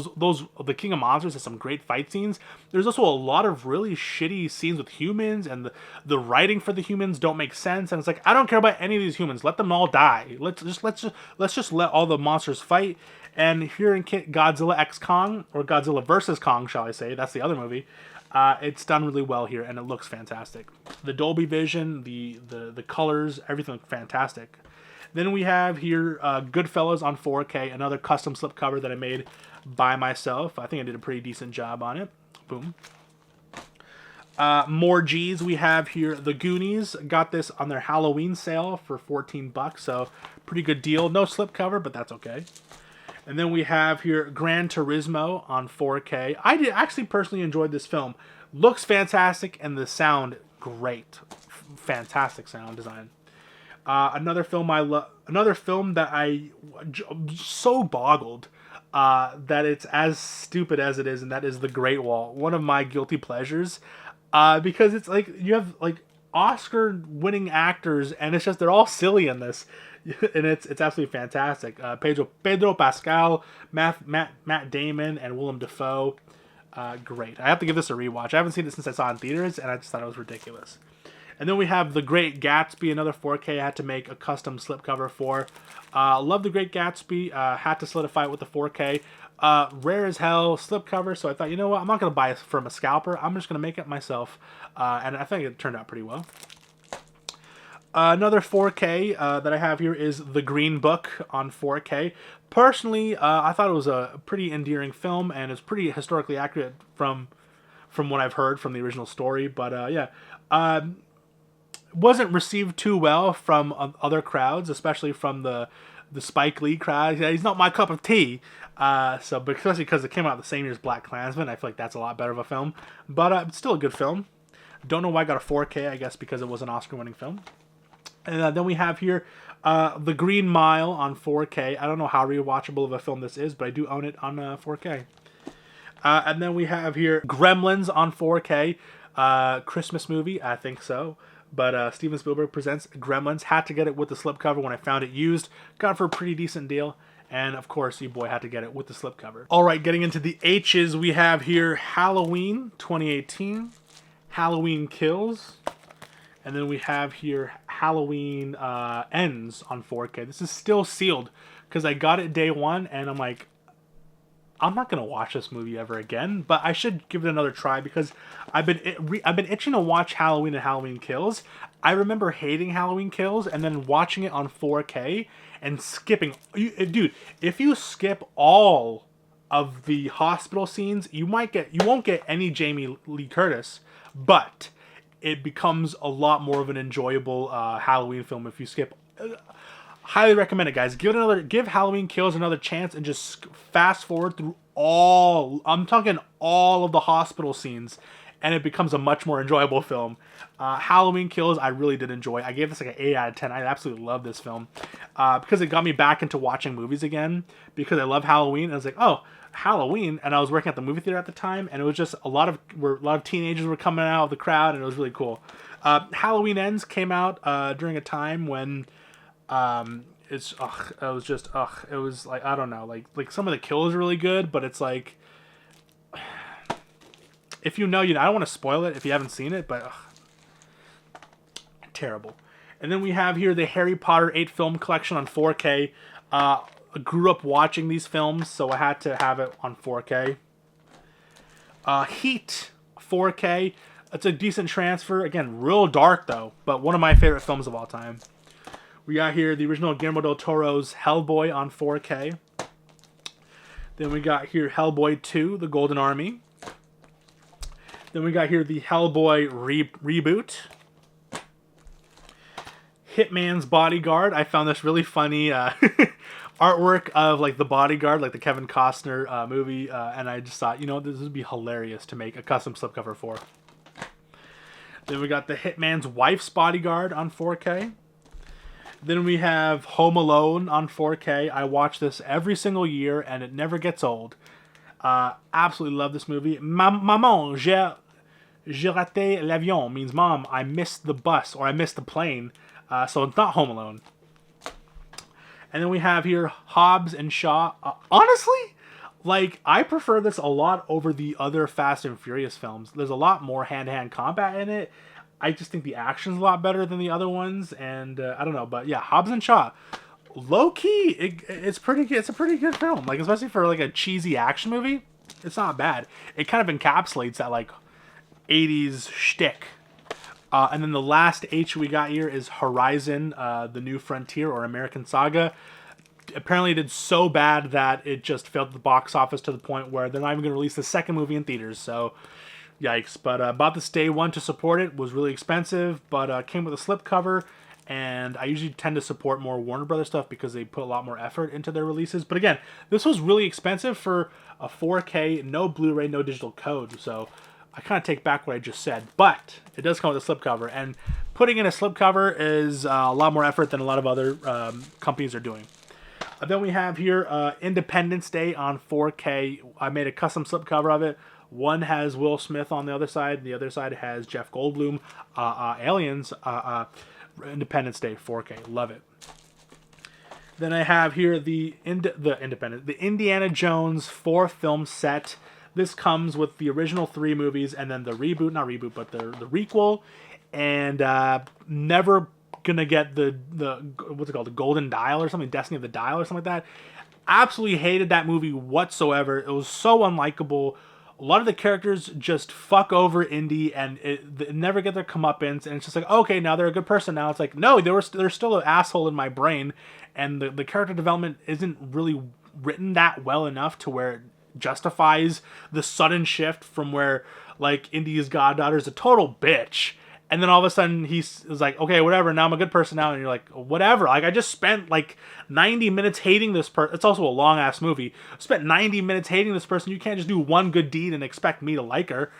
the King of Monsters has some great fight scenes, there's also a lot of really shitty scenes with humans, and the writing for the humans don't make sense. And it's like, I don't care about any of these humans. Let them all die. Let's just let all the monsters fight. And here in Godzilla X Kong, or Godzilla vs. Kong, shall I say, that's the other movie, it's done really well here, and it looks fantastic. The Dolby Vision, the colors, everything looks fantastic. Then we have here Goodfellas on 4K, another custom slipcover that I made by myself. I think I did a pretty decent job on it. Boom. More G's we have here. The Goonies got this on their Halloween sale for $14, so pretty good deal. No slipcover, but that's okay. And then we have here Gran Turismo on 4K. I did actually personally enjoyed this film. Looks fantastic, and the sound great. Fantastic sound design. Another film that I so boggled that it's as stupid as it is, and that is The Great Wall. One of my guilty pleasures, because it's like you have like Oscar-winning actors, and it's just they're all silly in this, and it's absolutely fantastic. Pedro Pascal, Matt Damon, and Willem Dafoe. Great. I have to give this a rewatch. I haven't seen it since I saw it in theaters, and I just thought it was ridiculous. And then we have The Great Gatsby, another 4K I had to make a custom slipcover for. Love The Great Gatsby. Had to solidify it with the 4K. Rare as hell slipcover, so I thought, you know what, I'm not going to buy it from a scalper. I'm just going to make it myself. And I think it turned out pretty well. Another 4K that I have here is The Green Book on 4K. Personally, I thought it was a pretty endearing film, and it's pretty historically accurate from what I've heard from the original story. But yeah, wasn't received too well from other crowds, especially from the Spike Lee crowd. He's not my cup of tea. So, especially because it came out the same year as BlacKkKlansman, I feel like that's a lot better of a film. But it's still a good film. Don't know why I got a 4K. I guess because it was an Oscar-winning film. And then we have here The Green Mile on 4K. I don't know how rewatchable of a film this is, but I do own it on 4K. And then we have here Gremlins on 4K. Christmas movie, I think so. But Steven Spielberg presents Gremlins. Had to get it with the slipcover when I found it used. Got it for a pretty decent deal. And of course, you boy had to get it with the slipcover. Alright, getting into the H's, we have here Halloween 2018. Halloween Kills. And then we have here Halloween Ends on 4K. This is still sealed because I got it day one, and I'm like, I'm not gonna watch this movie ever again. But I should give it another try because I've been itching to watch Halloween and Halloween Kills. I remember hating Halloween Kills and then watching it on 4K and skipping. Dude, if you skip all of the hospital scenes, you won't get any Jamie Lee Curtis, but it becomes a lot more of an enjoyable Halloween film if you skip. Highly recommend it, guys. Give Halloween Kills another chance and just fast forward through I'm talking all of the hospital scenes, and it becomes a much more enjoyable film. Halloween Kills, I really did enjoy. I gave this like an 8 out of 10. I absolutely love this film because it got me back into watching movies again because I love Halloween. And I was like, oh, Halloween, and I was working at the movie theater at the time, and it was just a lot of teenagers were coming out of the crowd, and it was really cool. Halloween Ends came out during a time when it was like, I don't know, like some of the kills are really good, but it's like, if you know, I don't want to spoil it if you haven't seen it, but terrible. And then we have here the Harry Potter 8 film collection on 4K. I grew up watching these films, so I had to have it on 4K. Heat 4K. It's a decent transfer. Again, real dark though, but one of my favorite films of all time. We got here the original Guillermo del Toro's Hellboy on 4K. Then we got here Hellboy 2, The Golden Army. Then we got here the Hellboy reboot. Hitman's Bodyguard. I found this really funny artwork of like the Bodyguard, like the Kevin Costner movie, and I just thought, this would be hilarious to make a custom slipcover for. Then we got the Hitman's Wife's Bodyguard on 4K. Then we have Home Alone on 4K. I watch this every single year, and it never gets old. Absolutely love this movie. Maman, j'ai raté l'avion means, Mom, I missed the bus, or I missed the plane. So it's not Home Alone. And then we have here Hobbs and Shaw. Honestly, I prefer this a lot over the other Fast and Furious films. There's a lot more hand-to-hand combat in it. I just think the action's a lot better than the other ones, and I don't know, but yeah, Hobbs and Shaw, low key, it's pretty good. It's a pretty good film, especially for a cheesy action movie. It's not bad. It kind of encapsulates that 80s shtick. And then the last H we got here is Horizon, The New Frontier, or American Saga. Apparently it did so bad that it just failed at the box office to the point where they're not even going to release the second movie in theaters. So Yikes. But bought this day one to support it. Was really expensive, but came with a slipcover. And I usually tend to support more Warner Brothers stuff because they put a lot more effort into their releases. But again, this was really expensive for a 4K, no Blu-ray, no digital code. So I kind of take back what I just said. But it does come with a slipcover. And putting in a slipcover is a lot more effort than a lot of other companies are doing. Then we have here Independence Day on 4K. I made a custom slipcover of it. One has Will Smith on the other side. And the other side has Jeff Goldblum. Aliens. Independence Day 4K. Love it. Then I have here the Indiana Jones 4 film set. This comes with the original 3 movies and then the the requel. And never gonna get the what's it called, the Golden Dial or something, Destiny of the Dial or something like that. Absolutely hated that movie whatsoever. It was so unlikable. A lot of the characters just fuck over Indy, and they never get their comeuppance, and it's just like, okay, now they're a good person. Now it's like, no, they're still an asshole in my brain, and the character development isn't really written that well enough to where it justifies the sudden shift from where, like, Indy's goddaughter is a total bitch, and then all of a sudden he's like, okay, whatever, now I'm a good person now, and you're like, whatever, like, I just spent like 90 minutes hating this person. It's also a long ass movie. I spent 90 minutes hating this person. You can't just do one good deed and expect me to like her.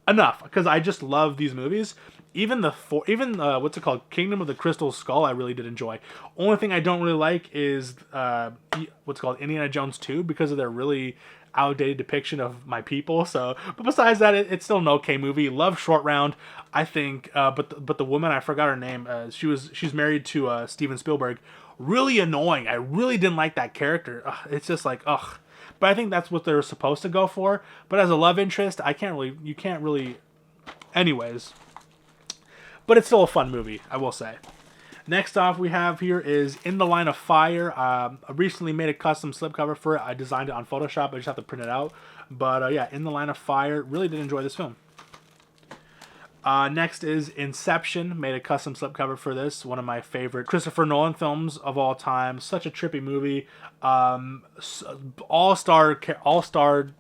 Enough, because I just love these movies. Even what's it called, Kingdom of the Crystal Skull, I really did enjoy. Only thing I don't really like is what's it called, Indiana Jones 2, because of their really outdated depiction of my people. So, but besides that, it's still an okay movie. Love Short Round, I think. But the woman, I forgot her name. She's married to Steven Spielberg. Really annoying. I really didn't like that character. It's just like, ugh. But I think that's what they're supposed to go for. But as a love interest, you can't really. Anyways. But it's still a fun movie, I will say. Next off we have here is In the Line of Fire. I recently made a custom slipcover for it. I designed it on Photoshop. I just have to print it out. But yeah, In the Line of Fire. Really did enjoy this film. Next is Inception. Made a custom slipcover for this. One of my favorite Christopher Nolan films of all time. Such a trippy movie. All-star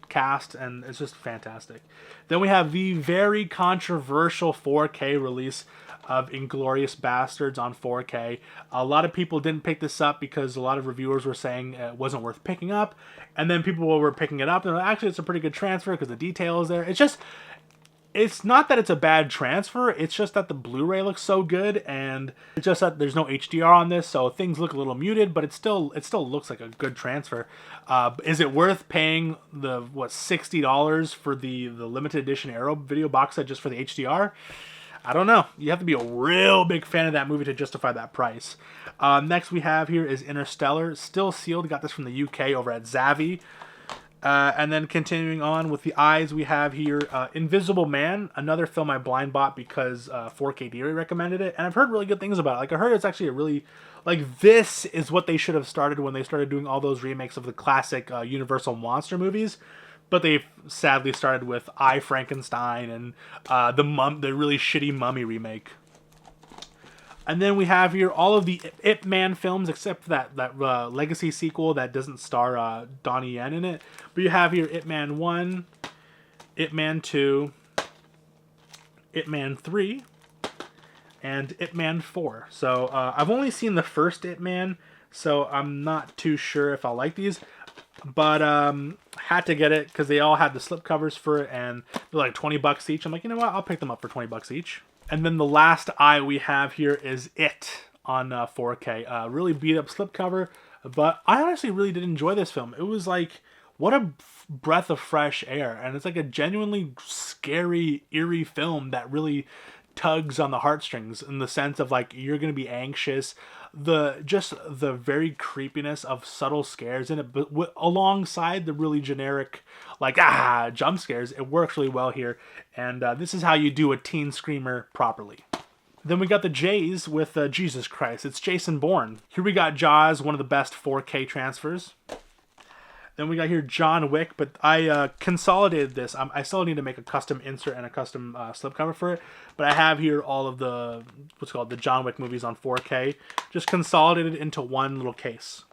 cast, and it's just fantastic. Then we have the very controversial 4K release of Inglourious Bastards on 4K. A lot of people didn't pick this up because a lot of reviewers were saying it wasn't worth picking up, and then people were picking it up and actually it's a pretty good transfer because the detail is there. It's not that it's a bad transfer, it's just that the Blu-ray looks so good, and it's just that there's no HDR on this, so things look a little muted, but it still looks like a good transfer. Is it worth paying the $60 for the limited edition Arrow video box set just for the HDR? I don't know. You have to be a real big fan of that movie to justify that price. Next we have here is Interstellar. Still sealed. Got this from the UK over at Zavvi. And then continuing on with the eyes, we have here Invisible Man, another film I blind bought because 4K Theory recommended it. And I've heard really good things about it. Like, I heard it's actually a really, like, this is what they should have started when they started doing all those remakes of the classic Universal monster movies. But they sadly started with I, Frankenstein and the really shitty Mummy remake. And then we have here all of the Ip Man films, except for that Legacy sequel that doesn't star Donnie Yen in it. But you have here Ip Man 1, Ip Man 2, Ip Man 3, and Ip Man 4. So I've only seen the first Ip Man, so I'm not too sure if I'll like these. But had to get it because they all had the slipcovers for it, and they're like $20 each. I'm like, you know what? I'll pick them up for $20 each. And then the last eye we have here is It on 4K. Really beat up slipcover, but I honestly really did enjoy this film. It was like, what a breath of fresh air, and it's like a genuinely scary, eerie film that really tugs on the heartstrings in the sense of like you're gonna be anxious. The very creepiness of subtle scares in it, but alongside the really generic like jump scares, it works really well here. And this is how you do a teen screamer properly. Then we got the J's with Jesus Christ. It's Jason Bourne. Here we got Jaws, one of the best 4K transfers. Then we got here John Wick, but I consolidated this. I still need to make a custom insert and a custom slipcover for it. But I have here all of the, the John Wick movies on 4K. Just consolidated into one little case.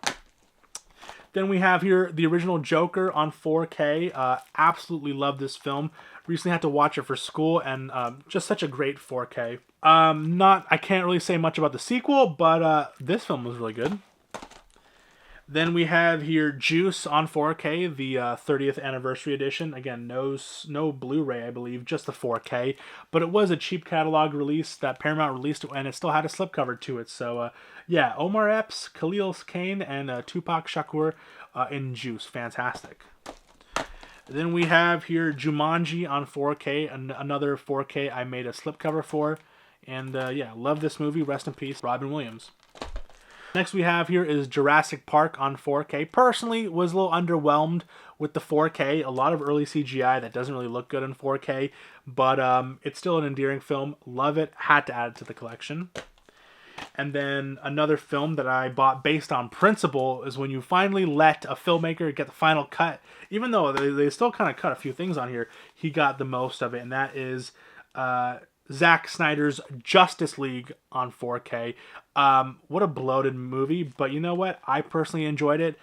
Then we have here the original Joker on 4K. Absolutely love this film. Recently had to watch it for school, and just such a great 4K. I can't really say much about the sequel, but this film was really good. Then we have here Juice on 4K, the 30th anniversary edition. Again, no Blu-ray, I believe, just the 4K. But it was a cheap catalog release that Paramount released, and it still had a slipcover to it. So, yeah, Omar Epps, Khalil Kane, and Tupac Shakur in Juice. Fantastic. Then we have here Jumanji on 4K, another 4K I made a slipcover for. And, yeah, love this movie. Rest in peace, Robin Williams. Next we have here is Jurassic Park on 4K. Personally, was a little underwhelmed with the 4K. A lot of early CGI that doesn't really look good in 4K, but it's still an endearing film. Love it. Had to add it to the collection. And then another film that I bought based on principle is when you finally let a filmmaker get the final cut. Even though they still kind of cut a few things on here, he got the most of it, and that is Zack Snyder's Justice League on 4K. What a bloated movie, but you know what? I personally enjoyed it.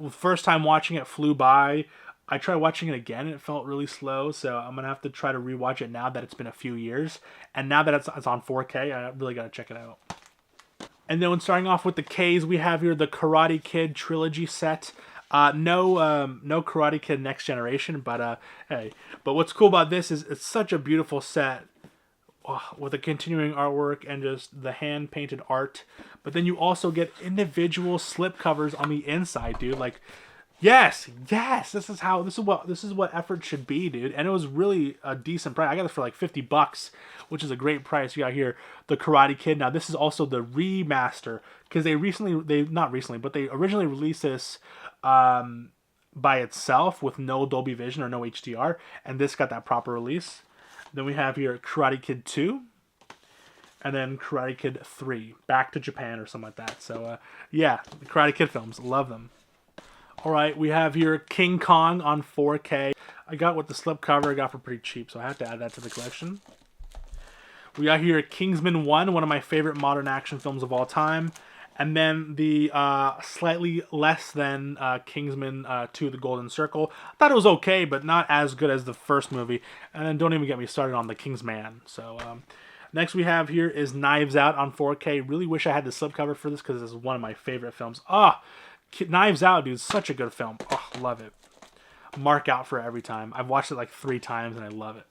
First time watching it flew by. I tried watching it again and it felt really slow, so I'm going to have to try to rewatch it now that it's been a few years. And now that it's on 4K, I really got to check it out. And then starting off with the K's, we have here the Karate Kid trilogy set. No Karate Kid Next Generation, but hey. But what's cool about this is it's such a beautiful set. With the continuing artwork and just the hand-painted art. But then you also get individual slipcovers on the inside, dude. Like, yes, this is what effort should be, dude. And it was really a decent price. I got it for like $50, which is a great price. You got here the Karate Kid. Now this is also the remaster, because they originally released this by itself with no Dolby Vision or no HDR, and this got that proper release. Then we have here Karate Kid 2, and then Karate Kid 3, Back to Japan or something like that. So, yeah, the Karate Kid films, love them. All right, we have here King Kong on 4K. I got with the slipcover, I got for pretty cheap, so I have to add that to the collection. We got here Kingsman 1, one of my favorite modern action films of all time. And then the slightly less than Kingsman 2, The Golden Circle. I thought it was okay, but not as good as the first movie. And then don't even get me started on The Kingsman. So next we have here is Knives Out on 4K. Really wish I had the slipcover for this because this is one of my favorite films. Knives Out, dude, such a good film. Love it. Mark out for it every time. I've watched it like 3 times and I love it.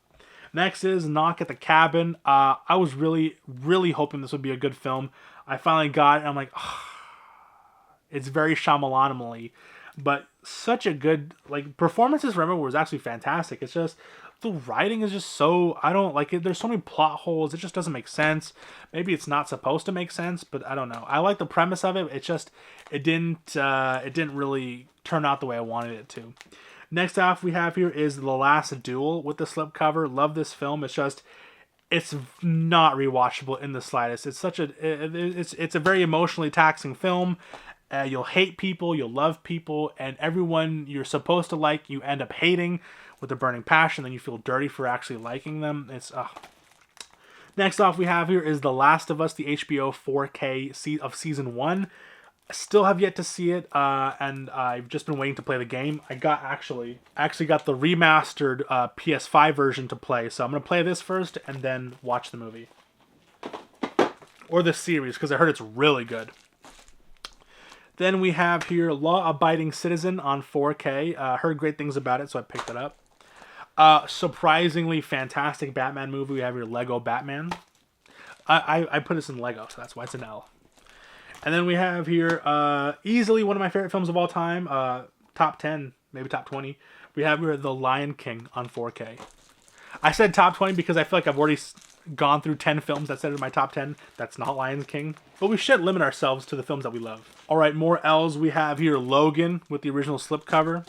Next is Knock at the Cabin. I was really, really hoping this would be a good film. I finally got it, and I'm like, it's very Shyamalan-y, but such a good, like, performances, remember, was actually fantastic. It's just, the writing is just so, I don't like it. There's so many plot holes. It just doesn't make sense. Maybe it's not supposed to make sense, but I don't know. I like the premise of it. It's just, it didn't really turn out the way I wanted it to. Next off we have here is The Last Duel with the slipcover. Love this film. It's not rewatchable in the slightest. It's a very emotionally taxing film. You'll hate people, you'll love people, and everyone you're supposed to like, you end up hating with a burning passion. Then you feel dirty for actually liking them. Next off we have here is The Last of Us, the HBO 4K of season 1. I still have yet to see it, and I've just been waiting to play the game. I actually got the remastered PS5 version to play, so I'm going to play this first and then watch the movie. Or the series, because I heard it's really good. Then we have here Law Abiding Citizen on 4K. Heard great things about it, so I picked it up. Surprisingly fantastic Batman movie. We have your Lego Batman. I put this in Lego, so that's why it's an L. And then we have here, easily one of my favorite films of all time, top 10, maybe top 20. We have here The Lion King on 4K. I said top 20 because I feel like I've already gone through 10 films that said in my top 10. That's not Lion King. But we should limit ourselves to the films that we love. All right, more L's. We have here Logan with the original slipcover.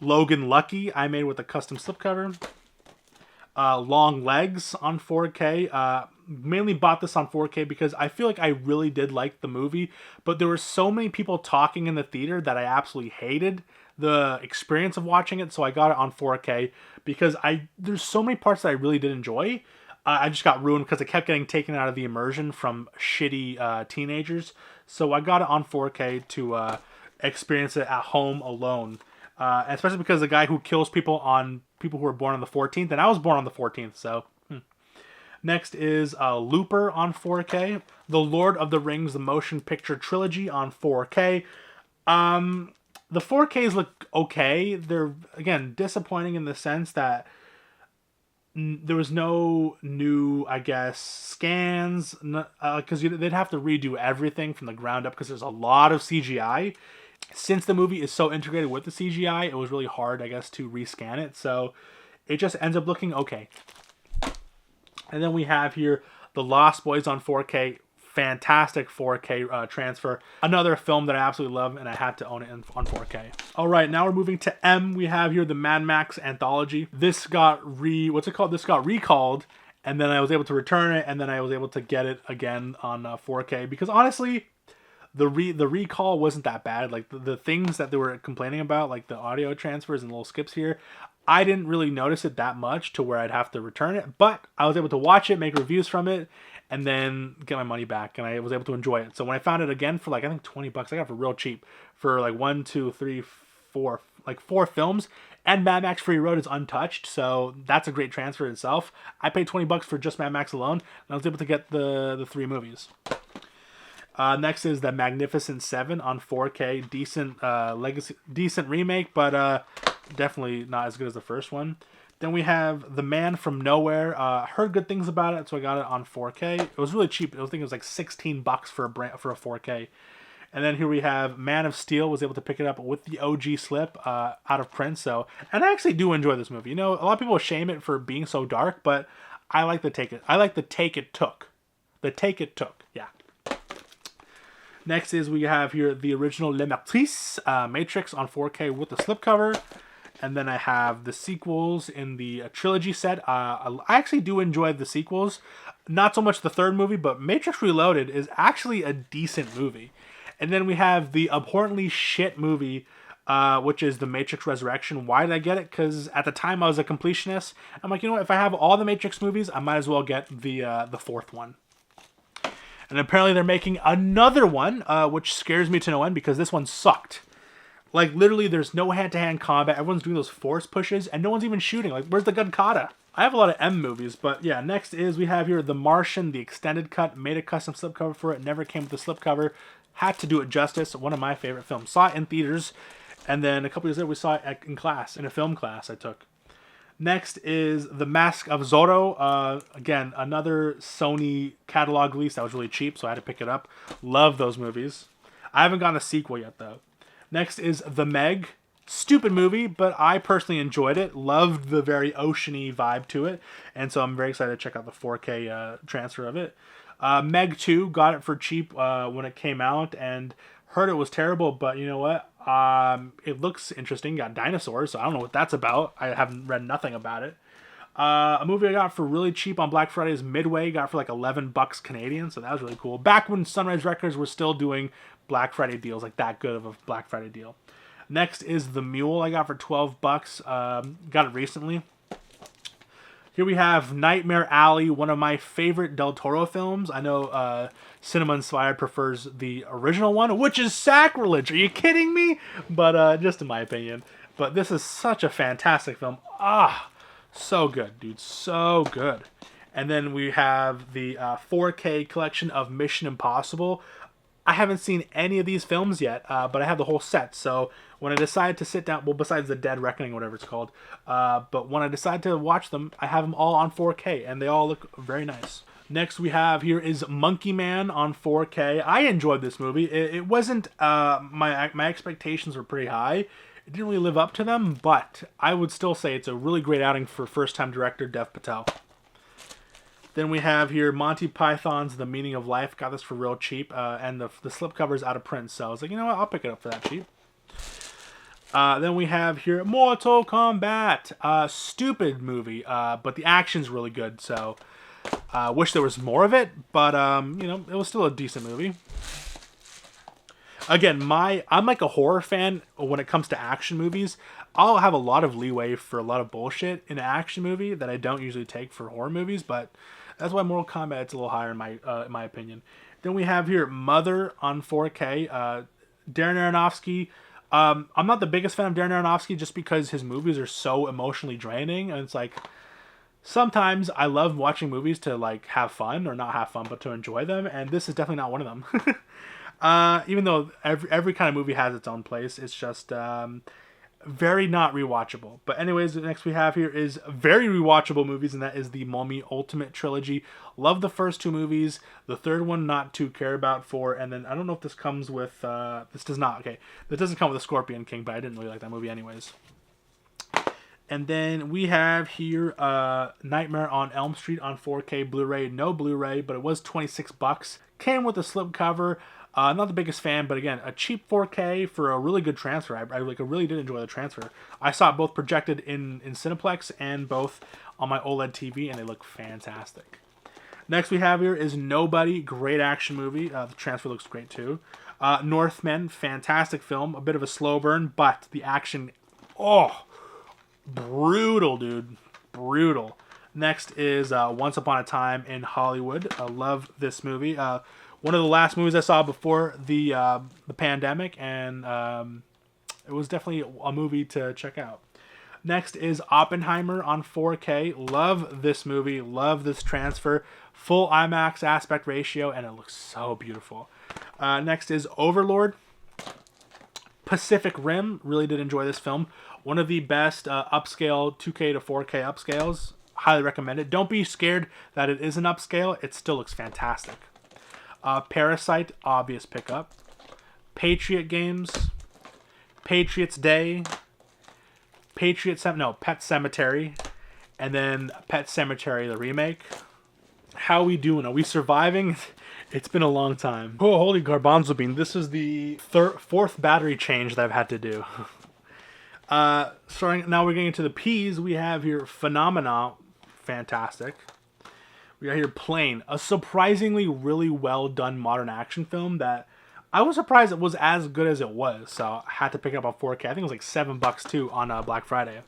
Logan Lucky, I made with a custom slipcover. Long Legs on 4K. Mainly bought this on 4K because I feel like I really did like the movie, but there were so many people talking in the theater that I absolutely hated the experience of watching it, so I got it on 4K because there's so many parts that I really did enjoy. I just got ruined because it kept getting taken out of the immersion from shitty teenagers, so I got it on 4K to experience it at home alone. Especially because the guy who kills people who were born on the 14th, and I was born on the 14th, so... Next is Looper on 4K. The Lord of the Rings, the motion picture trilogy on 4K. The 4Ks look okay. They're, again, disappointing in the sense that there was no new, I guess, scans. Because they'd have to redo everything from the ground up because there's a lot of CGI. Since the movie is so integrated with the CGI, it was really hard, I guess, to rescan it. So it just ends up looking okay. And then we have here The Lost Boys on 4K. Fantastic 4K transfer. Another film that I absolutely love, and I had to own it on 4K. All right, now we're moving to M. We have here the Mad Max anthology. This got This got recalled, and then I was able to return it, and then I was able to get it again on 4K. Because honestly, the recall wasn't that bad. Like the things that they were complaining about, like the audio transfers and little skips here, I didn't really notice it that much to where I'd have to return it, but I was able to watch it, make reviews from it, and then get my money back, and I was able to enjoy it. So when I found it again for like, I think 20 bucks, I got it for real cheap for like 4 films, and Mad Max Fury Road is untouched, so that's a great transfer itself. I paid 20 bucks for just Mad Max alone, and I was able to get the 3 movies. Next is the Magnificent Seven on 4K. Decent remake, but definitely not as good as the first one. Then we have The Man from Nowhere. Heard good things about it, so I got it on 4K. It was really cheap. I think it was like 16 bucks for a 4K. And then here we have Man of Steel. Was able to pick it up with the OG slip out of print. And I actually do enjoy this movie. You know, a lot of people shame it for being so dark, but I like the take it took. The take it took. Yeah. Next is we have here the original Le Matrice, Matrix on 4K with the slipcover. And then I have the sequels in the trilogy set. I actually do enjoy the sequels. Not so much the third movie, but Matrix Reloaded is actually a decent movie. And then we have the abhorrently shit movie, which is The Matrix Resurrection. Why did I get it? Because at the time I was a completionist. I'm like, you know what? If I have all the Matrix movies, I might as well get the fourth one. And apparently they're making another one, which scares me to no end because this one sucked. Like, literally, there's no hand-to-hand combat. Everyone's doing those force pushes, and no one's even shooting. Like, where's the gun kata? I have a lot of M movies, but yeah, next is we have here The Martian, the extended cut. Made a custom slipcover for it. Never came with the slipcover. Had to do it justice. One of my favorite films. Saw it in theaters, and then a couple years later, we saw it in a film class I took. Next is The Mask of Zorro. Again, another Sony catalog release that was really cheap, so I had to pick it up. Love those movies. I haven't gotten a sequel yet, though. Next is The Meg. Stupid movie, but I personally enjoyed it. Loved the very oceany vibe to it, and so I'm very excited to check out the 4K transfer of it. Meg 2, got it for cheap when it came out, and heard it was terrible, but you know what? It looks interesting. Got dinosaurs, so I don't know what that's about. I haven't read nothing about it. A movie I got for really cheap on Black Friday is Midway. Got for like 11 bucks Canadian, so that was really cool. Back when Sunrise Records were still doing Black Friday deals, like that good of a Black Friday deal. Next is The Mule. I got for 12 bucks. Got it recently. Here we have Nightmare Alley, one of my favorite Del Toro films. I know Cinema Inspired prefers the original one, which is sacrilege. Are you kidding me? But just in my opinion. But this is such a fantastic film. So good, dude. So good. And then we have the 4K collection of Mission Impossible. I haven't seen any of these films yet, but I have the whole set. So when I decide to sit down, well, besides The Dead Reckoning, whatever it's called, but when I decide to watch them, I have them all on 4K, and they all look very nice. Next we have here is Monkey Man on 4K. I enjoyed this movie. It wasn't, my expectations were pretty high. It didn't really live up to them, but I would still say it's a really great outing for first-time director Dev Patel. Then we have here Monty Python's The Meaning of Life. Got this for real cheap, and the slipcover is out of print, so I was like, you know what, I'll pick it up for that cheap. Then we have here Mortal Kombat. Stupid movie, but the action's really good, so wish there was more of it, but you know, it was still a decent movie. Again, I'm like a horror fan when it comes to action movies. I'll have a lot of leeway for a lot of bullshit in an action movie that I don't usually take for horror movies, but that's why Mortal Kombat's a little higher in my opinion. Then we have here Mother on 4K. Darren Aronofsky. I'm not the biggest fan of Darren Aronofsky just because his movies are so emotionally draining, and it's like sometimes I love watching movies to like have fun or not have fun, but to enjoy them, and this is definitely not one of them. Even though every kind of movie has its own place, it's just very not rewatchable. But anyways, the next we have here is very rewatchable movies, and that is the Mummy Ultimate Trilogy. Love the first two movies. The third one, not too care about for. And then I don't know if this comes with. This does not. Okay, this doesn't come with a Scorpion King, but I didn't really like that movie anyways. And then we have here Nightmare on Elm Street on 4K Blu-ray. No Blu-ray, but it was $26. Came with a slipcover. Not the biggest fan, but again, a cheap 4K for a really good transfer. I really did enjoy the transfer. I saw it both projected in Cineplex and both on my OLED TV, and they look fantastic. Next we have here is Nobody. Great action movie. The transfer looks great too. Northman. Fantastic film. A bit of a slow burn, but the action... Oh! Brutal, dude. Brutal. Next is Once Upon a Time in Hollywood. I love this movie. One of the last movies I saw before the pandemic, and it was definitely a movie to check out. Next is Oppenheimer on 4K. Love this movie. Love this transfer. Full IMAX aspect ratio, and it looks so beautiful. Next is Overlord. Pacific Rim. Really did enjoy this film. One of the best upscale 2K to 4K upscales. Highly recommend it. Don't be scared that it is an upscale. It still looks fantastic. Parasite, obvious pickup. Patriot Games. Patriots Day. Pet Sematary. And then Pet Sematary, the remake. How we doing? Are we surviving? It's been a long time. Oh, holy garbanzo bean. This is the fourth battery change that I've had to do. Starting now, we're getting into the P's. We have here Phenomena, fantastic. We got here Plane, a surprisingly really well done modern action film that I was surprised it was as good as it was. So I had to pick it up on 4K. I think it was like $7 too on Black Friday.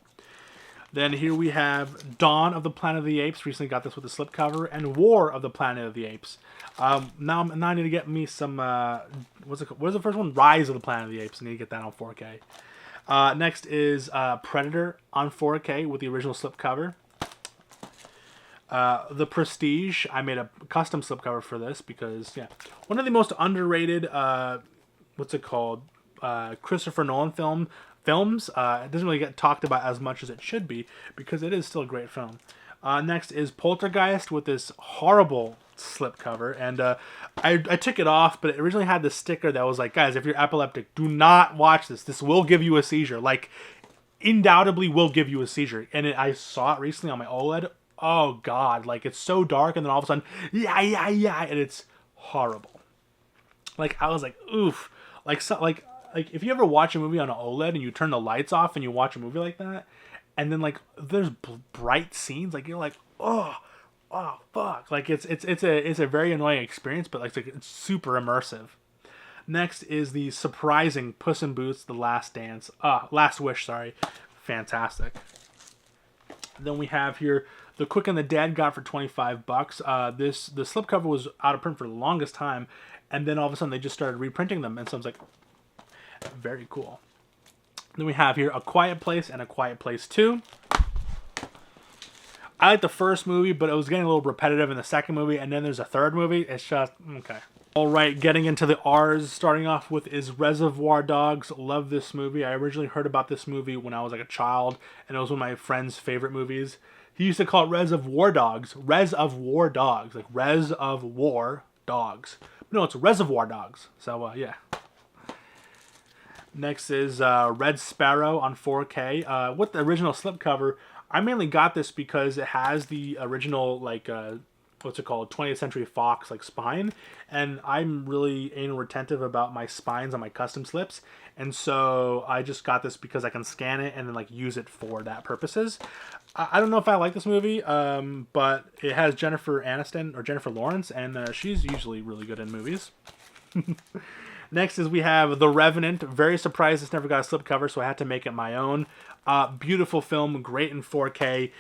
Then here we have Dawn of the Planet of the Apes. Recently got this with the slipcover, and War of the Planet of the Apes. Now I need to get me some. What was the first one? Rise of the Planet of the Apes. I need to get that on 4K. Next is Predator on 4K with the original slipcover. The Prestige. I made a custom slipcover for this because one of the most underrated. What's it called? Christopher Nolan films. It doesn't really get talked about as much as it should be because it is still a great film. Next is Poltergeist with this horrible slipcover, and I took it off, but it originally had this sticker that was like, guys, if you're epileptic, do not watch this. This will give you a seizure. Like, undoubtedly will give you a seizure. And I saw it recently on my OLED. Oh God, like it's so dark, and then all of a sudden, and it's horrible. Like I was like, oof, like if you ever watch a movie on an OLED and you turn the lights off and you watch a movie like that, and then like there's bright scenes, like you're like, oh fuck, like it's a very annoying experience, but like it's super immersive. Next is the surprising Puss in Boots: The Last Wish, fantastic. Then we have here The Quick and the Dead, got for $25. The slipcover was out of print for the longest time, and then all of a sudden they just started reprinting them, and so I was like, very cool. Then we have here A Quiet Place and A Quiet Place 2. I like the first movie, but it was getting a little repetitive in the second movie, and then there's a third movie. It's just, okay. Alright, getting into the R's, starting off with is Reservoir Dogs. Love this movie. I originally heard about this movie when I was like a child, and it was one of my friend's favorite movies. He used to call it Res of War Dogs. Res of War Dogs. Like Res of War Dogs. But no, it's Reservoir Dogs. So, yeah. Next is Red Sparrow on 4K. With the original slipcover, I mainly got this because it has the original, like, what's it called, 20th Century Fox, like, spine. And I'm really anal retentive about my spines on my custom slips. And so I just got this because I can scan it and then, like, use it for that purposes. I don't know if I like this movie, but it has Jennifer Aniston, or Jennifer Lawrence, and she's usually really good in movies. Next is we have The Revenant. Very surprised this never got a slipcover, so I had to make it my own. Beautiful film, great in 4K.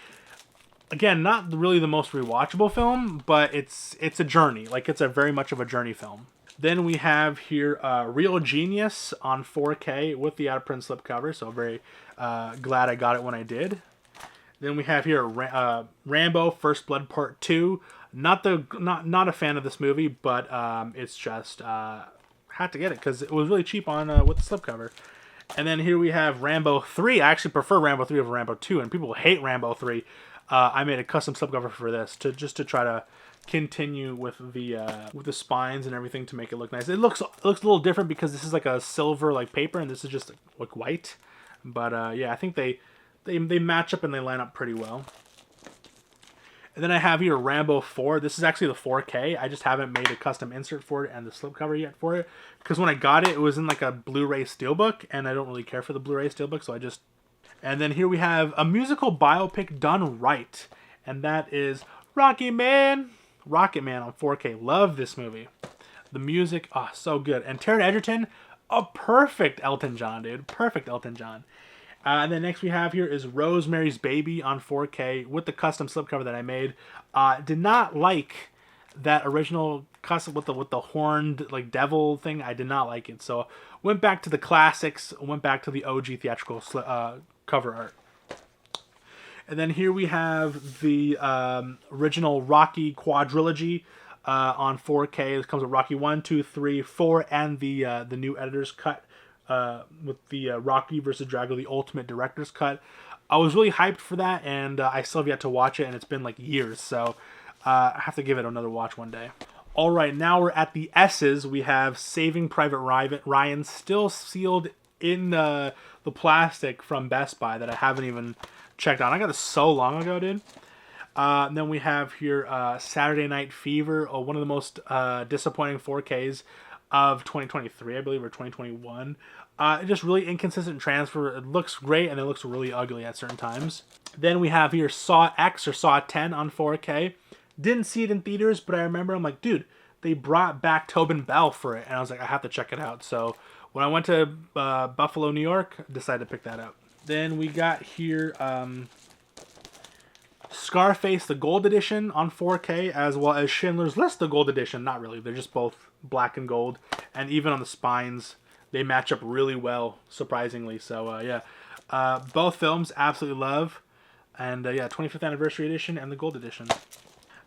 Again, not really the most rewatchable film, but it's a journey. Like, it's a very much of a journey film. Then we have here Real Genius on 4K with the out-of-print slipcover, so very glad I got it when I did. Then we have here Rambo First Blood Part 2. Not a fan of this movie, but it's just had to get it because it was really cheap on with the slipcover. And then here we have Rambo 3. I actually prefer Rambo 3 over Rambo 2, and people hate Rambo 3. I made a custom slipcover for this to try to continue with the spines and everything to make it look nice. It looks a little different because this is like a silver like paper, and this is just like white. But yeah, I think they match up and they line up pretty well. And then I have here Rambo 4. This is actually the 4K. I just haven't made a custom insert for it and the slipcover yet for it. Because when I got it, it was in like a Blu-ray Steelbook, and I don't really care for the Blu-ray Steelbook, so I just... And then here we have a musical biopic done right. And that is Rocket Man on 4K. Love this movie. The music, oh, so good. And Taron Egerton, a perfect Elton John, dude. Perfect Elton John. And then next we have here is Rosemary's Baby on 4K with the custom slipcover that I made. Did not like that original custom with the horned like devil thing. I did not like it, so went back to the classics. Went back to the OG theatrical cover art. And then here we have the original Rocky quadrilogy on 4K. It comes with Rocky 1, 2, 3, 4, and the new editor's cut. With the Rocky vs. Drago, the Ultimate Director's Cut. I was really hyped for that, and I still have yet to watch it, and it's been like years, so I have to give it another watch one day. Alright, now we're at the S's. We have Saving Private Ryan still sealed in the plastic from Best Buy that I haven't even checked out. I got this so long ago, dude. And then we have here Saturday Night Fever, one of the most disappointing 4Ks of 2023, I believe, or 2021. Just really inconsistent transfer. It looks great, and it looks really ugly at certain times. Then we have here Saw X, or Saw 10 on 4K. Didn't see it in theaters, but I remember I'm like, dude, they brought back Tobin Bell for it, and I was like, I have to check it out. So when I went to Buffalo, New York, decided to pick that up. Then we got here Scarface, the Gold Edition on 4K, as well as Schindler's List, the Gold Edition. Not really, they're just both black and gold, and even on the spines they match up really well, surprisingly. So yeah, both films absolutely love. And yeah, 25th anniversary edition and the gold edition.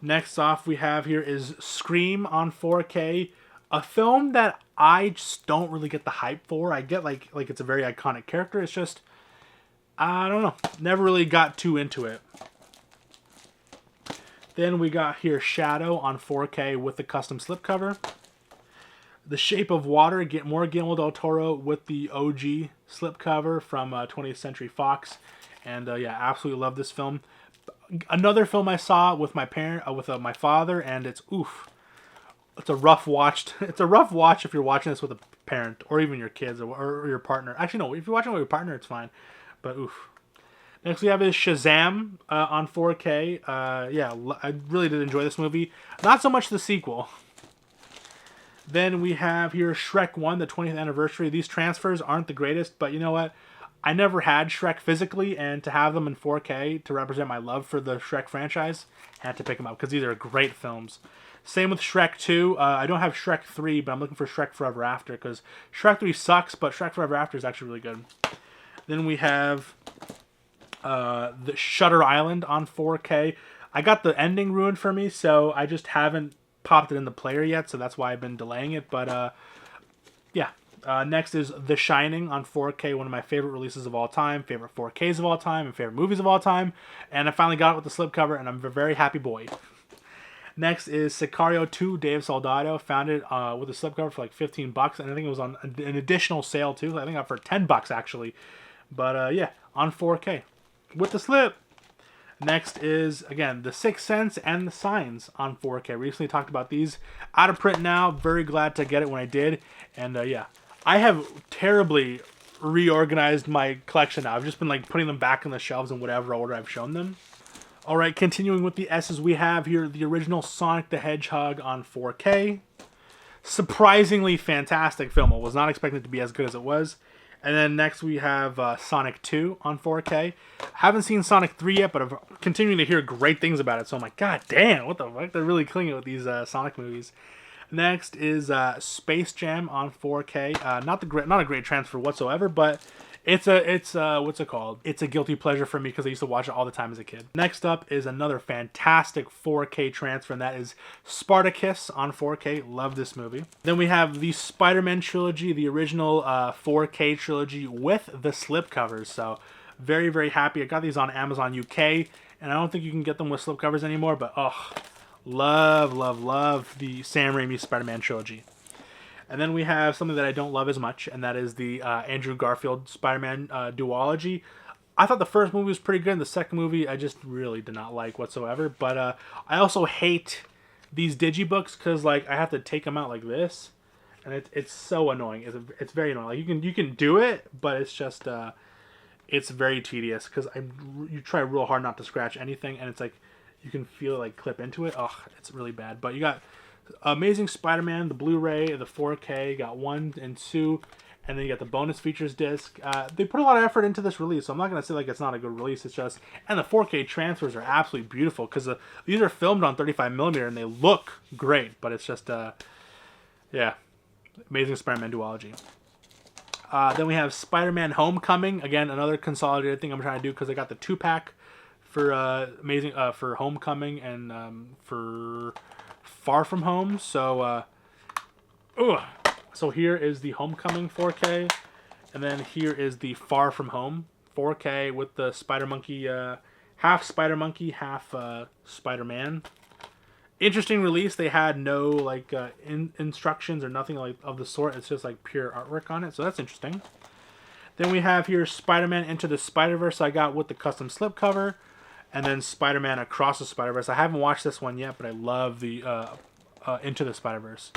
Next off we have here is Scream on 4K, a film that I just don't really get the hype for. I get like it's a very iconic character. It's just, I don't know, never really got too into it. Then we got here Shadow on 4K with the custom slipcover. The Shape of Water, get more Guillermo del Toro with the OG slipcover from 20th Century Fox. And yeah, absolutely love this film. Another film I saw with my my father, and it's oof. It's a rough watch. It's a rough watch if you're watching this with a parent or even your kids or your partner. Actually, no, if you're watching with your partner, it's fine. But oof. Next we have is Shazam on 4K. Yeah, I really did enjoy this movie. Not so much the sequel. Then we have here Shrek 1, the 20th anniversary. These transfers aren't the greatest, but you know what? I never had Shrek physically, and to have them in 4K to represent my love for the Shrek franchise, I had to pick them up because these are great films. Same with Shrek 2. I don't have Shrek 3, but I'm looking for Shrek Forever After because Shrek 3 sucks, but Shrek Forever After is actually really good. Then we have the Shutter Island on 4K. I got the ending ruined for me, so I just haven't popped it in the player yet, so that's why I've been delaying it. But yeah. Next is The Shining on 4K, one of my favorite releases of all time, favorite 4Ks of all time, and favorite movies of all time. And I finally got it with the slipcover, and I'm a very happy boy. Next is Sicario 2, Day of Soldado. Found it with a slipcover for like $15, and I think it was on an additional sale too. I think I got it for $10 actually. But yeah, on 4K with the slip. Next is, again, The Sixth Sense and The Signs on 4K. Recently talked about these. Out of print now. Very glad to get it when I did. And yeah, I have terribly reorganized my collection now. I've just been like putting them back on the shelves in whatever order I've shown them. Alright, continuing with the S's, we have here the original Sonic the Hedgehog on 4K. Surprisingly fantastic film. I was not expecting it to be as good as it was. And then next we have Sonic 2 on 4K. Haven't seen Sonic 3 yet, but I'm continuing to hear great things about it. So I'm like, God damn, what the fuck? They're really clinging with these Sonic movies. Next is Space Jam on 4K. Not a great transfer whatsoever, but it's what's it called? It's a guilty pleasure for me because I used to watch it all the time as a kid. Next up is another fantastic 4K transfer, and that is Spartacus on 4K. Love this movie. Then we have the Spider-Man trilogy, the original 4K trilogy with the slipcovers. So very, very happy. I got these on Amazon UK, and I don't think you can get them with slipcovers anymore, but oh, love, love, love the Sam Raimi Spider-Man trilogy. And then we have something that I don't love as much, and that is the Andrew Garfield Spider-Man duology. I thought the first movie was pretty good, and the second movie I just really did not like whatsoever. But I also hate these digibooks because like I have to take them out like this, and it's so annoying. It's very annoying. Like you can do it, but it's just it's very tedious because you try real hard not to scratch anything, and it's like you can feel it like clip into it. Oh, it's really bad. But you got Amazing Spider-Man, the Blu-ray, the 4K, got 1 and 2, and then you got the bonus features disc. They put a lot of effort into this release, so I'm not going to say like it's not a good release. It's just, and the 4K transfers are absolutely beautiful because these are filmed on 35mm and they look great, but it's just, yeah, Amazing Spider-Man duology. Then we have Spider-Man Homecoming, again, another consolidated thing I'm trying to do because I got the 2-pack for for Homecoming and for Far From Home. So so here is the Homecoming 4K, and then here is the Far From Home 4K with the Spider Monkey, half Spider Monkey, half Spider-Man. Interesting release. They had no like instructions or nothing like of the sort. It's just like pure artwork on it, so that's interesting. Then we have here Spider-Man Into the Spider-Verse I got with the custom slipcover. And then Spider-Man Across the Spider-Verse. I haven't watched this one yet, but I love the Into the Spider-Verse.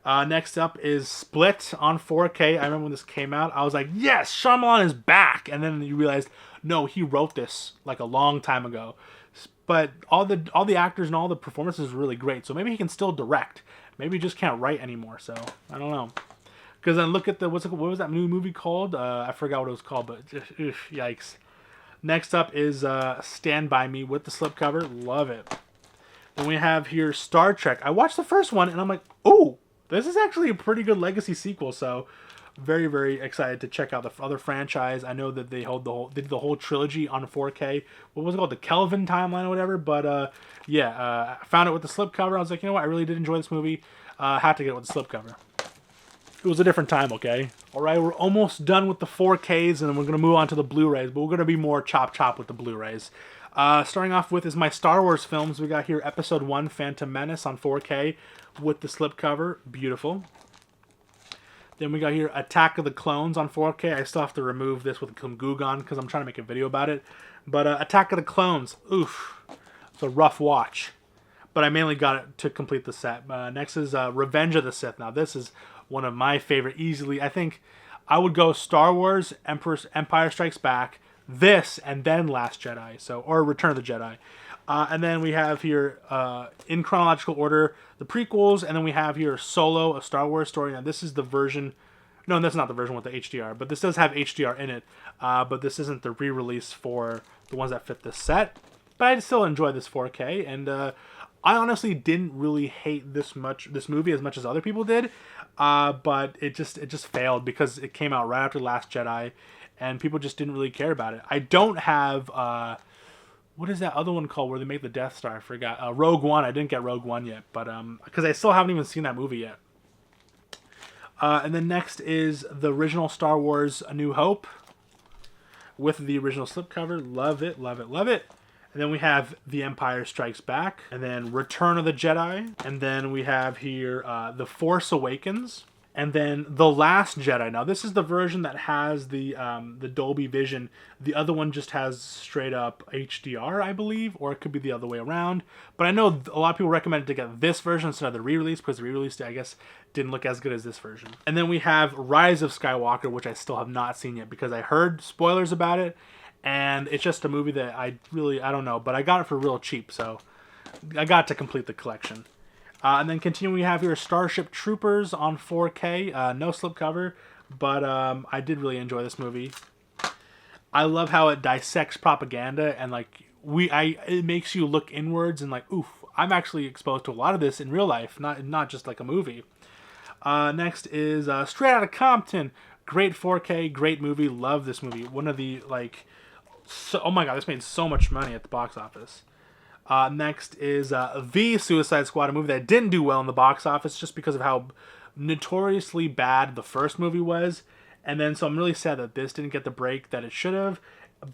Next up is Split on 4K. I remember when this came out, I was like, yes, Shyamalan is back. And then you realized, no, he wrote this like a long time ago. But all the actors and all the performances are really great. So maybe he can still direct. Maybe he just can't write anymore. So I don't know. Because then look at what was that new movie called? I forgot what it was called, but yikes. Next up is Stand By Me with the slipcover. Love it. Then we have here Star Trek. I watched the first one and I'm like, oh, this is actually a pretty good legacy sequel. So very, very excited to check out the other franchise. I know that they did the whole trilogy on 4K. What was it called? The Kelvin timeline or whatever. But yeah, I found it with the slipcover. I was like, you know what? I really did enjoy this movie. Had to get it with the slipcover. It was a different time, okay? Alright, we're almost done with the 4Ks, and then we're going to move on to the Blu-rays, but we're going to be more chop with the Blu-rays. Starting off with is my Star Wars films. We got here Episode 1, Phantom Menace on 4K with the slipcover. Beautiful. Then we got here Attack of the Clones on 4K. I still have to remove this with some goog on because I'm trying to make a video about it. But Attack of the Clones, oof. It's a rough watch. But I mainly got it to complete the set. Next is Revenge of the Sith. Now, this is one of my favorite, easily. I think I would go Star Wars, Empire Strikes Back, this, and then Last Jedi, or Return of the Jedi. And then we have here, in chronological order, the prequels, and then we have here Solo, a Star Wars story. Now, this is the version... No, that's not the version with the HDR, but this does have HDR in it. But this isn't the re-release for the ones that fit this set. But I still enjoy this 4K, and I honestly didn't really hate this movie as much as other people did. But it just failed because it came out right after Last Jedi, and people just didn't really care about it. I don't have what is that other one called where they make the Death Star? I forgot. Rogue One. I didn't get Rogue One yet, but because I still haven't even seen that movie yet. And then next is the original Star Wars: A New Hope with the original slipcover. Love it, love it, love it. And then we have The Empire Strikes Back, and then Return of the Jedi, and then we have here The Force Awakens, and then The Last Jedi. Now, this is the version that has the Dolby Vision. The other one just has straight up HDR, I believe, or it could be the other way around. But I know a lot of people recommended to get this version instead of the re-release, because the re-release, I guess, didn't look as good as this version. And then we have Rise of Skywalker, which I still have not seen yet, because I heard spoilers about it. And it's just a movie that I don't know, but I got it for real cheap, so I got to complete the collection. And then continuing, we have here Starship Troopers on 4K, no slipcover, but I did really enjoy this movie. I love how it dissects propaganda, and like it makes you look inwards and like, oof, I'm actually exposed to a lot of this in real life, not just like a movie. Next is Straight Outta Compton. Great 4K, great movie. Love this movie. One of the, like, oh my god, this made so much money at the box office. Next is The Suicide Squad, a movie that didn't do well in the box office just because of how notoriously bad the first movie was. And then, so I'm really sad that this didn't get the break that it should have.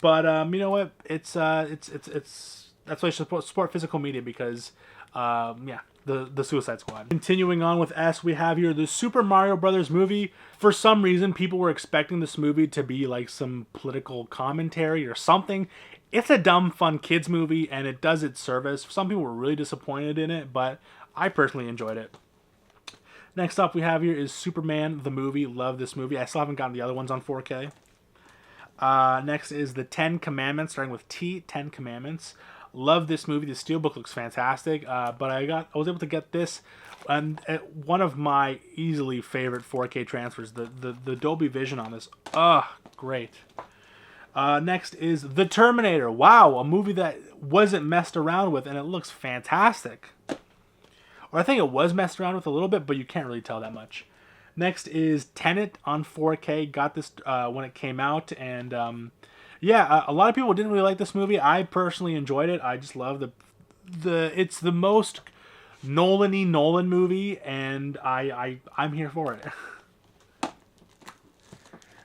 But you know what? It's that's why I should support physical media, because yeah, the Suicide Squad. Continuing on with S, we have here the Super Mario Brothers movie. For some reason, people were expecting this movie to be like some political commentary or something. It's a dumb, fun kids movie, and it does its service. Some people were really disappointed in it, but I personally enjoyed it. Next up we have here is Superman the movie. Love this movie. I still haven't gotten the other ones on 4K. Next is the 10 Commandments, starting with T, 10 Commandments. Love this movie. The Steelbook looks fantastic. But I was able to get this, and one of my easily favorite 4K transfers. The Dolby Vision on this. Great. Next is The Terminator. Wow, a movie that wasn't messed around with, and it looks fantastic. Or I think it was messed around with a little bit, but you can't really tell that much. Next is Tenet on 4K. Got this when it came out, and yeah, a lot of people didn't really like this movie. I personally enjoyed it. I just love it's the most Nolan-y Nolan movie, and I'm here for it.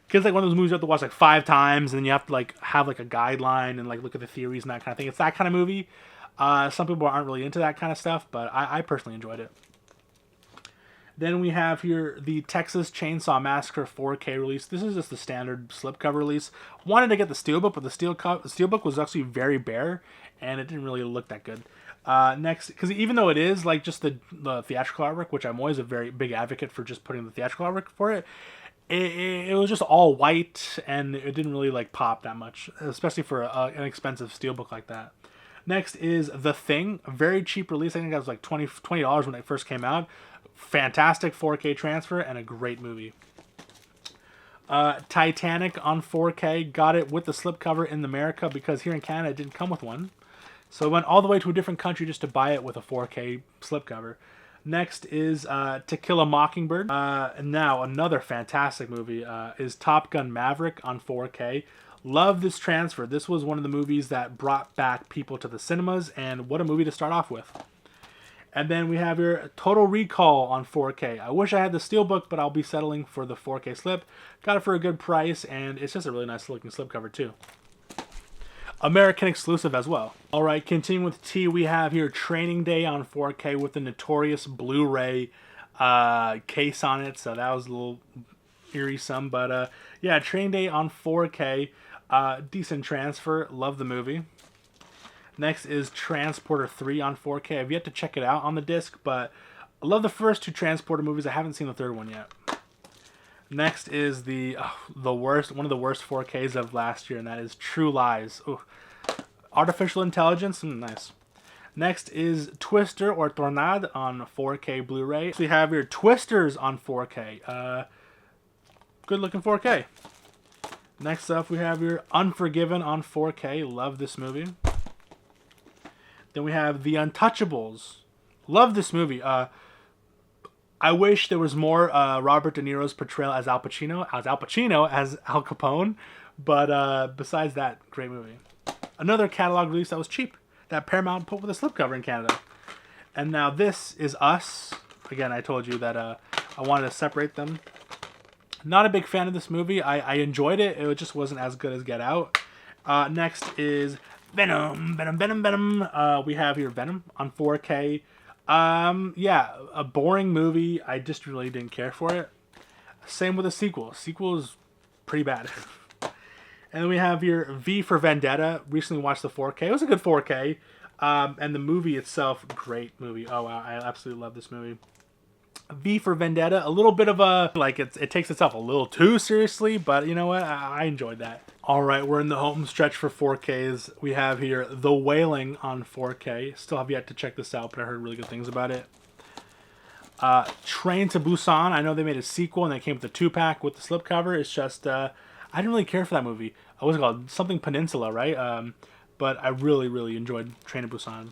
Because like one of those movies you have to watch like 5 times, and then you have to like have like a guideline and like look at the theories and that kind of thing. It's that kind of movie. Some people aren't really into that kind of stuff, but I personally enjoyed it. Then we have here the Texas Chainsaw Massacre 4K release. This is just the standard slipcover release. Wanted to get the Steelbook, but the Steelbook was actually very bare, and it didn't really look that good. Next, because even though it is like just the theatrical artwork, which I'm always a very big advocate for just putting the theatrical artwork for it, it was just all white, and it didn't really like pop that much, especially for an expensive Steelbook like that. Next is The Thing, a very cheap release. I think that was like $20 when it first came out. Fantastic 4K transfer and a great movie. Titanic on 4K. Got it with the slipcover in America because here in Canada it didn't come with one. So I went all the way to a different country just to buy it with a 4K slipcover. Next is To Kill a Mockingbird. Now, another fantastic movie is Top Gun Maverick on 4K. Love this transfer. This was one of the movies that brought back people to the cinemas, and what a movie to start off with. And then we have here Total Recall on 4K. I wish I had the Steelbook, but I'll be settling for the 4K slip. Got it for a good price, and it's just a really nice looking slipcover too. American exclusive as well. Alright, continuing with T, we have here Training Day on 4K with the notorious Blu-ray case on it, so that was a little eerie-some, but yeah, Training Day on 4K, decent transfer, love the movie. Next is Transporter 3 on 4K. I've yet to check it out on the disc, but I love the first 2 Transporter movies. I haven't seen the third one yet. Next is one of the worst 4Ks of last year, and that is True Lies. Ooh. Artificial Intelligence, nice. Next is Twister or Tornado on 4K Blu-ray. So we have here Twisters on 4K. Good looking 4K. Next up we have here Unforgiven on 4K. Love this movie. Then we have The Untouchables. Love this movie. I wish there was more Robert De Niro's portrayal as Al Pacino as Al Capone, but besides that, great movie. Another catalog release that was cheap, that Paramount put with a slipcover in Canada. And now this is Us. Again, I told you that I wanted to separate them. Not a big fan of this movie. I enjoyed it. It just wasn't as good as Get Out. Next is Venom. We have here Venom on 4K. Yeah, a boring movie. I just really didn't care for it. Same with the sequel. Sequel is pretty bad. And then we have here V for Vendetta. Recently watched the 4K. It was a good 4K. And the movie itself, great movie. Oh wow, I absolutely love this movie. V for Vendetta, a little bit of a, like, it takes itself a little too seriously, but you know what, I enjoyed that. Alright, we're in the home stretch for 4Ks. We have here The Wailing on 4K. Still have yet to check this out, but I heard really good things about it. Train to Busan, I know they made a sequel and they came with a 2-pack with the slipcover. It's just, I didn't really care for that movie. What was it called? Something Peninsula, right? But I really, really enjoyed Train to Busan.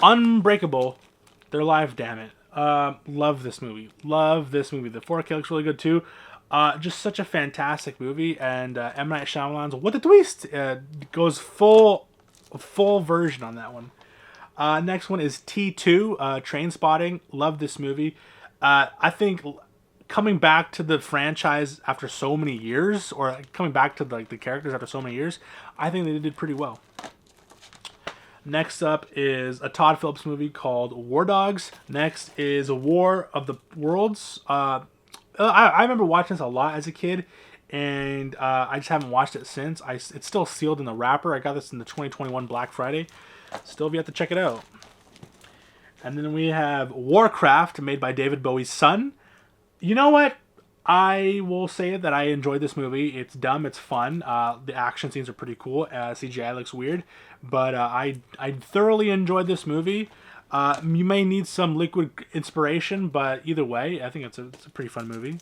Unbreakable. They're live, damn it. Love this movie. Love this movie. The 4K looks really good too. Just such a fantastic movie, and M. Night Shyamalan's What the Twist goes full version on that one. Next one is T2, Trainspotting. Love this movie. I think coming back to the franchise after so many years, or coming back to the characters after so many years, I think they did pretty well. Next up is a Todd Phillips movie called War Dogs. Next is War of the Worlds. I remember watching this a lot as a kid, and I just haven't watched it since. It's still sealed in the wrapper. I got this in the 2021 Black Friday. Still have yet to check it out. And then we have Warcraft, made by David Bowie's son. You know what? I will say that I enjoyed this movie. It's dumb. It's fun. The action scenes are pretty cool. CGI looks weird. But I thoroughly enjoyed this movie. You may need some liquid inspiration, but either way, I think it's a pretty fun movie.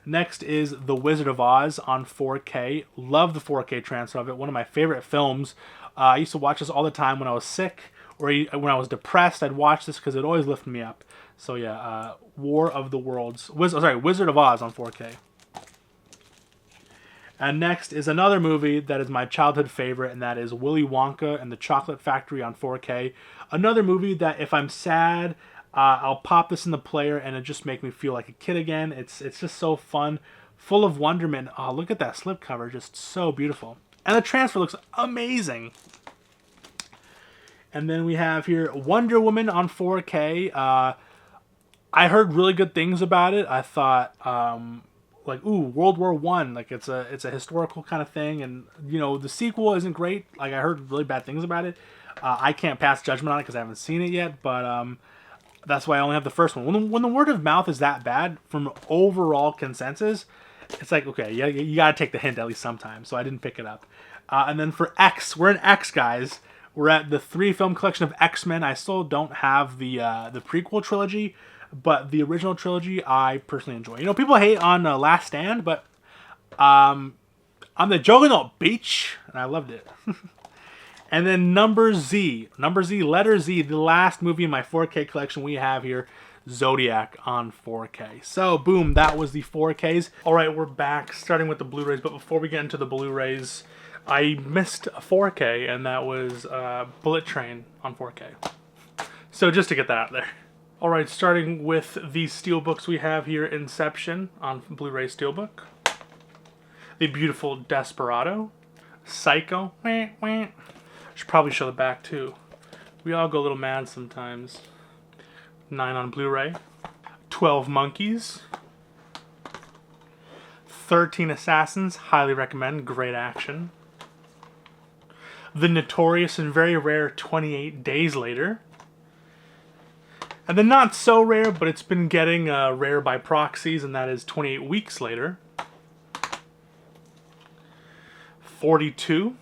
Next is The Wizard of Oz on 4K. Love the 4K transfer of it. One of my favorite films. I used to watch this all the time when I was sick or when I was depressed. I'd watch this because it always lifted me up. So yeah, War of the Worlds. Wizard of Oz on 4K. And next is another movie that is my childhood favorite, and that is Willy Wonka and the Chocolate Factory on 4K. Another movie that if I'm sad, I'll pop this in the player and it just make me feel like a kid again. It's just so fun, full of wonderment. Oh, look at that slipcover, just so beautiful. And the transfer looks amazing. And then we have here Wonder Woman on 4K. I heard really good things about it. I thought, ooh, World War I. Like it's a historical kind of thing, and the sequel isn't great. Like I heard really bad things about it. I can't pass judgment on it because I haven't seen it yet. But that's why I only have the first one. When the word of mouth is that bad from overall consensus, it's like okay, yeah, you gotta take the hint at least sometime. So I didn't pick it up. And then for X, we're in X, guys. We're at the 3-film collection of X-Men. I still don't have the prequel trilogy. But the original trilogy, I personally enjoy. People hate on Last Stand, but I'm the Juggernaut Beach, and I loved it. And then Number Z, letter Z, the last movie in my 4K collection we have here, Zodiac on 4K. So, boom, that was the 4Ks. All right, we're back, starting with the Blu-rays. But before we get into the Blu-rays, I missed a 4K, and that was Bullet Train on 4K. So just to get that out there. Alright, starting with the steelbooks we have here, Inception on Blu-ray Steelbook. The beautiful Desperado. Psycho. Should probably show the back too. We all go a little mad sometimes. 9 on Blu-ray. 12 Monkeys. 13 Assassins, highly recommend, great action. The notorious and very rare 28 Days Later. And then not so rare, but it's been getting rare by proxies, and that is 28 Weeks Later. 42,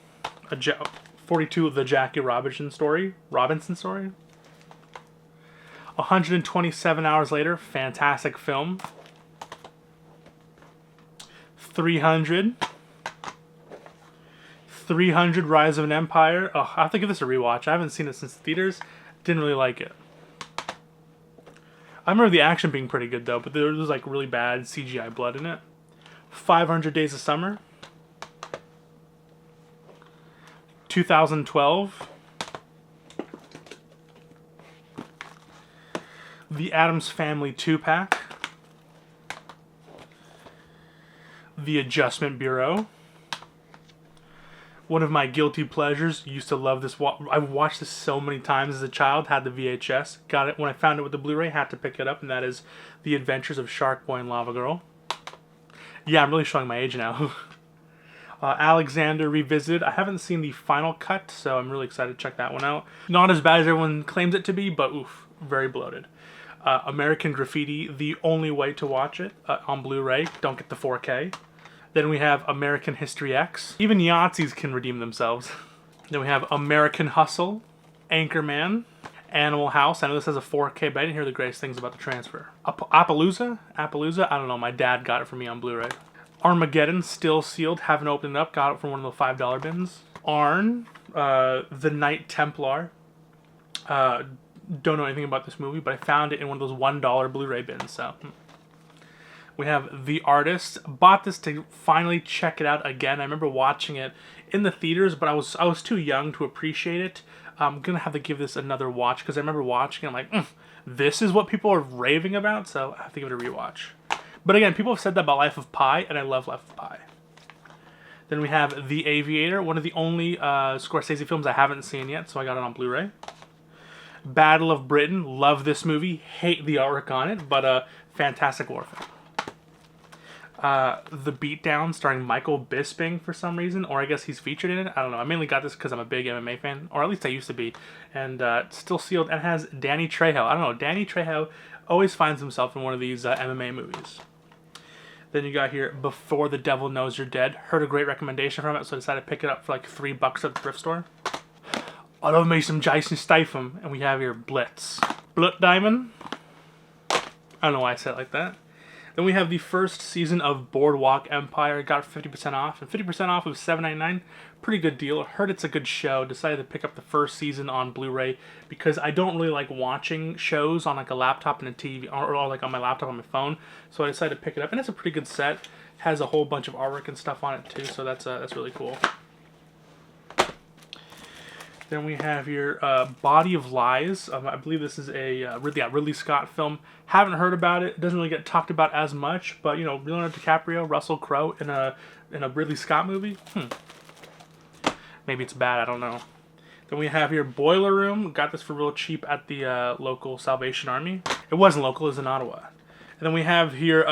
42 of the Jackie Robinson story. 127 Hours Later, fantastic film. 300 Rise of an Empire. Oh, I have to give this a rewatch. I haven't seen it since the theaters. Didn't really like it. I remember the action being pretty good though, but there was like really bad CGI blood in it. 500 Days of Summer. 2012. The Addams Family 2-pack. The Adjustment Bureau. One of my guilty pleasures. Used to love this. I've watched this so many times as a child. Had the VHS. Got it when I found it with the Blu-ray. Had to pick it up, and that is The Adventures of Shark Boy and Lava Girl. Yeah, I'm really showing my age now. Alexander Revisited. I haven't seen the final cut, so I'm really excited to check that one out. Not as bad as everyone claims it to be, but oof, very bloated. American Graffiti, the only way to watch it on Blu-ray. Don't get the 4K. Then we have American History X. Even Yahtzees can redeem themselves. Then we have American Hustle, Anchorman, Animal House. I know this has a 4K, but I didn't hear the greatest things about the transfer. Appaloosa? I don't know. My dad got it for me on Blu-ray. Armageddon, still sealed. Haven't opened it up. Got it from one of the $5 bins. Arn, The Knight Templar. don't know anything about this movie, but I found it in one of those $1 Blu-ray bins, so. We have The Artist. Bought this to finally check it out again. I remember watching it in the theaters, but I was too young to appreciate it. I'm going to have to give this another watch, because I remember watching it, I'm like, this is what people are raving about, so I have to give it a rewatch. But again, people have said that about Life of Pi, and I love Life of Pi. Then we have The Aviator, one of the only Scorsese films I haven't seen yet, so I got it on Blu-ray. Battle of Britain, love this movie, hate the artwork on it, but fantastic war film. The Beatdown, starring Michael Bisping for some reason, or I guess he's featured in it. I don't know. I mainly got this because I'm a big MMA fan, or at least I used to be, and it's still sealed, and has Danny Trejo. I don't know. Danny Trejo always finds himself in one of these MMA movies. Then you got here Before the Devil Knows You're Dead. Heard a great recommendation from it, so I decided to pick it up for like $3 at the thrift store. I love me some Jason Statham, and we have here Blitz. Blood Diamond. I don't know why I said it like that. Then we have the first season of Boardwalk Empire. Got 50% off, and 50% off of $7.99. Pretty good deal. Heard it's a good show. Decided to pick up the first season on Blu-ray because I don't really like watching shows on like a laptop and a TV, or like on my laptop on my phone. So I decided to pick it up, and it's a pretty good set. Has a whole bunch of artwork and stuff on it too, so that's really cool. Then we have your Body of Lies. I believe this is a Ridley Scott film. Haven't heard about it. Doesn't really get talked about as much, but you know, Leonardo DiCaprio, Russell Crowe in a Ridley Scott movie. Maybe it's bad. I don't know. Then we have here Boiler Room. Got this for real cheap at the local Salvation Army. It wasn't local. It was in Ottawa. And then we have here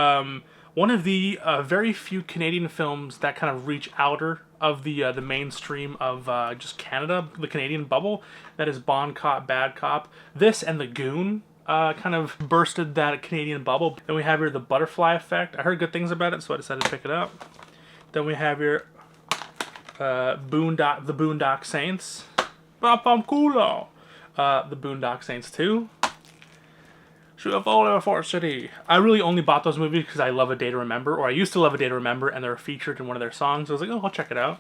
one of the very few Canadian films that kind of reach outer of the mainstream of just Canada, the Canadian bubble. That is Bon Cop, Bad Cop. This and The Goon kind of bursted that Canadian bubble. Then we have here The Butterfly Effect. I heard good things about it, so I decided to pick it up. Then we have here The Boondock Saints. Bam culo. The Boondock Saints 2. Should have all over Fort City. I really only bought those movies because I love A Day to Remember, or I used to love A Day to Remember, and they're featured in one of their songs. So I was like, oh, I'll check it out.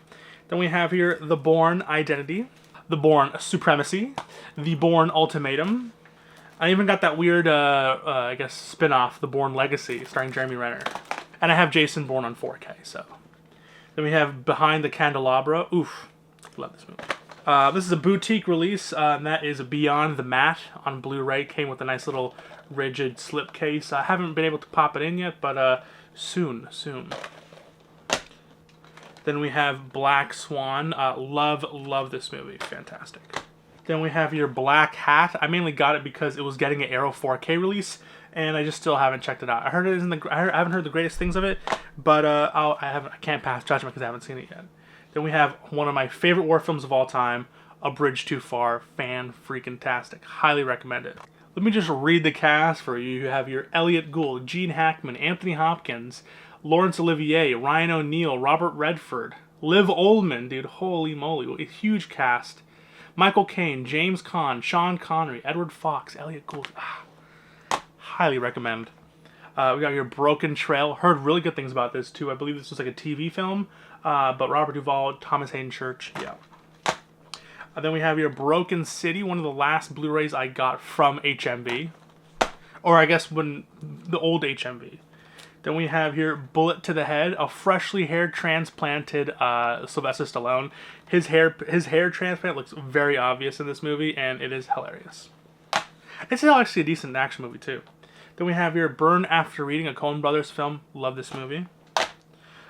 Then we have here The Bourne Identity, The Bourne Supremacy, The Bourne Ultimatum. I even got that weird, I guess, spin-off, The Bourne Legacy, starring Jeremy Renner. And I have Jason Bourne on 4K, so. Then we have Behind the Candelabra. Oof, love this movie. This is a boutique release, and that is Beyond the Mat on Blu-ray. Came with a nice little rigid slipcase. I haven't been able to pop it in yet, but soon. Then we have Black Swan. Love this movie. Fantastic. Then we have your Black Hat. I mainly got it because it was getting an Arrow 4K release, and I just still haven't checked it out. I haven't heard the greatest things of it, but I can't pass judgment because I haven't seen it yet. Then we have one of my favorite war films of all time, A Bridge Too Far. Fan-freaking-tastic. Highly recommend it. Let me just read the cast for you. You have your Elliot Gould, Gene Hackman, Anthony Hopkins, Laurence Olivier, Ryan O'Neal, Robert Redford, Liv Ullmann, dude, holy moly, a huge cast. Michael Caine, James Caan, Sean Connery, Edward Fox, Elliot Gould. Highly recommend. We got your Broken Trail. Heard really good things about this too. I believe this was like a TV film, but Robert Duvall, Thomas Hayden Church, yeah. Then we have your Broken City, one of the last Blu-rays I got from HMV. Or I guess when the old HMV. Then we have here Bullet to the Head, a freshly hair transplanted Sylvester Stallone. His hair transplant looks very obvious in this movie, and it is hilarious. It's actually a decent action movie too. Then we have here Burn After Reading, a Coen Brothers film. Love this movie.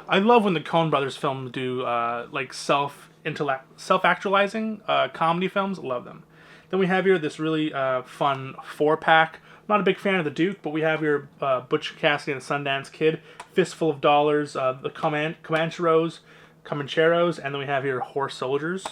I love when the Coen Brothers films do like self-actualizing comedy films. Love them. Then we have here this really fun 4-pack. Not a big fan of the Duke, but we have here Butch Cassidy and the Sundance Kid, Fistful of Dollars, the Comancheros, and then we have here Horse Soldiers.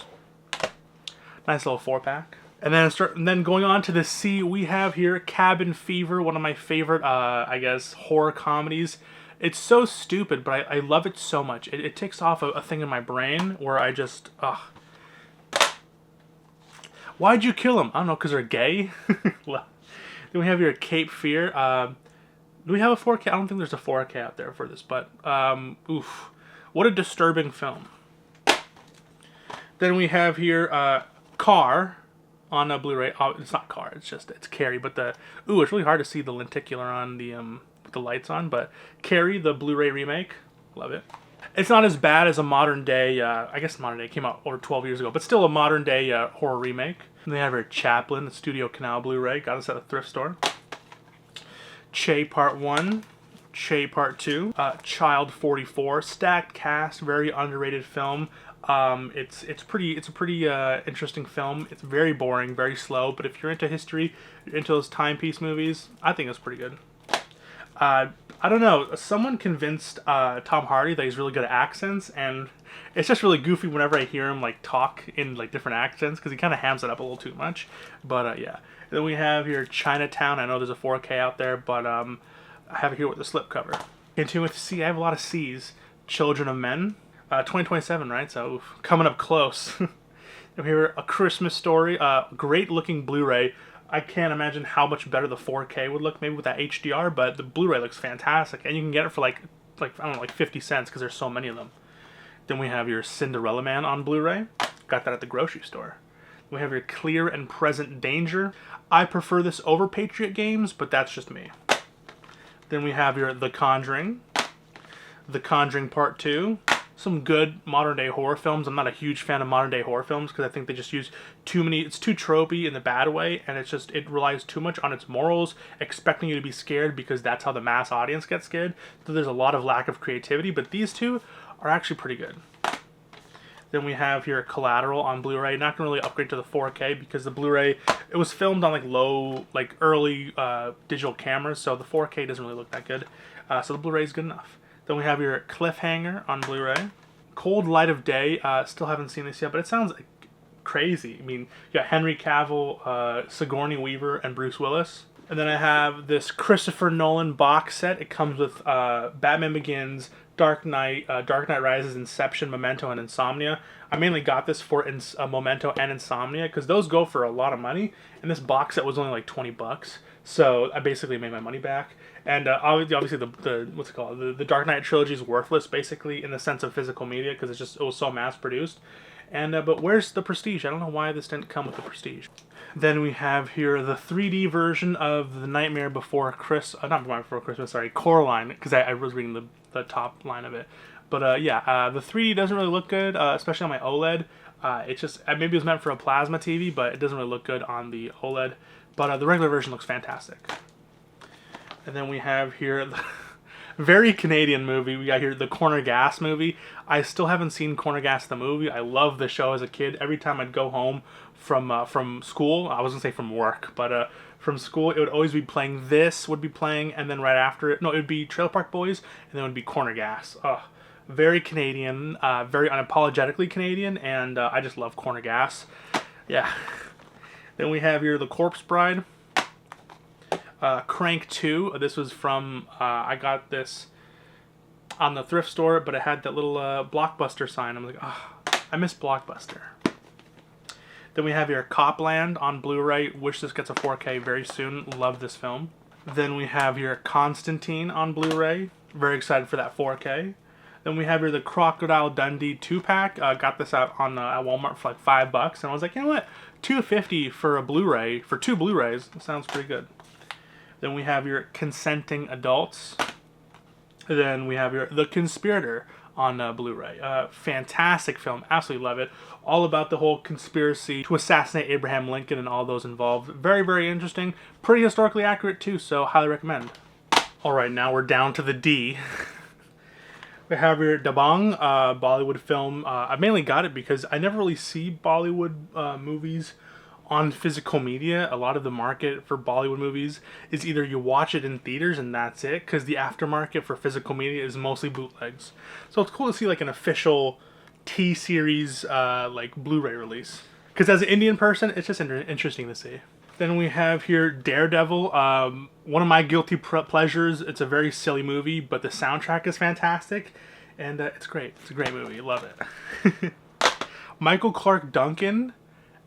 Nice little 4-pack. And then going on to the C, we have here Cabin Fever, one of my favorite, I guess, horror comedies. It's so stupid, but I love it so much. It takes off a thing in my brain where I just, Why'd you kill them? I don't know, because they're gay? Then we have here Cape Fear. Do we have a 4K? I don't think there's a 4K out there for this, but oof. What a disturbing film. Then we have here Car. on a Blu-ray. Oh, it's not Car, it's Carrie. But it's really hard to see the lenticular on the with the lights on. But Carrie, the Blu-ray remake, love it. It's not as bad as a modern day. I guess modern day came out over 12 years ago, but still a modern day horror remake. And they have her Chaplin, the Studio Canal Blu-ray. Got us at a thrift store. Che Part 1. Che Part 2. Child 44. Stacked cast, very underrated film. It's a pretty interesting film. It's very boring, very slow, but if you're into history, you're into those timepiece movies, I think it's pretty good. I don't know, someone convinced Tom Hardy that he's really good at accents, and it's just really goofy whenever I hear him like talk in like different accents, because he kind of hams it up a little too much. But yeah. Then we have here Chinatown. I know there's a 4K out there, but I have it here with the slipcover. Continue with C. I have a lot of C's. Children of Men. 2027, right? So oof, coming up close. And here, A Christmas Story. Great looking Blu-ray. I can't imagine how much better the 4K would look, maybe with that HDR, but the Blu-ray looks fantastic, and you can get it for like I don't know, like 50 cents because there's so many of them. Then we have your Cinderella Man on Blu-ray. Got that at the grocery store. We have your Clear and Present Danger. I prefer this over Patriot Games, but that's just me. Then we have your The Conjuring. The Conjuring Part 2. Some good modern day horror films. I'm not a huge fan of modern day horror films because I think they just use too many, it's too tropey in the bad way, and it relies too much on its morals, expecting you to be scared because that's how the mass audience gets scared. So there's a lot of lack of creativity, but these two are actually pretty good. Then we have here Collateral on Blu-ray. Not gonna really upgrade to the 4K because the Blu-ray, it was filmed on early digital cameras, so the 4K doesn't really look that good. So the Blu-ray is good enough. Then we have your Cliffhanger on Blu-ray. Cold Light of Day. Still haven't seen this yet, but it sounds crazy. I mean, you got Henry Cavill, Sigourney Weaver, and Bruce Willis. And then I have this Christopher Nolan box set. It comes with Batman Begins, Dark Knight Rises, Inception, Memento, and Insomnia. I mainly got this for Memento and Insomnia because those go for a lot of money, and this box set was only like $20. So I basically made my money back. And obviously the Dark Knight trilogy is worthless basically in the sense of physical media because it was so mass produced. And but where's the Prestige? I don't know why this didn't come with the Prestige. Then we have here the 3D version of The Nightmare Before Christmas. Not Before Christmas, sorry, Coraline, because I was reading the top line of it. But yeah, the 3D doesn't really look good, especially on my OLED. It's just, maybe it was meant for a plasma TV, but it doesn't really look good on the OLED. But the regular version looks fantastic. And then we have here the very Canadian movie. We got here the Corner Gas movie. I still haven't seen Corner Gas the movie. I loved the show as a kid. Every time I'd go home from school, I was gonna say from work, but from school, it would always be playing. This would be playing, and then right after it, no, it would be Trailer Park Boys, and then it would be Corner Gas. Very Canadian, very unapologetically Canadian, and I just love Corner Gas. Yeah. Then we have here The Corpse Bride. Crank 2. This was from, I got this on the thrift store, but it had that little Blockbuster sign. I'm like, oh, I miss Blockbuster. Then we have here Copland on Blu-ray. Wish this gets a 4K very soon. Love this film. Then we have here Constantine on Blu-ray. Very excited for that 4K. Then we have here the Crocodile Dundee 2-pack. Got this out on at Walmart for like $5, and I was like, you know what? $2.50 for a Blu-ray, for 2 Blu-rays. That sounds pretty good. Then we have your Consenting Adults. Then we have your The Conspirator on Blu-ray. Fantastic film. Absolutely love it. All about the whole conspiracy to assassinate Abraham Lincoln and all those involved. Very, very interesting. Pretty historically accurate too, so highly recommend. Alright, now we're down to the D. We have your Dabang, Bollywood film. I mainly got it because I never really see Bollywood movies on physical media. A lot of the market for Bollywood movies is either you watch it in theaters and that's it, because the aftermarket for physical media is mostly bootlegs. So it's cool to see like an official T-series like Blu-ray release. Because as an Indian person, it's just interesting to see. Then we have here Daredevil, one of my guilty pleasures. It's a very silly movie, but the soundtrack is fantastic, and it's great. It's a great movie. Love it. Michael Clark Duncan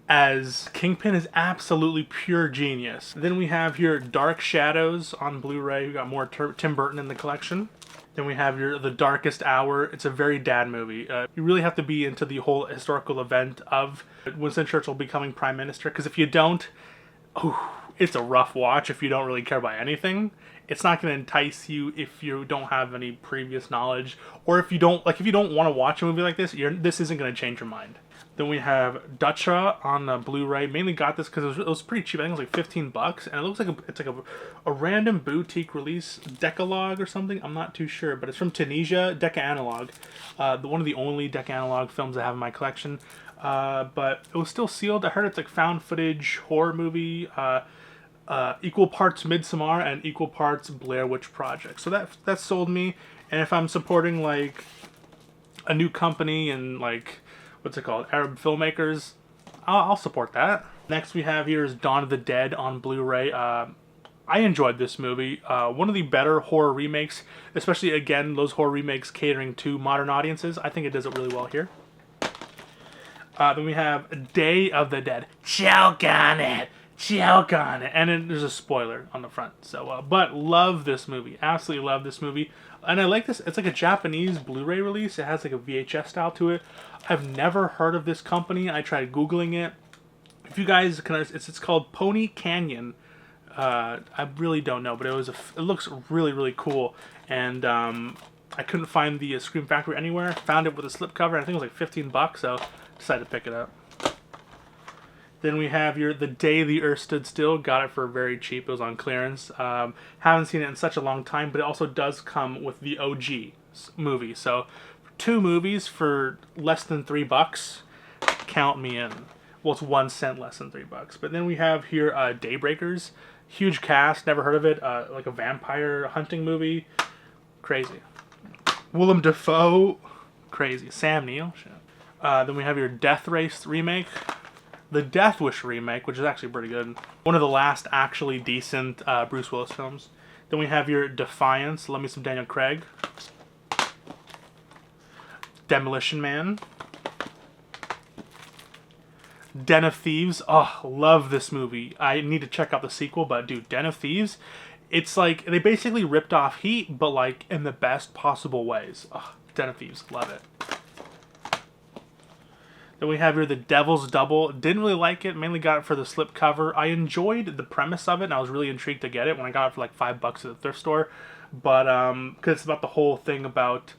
as Kingpin is absolutely pure genius. Then we have here Dark Shadows on Blu-ray. We got more Tim Burton in the collection. Then we have The Darkest Hour. It's a very dad movie. You really have to be into the whole historical event of Winston Churchill becoming prime minister, because if you don't, it's a rough watch if you don't really care about anything. It's not going to entice you if you don't have any previous knowledge, or if you don't want to watch a movie like this, this isn't going to change your mind. Then we have Dutra on Blu-ray. Mainly got this because it was pretty cheap. I think it was like 15 bucks, and it looks like it's like a random boutique release, Decalogue or something. I'm not too sure, but it's from Tunisia, Decca Analog. One of the only Decca Analog films I have in my collection. But it was still sealed. I heard it's like found footage horror movie, equal parts Midsommar and equal parts Blair Witch Project. So that sold me. And if I'm supporting like a new company and like, what's it called, Arab filmmakers, I'll support that. Next we have here is Dawn of the Dead on Blu-ray. I enjoyed this movie. One of the better horror remakes, especially again those horror remakes catering to modern audiences. I think it does it really well here. Then we have Day of the Dead. Choke on it! Choke on it! And then there's a spoiler on the front. So, but love this movie. Absolutely love this movie. And I like this. It's like a Japanese Blu-ray release. It has like a VHS style to it. I've never heard of this company. I tried Googling it. If you guys can, it's called Pony Canyon. I really don't know, but it looks really, really cool. And I couldn't find the Scream Factory anywhere. Found it with a slipcover. I think it was like 15 bucks, so decided to pick it up. Then we have The Day the Earth Stood Still. Got it for very cheap. It was on clearance. Haven't seen it in such a long time, but it also does come with the OG movie. So 2 movies for less than $3. Count me in. Well, it's 1 cent less than $3. But then we have here Daybreakers. Huge cast. Never heard of it. Like a vampire hunting movie. Crazy. Willem Dafoe. Crazy. Sam Neill. Shit. Then we have your Death Race remake. The Death Wish remake, which is actually pretty good. One of the last actually decent Bruce Willis films. Then we have your Defiance. Love me some Daniel Craig. Demolition Man. Den of Thieves. Oh, love this movie. I need to check out the sequel, but dude, Den of Thieves, it's like they basically ripped off Heat, but like in the best possible ways. Oh, Den of Thieves, love it. Then we have here The Devil's Double. Didn't really like it. Mainly got it for the slipcover. I enjoyed the premise of it, and I was really intrigued to get it when I got it for like $5 at the thrift store. But because it's about the whole thing about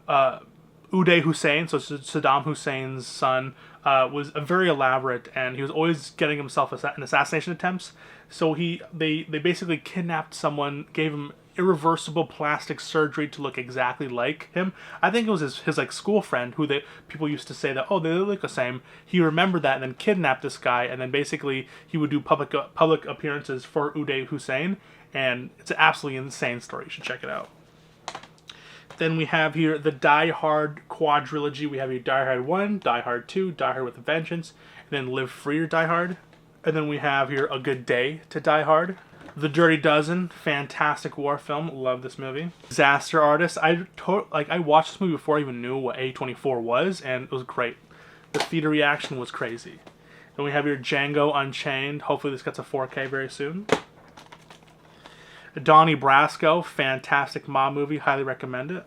Uday Hussein, so Saddam Hussein's son, was very elaborate, and he was always getting himself in assassination attempts. So they basically kidnapped someone, gave him irreversible plastic surgery to look exactly like him. I think it was his like school friend who people used to say that, oh, they look the same. He remembered that and then kidnapped this guy, and then basically he would do public appearances for Uday Hussein, and it's an absolutely insane story. You should check it out. Then we have here the Die Hard quadrilogy. We have here Die Hard 1, Die Hard 2, Die Hard with a Vengeance, and then Live Free or Die Hard. And then we have here A Good Day to Die Hard. The Dirty Dozen, fantastic war film. Love this movie. Disaster Artist. I watched this movie before I even knew what A24 was, and it was great. The theater reaction was crazy. Then we have your Django Unchained. Hopefully this gets a 4K very soon. Donnie Brasco, fantastic mob movie. Highly recommend it.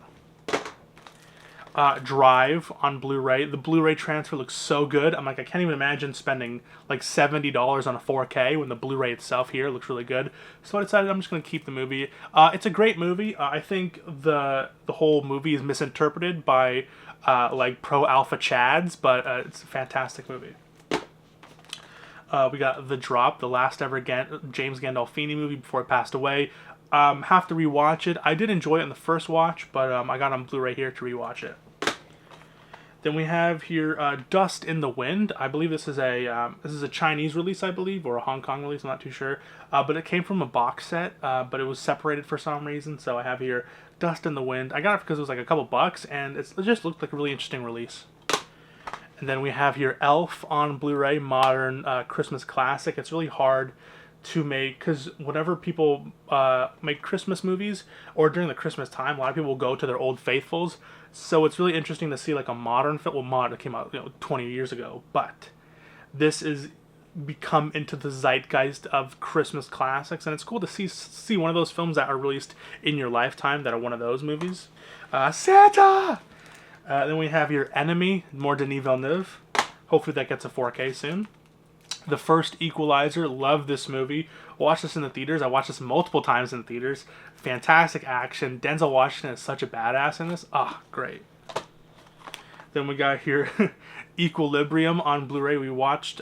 Drive on Blu-ray. The Blu-ray transfer looks so good. I'm like, I can't even imagine spending like $70 on a 4K when the Blu-ray itself here looks really good. So I decided I'm just going to keep the movie. It's a great movie. I think the whole movie is misinterpreted by like pro-alpha chads, but it's a fantastic movie. We got The Drop, the last ever James Gandolfini movie before he passed away. Have to rewatch it. I did enjoy it in the first watch, but I got on Blu-ray here to rewatch it. Then we have here Dust in the Wind. I believe this is a Chinese release, I believe, or a Hong Kong release. I'm not too sure. But it came from a box set, but it was separated for some reason. So I have here Dust in the Wind. I got it because it was like a couple bucks, and it just looked like a really interesting release. And then we have here Elf on Blu-ray, modern Christmas classic. It's really hard to make, because whenever people make Christmas movies, or during the Christmas time, a lot of people will go to their old faithfuls. So it's really interesting to see like a modern film. Well, it came out 20 years ago, but this is become into the zeitgeist of Christmas classics, and it's cool to see one of those films that are released in your lifetime that are one of those movies. Santa! Then we have your Enemy, more Denis Villeneuve. Hopefully that gets a 4K soon. The First Equalizer, love this movie. Watched this in the theaters. I watched this multiple times in the theaters. Fantastic action. Denzel Washington is such a badass in this. Ah, great. Then we got here Equilibrium on Blu-ray. We watched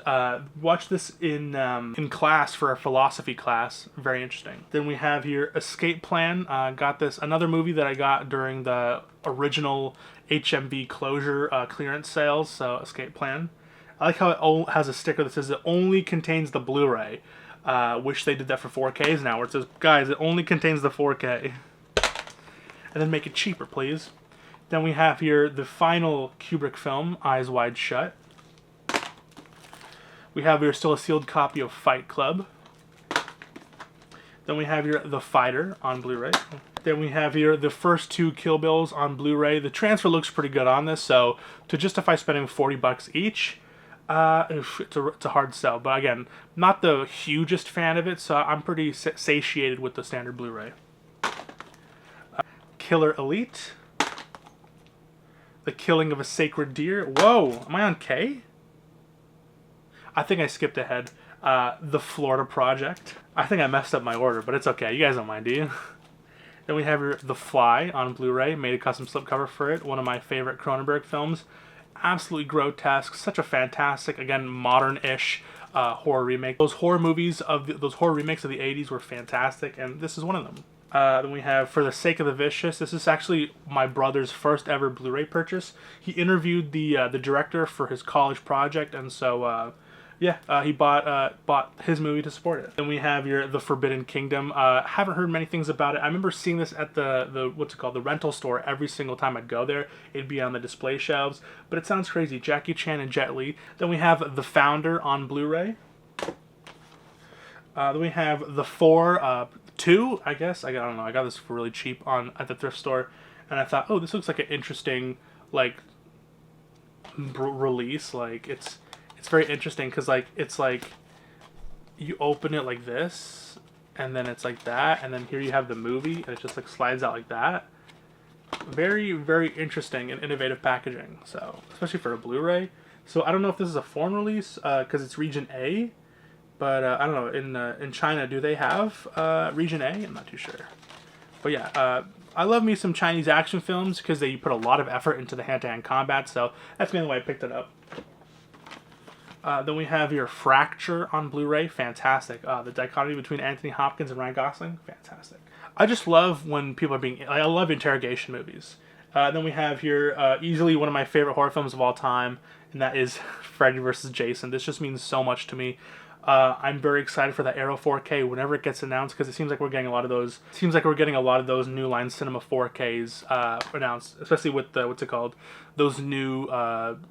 this in class for a philosophy class. Very interesting. Then we have here Escape Plan. Got this, another movie that I got during the original HMV closure clearance sales. So Escape Plan. I like how it has a sticker that says it only contains the Blu-ray. Wish they did that for 4Ks now, where it says, guys, it only contains the 4K. And then make it cheaper, please. Then we have here the final Kubrick film, Eyes Wide Shut. We have here still a sealed copy of Fight Club. Then we have here The Fighter on Blu-ray. Then we have here the first 2 Kill Bills on Blu-ray. The transfer looks pretty good on this, so to justify spending $40 each, it's a hard sell. But again, not the hugest fan of it, so I'm pretty satiated with the standard Blu-ray. Killer Elite. The Killing of a Sacred Deer. Whoa, am I on K? I think I skipped ahead. The Florida Project. I think I messed up my order, but it's okay. You guys don't mind, do you? Then we have here The Fly on Blu-ray. Made a custom slipcover for it. One of my favorite Cronenberg films. Absolutely grotesque. Such a fantastic, again, modern-ish horror remake. Those horror remakes of the 80s were fantastic, and this is one of them. Then we have For the Sake of the Vicious. This is actually my brother's first ever Blu-ray purchase. He interviewed the director for his college project, and so he bought his movie to support it. Then we have your The Forbidden Kingdom. Haven't heard many things about it. I remember seeing this at the rental store every single time I'd go there. It'd be on the display shelves, but it sounds crazy. Jackie Chan and Jet Li. Then we have The Founder on Blu-ray. Then we have The Four. 2, I guess. I don't know. I got this for really cheap at the thrift store, and I thought, oh, this looks like an interesting release. Like it's very interesting because it's like you open it like this, and then it's like that, and then here you have the movie, and it just like slides out like that. Very, very interesting and innovative packaging. So especially for a Blu-ray. So I don't know if this is a foreign release because it's region A. But I don't know, in China, do they have Region A? I'm not too sure. But yeah, I love me some Chinese action films because they put a lot of effort into the hand-to-hand combat, so that's mainly why I picked it up. Then we have your Fracture on Blu-ray. Fantastic. The dichotomy between Anthony Hopkins and Ryan Gosling. Fantastic. I just love when people are I love interrogation movies. Then we have here easily one of my favorite horror films of all time, and that is Freddy vs. Jason. This just means so much to me. I'm very excited for that Arrow 4K whenever it gets announced because it seems like we're getting a lot of those. Seems like we're getting a lot of those New Line Cinema 4Ks announced, especially with the those new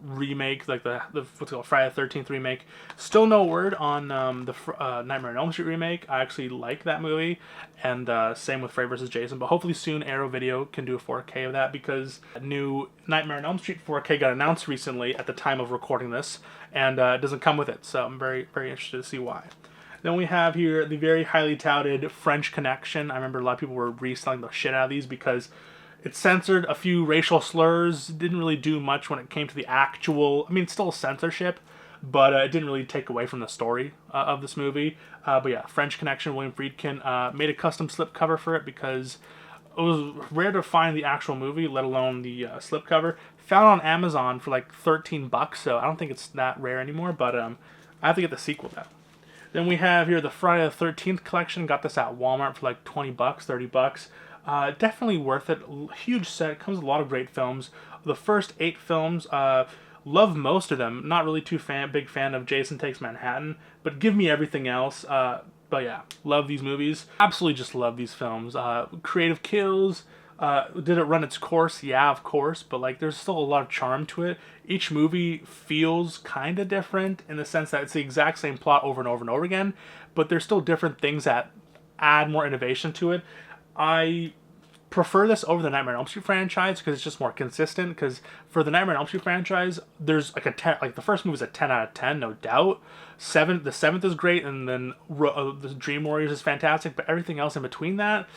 remake, like the Friday the 13th remake. Still no word on the Nightmare on Elm Street remake. I actually like that movie, and same with Freddy vs. Jason. But hopefully soon Arrow Video can do a 4K of that because new Nightmare on Elm Street 4K got announced recently at the time of recording this, and it doesn't come with it. So I'm very, very interested to see why. Then we have here the very highly touted French Connection. I remember a lot of people were reselling the shit out of these because it censored a few racial slurs. It didn't really do much when it came to the actual... I mean, still censorship, but it didn't really take away from the story of this movie. But yeah, French Connection, William Friedkin made a custom slipcover for it because it was rare to find the actual movie, let alone the slipcover. Found on Amazon for like $13, so I don't think it's that rare anymore, but I have to get the sequel now. Then we have here the Friday the 13th collection. Got this at Walmart for like $20, $30. Definitely worth it. Huge set. It comes with a lot of great films. The first 8 films, love most of them. Not really big fan of Jason Takes Manhattan, but give me everything else. But yeah, love these movies. Absolutely just love these films. Creative kills. Did it run its course? Yeah, of course, but like there's still a lot of charm to it. Each movie feels kind of different in the sense that it's the exact same plot over and over and over again, but there's still different things that add more innovation to it. I prefer this over the Nightmare on Elm Street franchise because it's just more consistent. Because for the Nightmare on Elm Street franchise, there's like a 10, like the first movie is a 10 out of 10, no doubt. The seventh is great, and then the Dream Warriors is fantastic. But everything else in between that,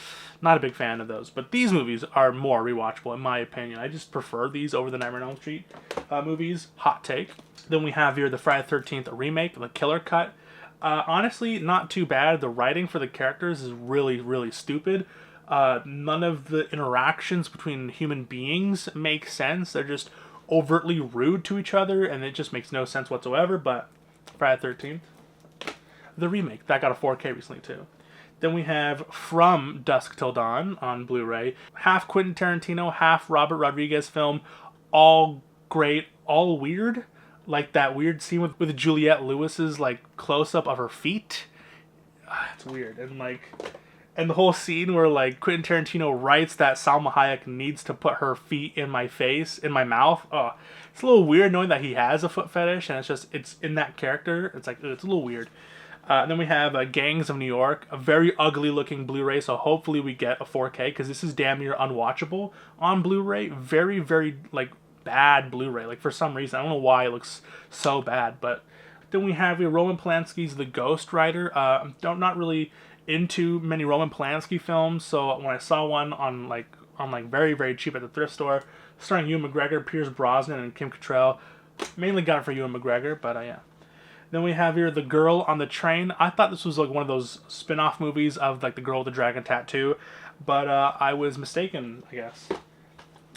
not a big fan of those. But these movies are more rewatchable in my opinion. I just prefer these over the Nightmare on Elm Street movies. Hot take. Then we have here the Friday the 13th remake, the Killer Cut. Honestly, not too bad. The writing for the characters is really, really stupid. None of the interactions between human beings make sense. They're just overtly rude to each other, and it just makes no sense whatsoever. But Friday the 13th, the remake, that got a 4K recently too. Then we have From Dusk Till Dawn on Blu-ray. Half Quentin Tarantino, half Robert Rodriguez film. All great, all weird. Like that weird scene with Juliette Lewis's like close-up of her feet. It's weird. And the whole scene where like Quentin Tarantino writes that Salma Hayek needs to put her feet in my face, in my mouth. Oh, it's a little weird knowing that he has a foot fetish, and it's in that character. It's like, it's a little weird. Then we have Gangs of New York, a very ugly looking Blu-ray, so hopefully we get a 4K, because this is damn near unwatchable on Blu-ray. Very, very like bad Blu-ray. Like for some reason, I don't know why it looks so bad. But then we have Roman Polanski's The Ghost Rider. Not really into many Roman Polanski films, so when I saw one on very, very cheap at the thrift store, starring Ewan McGregor, Pierce Brosnan, and Kim Cattrall, mainly got it for Ewan McGregor, but yeah. Then we have here The Girl on the Train. I thought this was like one of those spin-off movies of like The Girl with the Dragon Tattoo, but I was mistaken, I guess.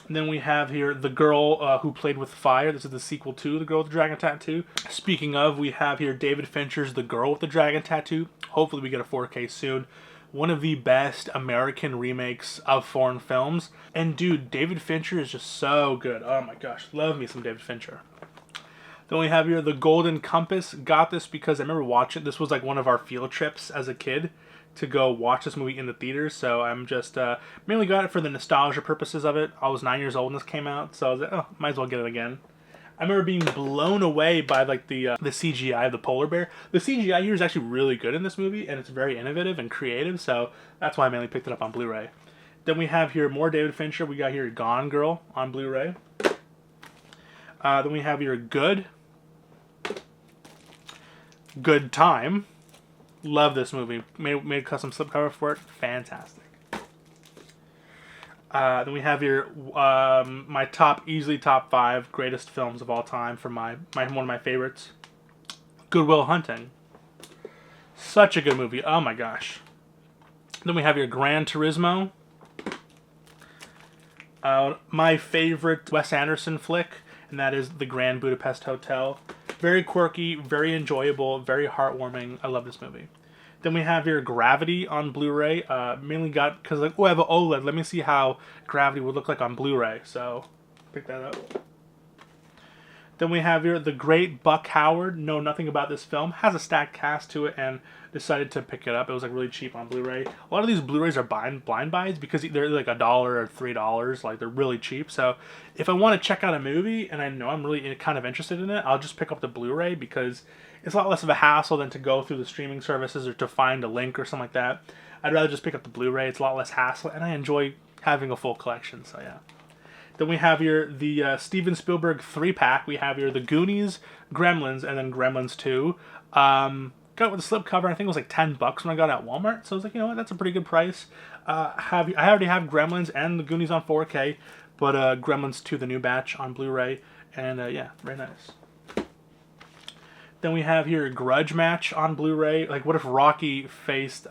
And then we have here The Girl Who Played with Fire. This is the sequel to The Girl with the Dragon Tattoo. Speaking of, we have here David Fincher's The Girl with the Dragon Tattoo. Hopefully we get a 4K soon. One of the best American remakes of foreign films. And dude, David Fincher is just so good. Oh my gosh, love me some David Fincher. Then we have here The Golden Compass. Got this because I remember watching. This was like one of our field trips as a kid to go watch this movie in the theaters. So I'm just mainly got it for the nostalgia purposes of it. I was 9 years old when this came out, so I was like, oh, might as well get it again. I remember being blown away by like the CGI of the polar bear. The CGI here is actually really good in this movie, and it's very innovative and creative, so that's why I mainly picked it up on Blu-ray. Then we have here more David Fincher. We got here Gone Girl on Blu-ray. Then we have here Good Time. Love this movie. Made a custom slipcover for it. Fantastic. Then we have here my easily top 5 greatest films of all time for one of my favorites. Good Will Hunting. Such a good movie. Oh my gosh. Then we have your Gran Turismo. My favorite Wes Anderson flick, and that is The Grand Budapest Hotel. Very quirky, very enjoyable, very heartwarming. I love this movie. Then we have here Gravity on Blu-ray. Mainly got because like, oh, I have an OLED. Let me see how Gravity would look like on Blu-ray. So pick that up. Then we have here The Great Buck Howard. Know nothing about this film. Has a stacked cast to it, and decided to pick it up. It was like really cheap on Blu-ray. A lot of these Blu-rays are blind buys because they're like $1 or $3. Like they're really cheap. So if I want to check out a movie and I know I'm really kind of interested in it, I'll just pick up the Blu-ray because it's a lot less of a hassle than to go through the streaming services or to find a link or something like that. I'd rather just pick up the Blu-ray. It's a lot less hassle, and I enjoy having a full collection. So yeah. Then we have here the Steven Spielberg 3-pack. We have here The Goonies, Gremlins, and then Gremlins 2. Got it with a slipcover. I think it was like $10 when I got it at Walmart. So I was like, you know what, that's a pretty good price. I already have Gremlins and The Goonies on 4K, but Gremlins 2, the new batch, on Blu-ray. And yeah, very nice. Then we have here Grudge Match on Blu-ray. Like, what if Rocky faced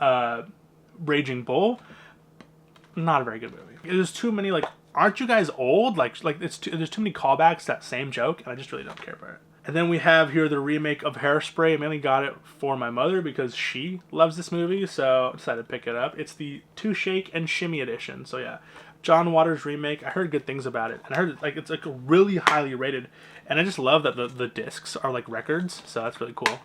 Raging Bull? Not a very good movie. There's too many, like, aren't you guys old? Like there's too many callbacks to that same joke, and I just really don't care about it. And then we have here the remake of Hairspray. I mainly got it for my mother because she loves this movie, so I decided to pick it up. It's the 2 Shake and Shimmy edition. So yeah, John Waters remake. I heard good things about it, and I heard like it's like really highly rated. And I just love that the discs are like records, so that's really cool.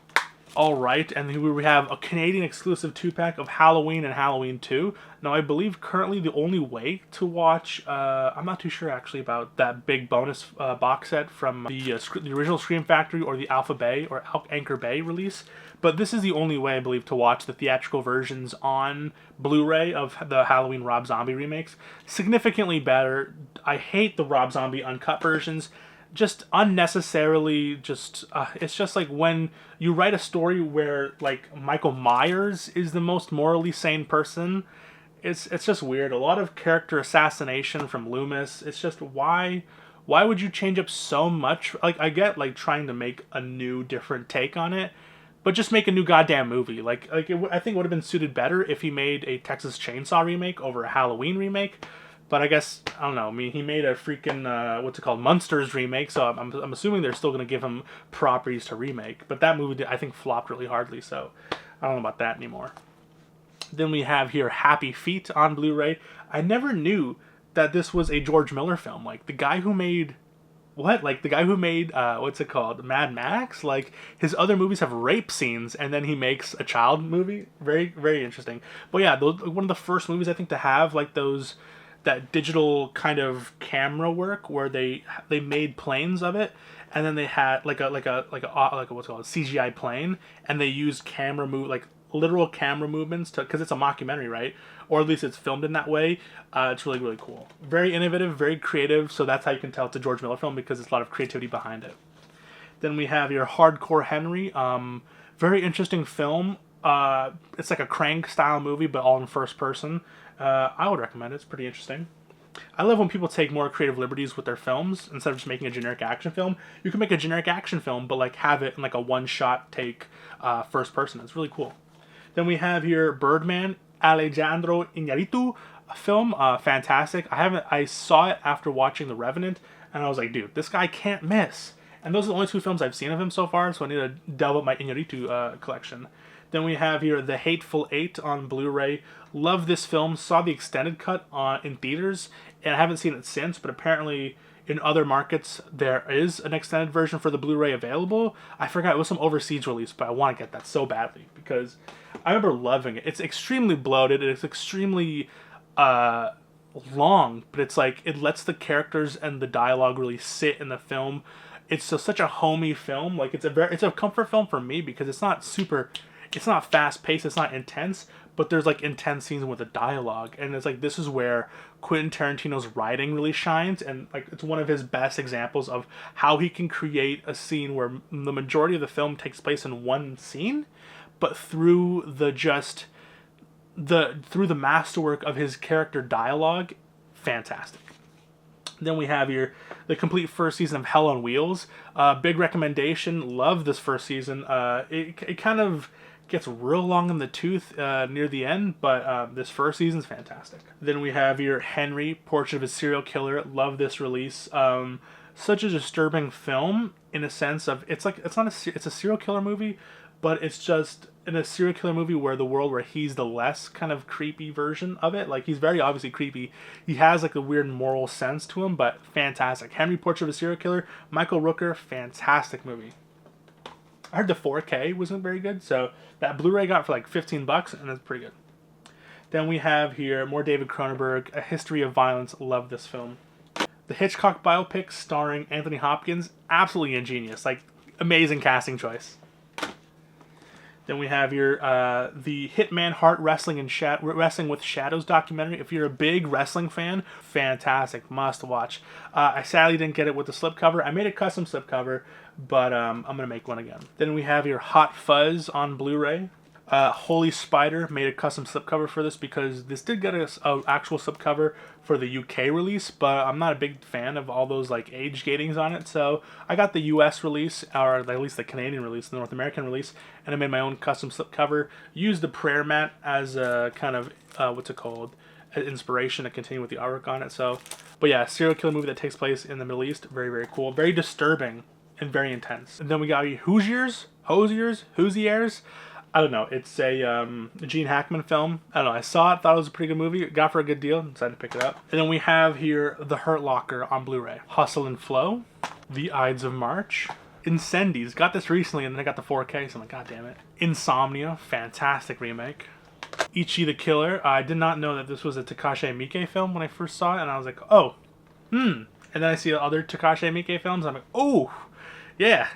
Alright, and here we have a Canadian exclusive 2-pack of Halloween and Halloween 2. Now, I believe currently the only way to watch, I'm not too sure actually about that big bonus box set from the original Scream Factory or the Alpha Bay or Anchor Bay release, but this is the only way, I believe, to watch the theatrical versions on Blu-ray of the Halloween Rob Zombie remakes. Significantly better. I hate the Rob Zombie uncut versions. Just unnecessarily, it's just like when you write a story where like Michael Myers is the most morally sane person, it's just weird. A lot of character assassination from Loomis. It's just why would you change up so much? Like, I get like trying to make a new different take on it, but just make a new goddamn movie. I think it would have been suited better if he made a Texas Chainsaw remake over a Halloween remake. But I guess, I don't know, I mean, he made a freaking, what's it called, Munsters remake, so I'm assuming they're still going to give him properties to remake. But that movie, I think, flopped really hardly, so I don't know about that anymore. Then we have here Happy Feet on Blu-ray. I never knew that this was a George Miller film. Like, the guy who made, what's it called, Mad Max? Like, his other movies have rape scenes, and then he makes a child movie. Very, very interesting. But yeah, one of the first movies, I think, to have, like, that digital kind of camera work where they made planes of it, and then they had like a what's called a CGI plane, and they used literal camera movements because it's a mockumentary, right? Or at least it's filmed in that way. It's really, really cool. Very innovative, very creative. So that's how you can tell it's a George Miller film, because there's a lot of creativity behind it. Then we have your Hardcore Henry. Very interesting film. It's like a Crank style movie, but all in first person. I would recommend it. It's pretty interesting. I love when people take more creative liberties with their films instead of just making a generic action film. You can make a generic action film, but like have it in like a one-shot take, first person. It's really cool. Then we have here Birdman, Alejandro Iñárritu, a film, fantastic. I saw it after watching The Revenant, and I was like, dude, this guy can't miss. And those are the only 2 films I've seen of him so far, so I need to delve up my Iñárritu collection. Then we have here The Hateful Eight on Blu-ray. Love this film. Saw the extended cut in theaters, and I haven't seen it since, but apparently in other markets there is an extended version for the Blu-ray available. I forgot, it was some overseas release, but I want to get that so badly because I remember loving it. It's extremely bloated. It's extremely long, but it's like it lets the characters and the dialogue really sit in the film. It's such a homey film. Like it's a comfort film for me because it's not fast paced, it's not intense, but there's like intense scenes with the dialogue, and it's like this is where Quentin Tarantino's writing really shines, and like it's one of his best examples of how he can create a scene where the majority of the film takes place in one scene, but through the masterwork of his character dialogue, fantastic. Then we have here the complete first season of Hell on Wheels. Big recommendation. Love this first season. It kind of gets real long in the tooth near the end, but this first season's fantastic. Then we have your Henry, Portrait of a Serial Killer. Love this release. Such a disturbing film in a sense of it's a serial killer movie, but it's just in a serial killer movie where he's the less kind of creepy version of it. Like, he's very obviously creepy. He has like a weird moral sense to him, but fantastic. Henry, Portrait of a Serial Killer, Michael Rooker, fantastic movie. I heard the 4K wasn't very good, so that Blu-ray got for like $15, and it's pretty good. Then we have here more David Cronenberg, A History of Violence. Love this film. The Hitchcock biopic starring Anthony Hopkins, absolutely ingenious. Like, amazing casting choice. Then we have your the Hitman Heart Wrestling Wrestling with Shadows documentary. If you're a big wrestling fan, fantastic, must watch. I sadly didn't get it with the slipcover. I made a custom slipcover, but I'm gonna make one again. Then we have your Hot Fuzz on Blu-ray. Holy Spider made a custom slipcover for this because this did get us an actual slipcover for the UK release, but I'm not a big fan of all those like age gatings on it, so I got the US release, or at least the Canadian release, the North American release, and I made my own custom slipcover. Used the prayer mat as a kind of inspiration to continue with the artwork on it. So, but yeah, serial killer movie that takes place in the Middle East, very, very cool, very disturbing and very intense. And then we got Hoosiers. I don't know. It's a Gene Hackman film. I don't know. I saw it, thought it was a pretty good movie. Got for a good deal, decided to pick it up. And then we have here The Hurt Locker on Blu-ray. Hustle and Flow, The Ides of March, Incendies. Got this recently, and then I got the 4K, so I'm like, god damn it. Insomnia. Fantastic remake. Ichi the Killer. I did not know that this was a Takashi Miike film when I first saw it, and I was like, oh, And then I see other Takashi Miike films, and I'm like, oh, yeah.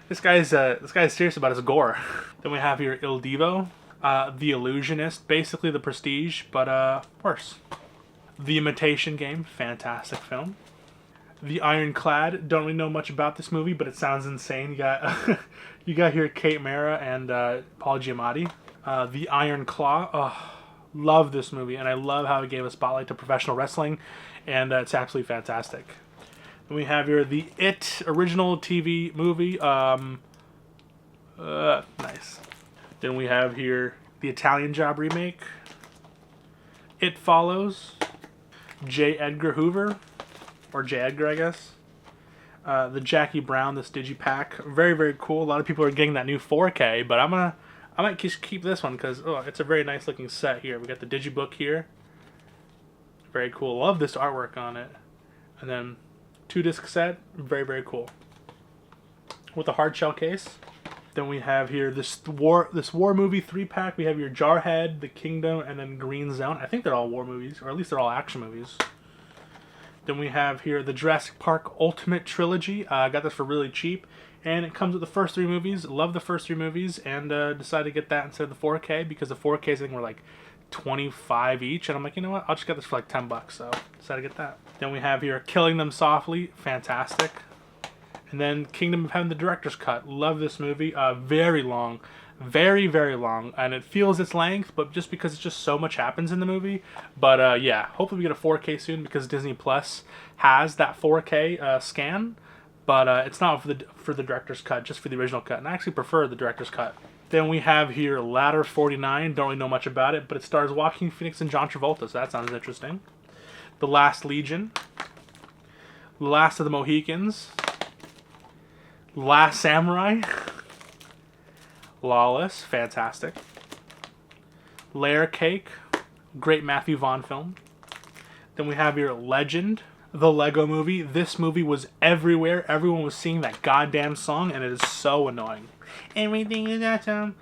This guy's serious about his gore. Then we have here Il Divo, The Illusionist, basically The Prestige, but worse. The Imitation Game, fantastic film. The Ironclad, don't really know much about this movie, but it sounds insane. You got here Kate Mara and Paul Giamatti. The Iron Claw, oh, love this movie, and I love how it gave a spotlight to professional wrestling, and it's absolutely fantastic. Then we have here the It original TV movie. Nice. Then we have here the Italian Job remake. It Follows. J. Edgar Hoover, or J. Edgar, I guess. The Jackie Brown, this digipack, very, very cool. A lot of people are getting that new 4K, but I might just keep this one because it's a very nice looking set here. We got the digibook here. Very cool. Love this artwork on it. And then 2-disc set, very, very cool. With a hard shell case. Then we have here this war movie 3-pack. We have your Jarhead, The Kingdom, and then Green Zone. I think they're all war movies, or at least they're all action movies. Then we have here the Jurassic Park Ultimate Trilogy. I got this for really cheap, and it comes with the first 3 movies. Love the first 3 movies, and decided to get that instead of the 4K because the 4Ks I think were like $25 each, and I'm like, you know what? I'll just get this for like $10, so decided to get that. Then we have here Killing Them Softly, fantastic. And then Kingdom of Heaven, the director's cut. Love this movie. Very long. Very, very long. And it feels its length, but just because it's just so much happens in the movie. But yeah, hopefully we get a 4K soon because Disney Plus has that 4K scan. But it's not for the director's cut, just for the original cut. And I actually prefer the director's cut. Then we have here Ladder 49. Don't really know much about it, but it stars Joaquin Phoenix and John Travolta, so that sounds interesting. The Last Legion. Last of the Mohicans. Last Samurai. Lawless, fantastic. Layer Cake, great Matthew Vaughn film. Then we have here Legend, the Lego Movie. This movie was everywhere. Everyone was singing that goddamn song, and it is so annoying. Everything is awesome.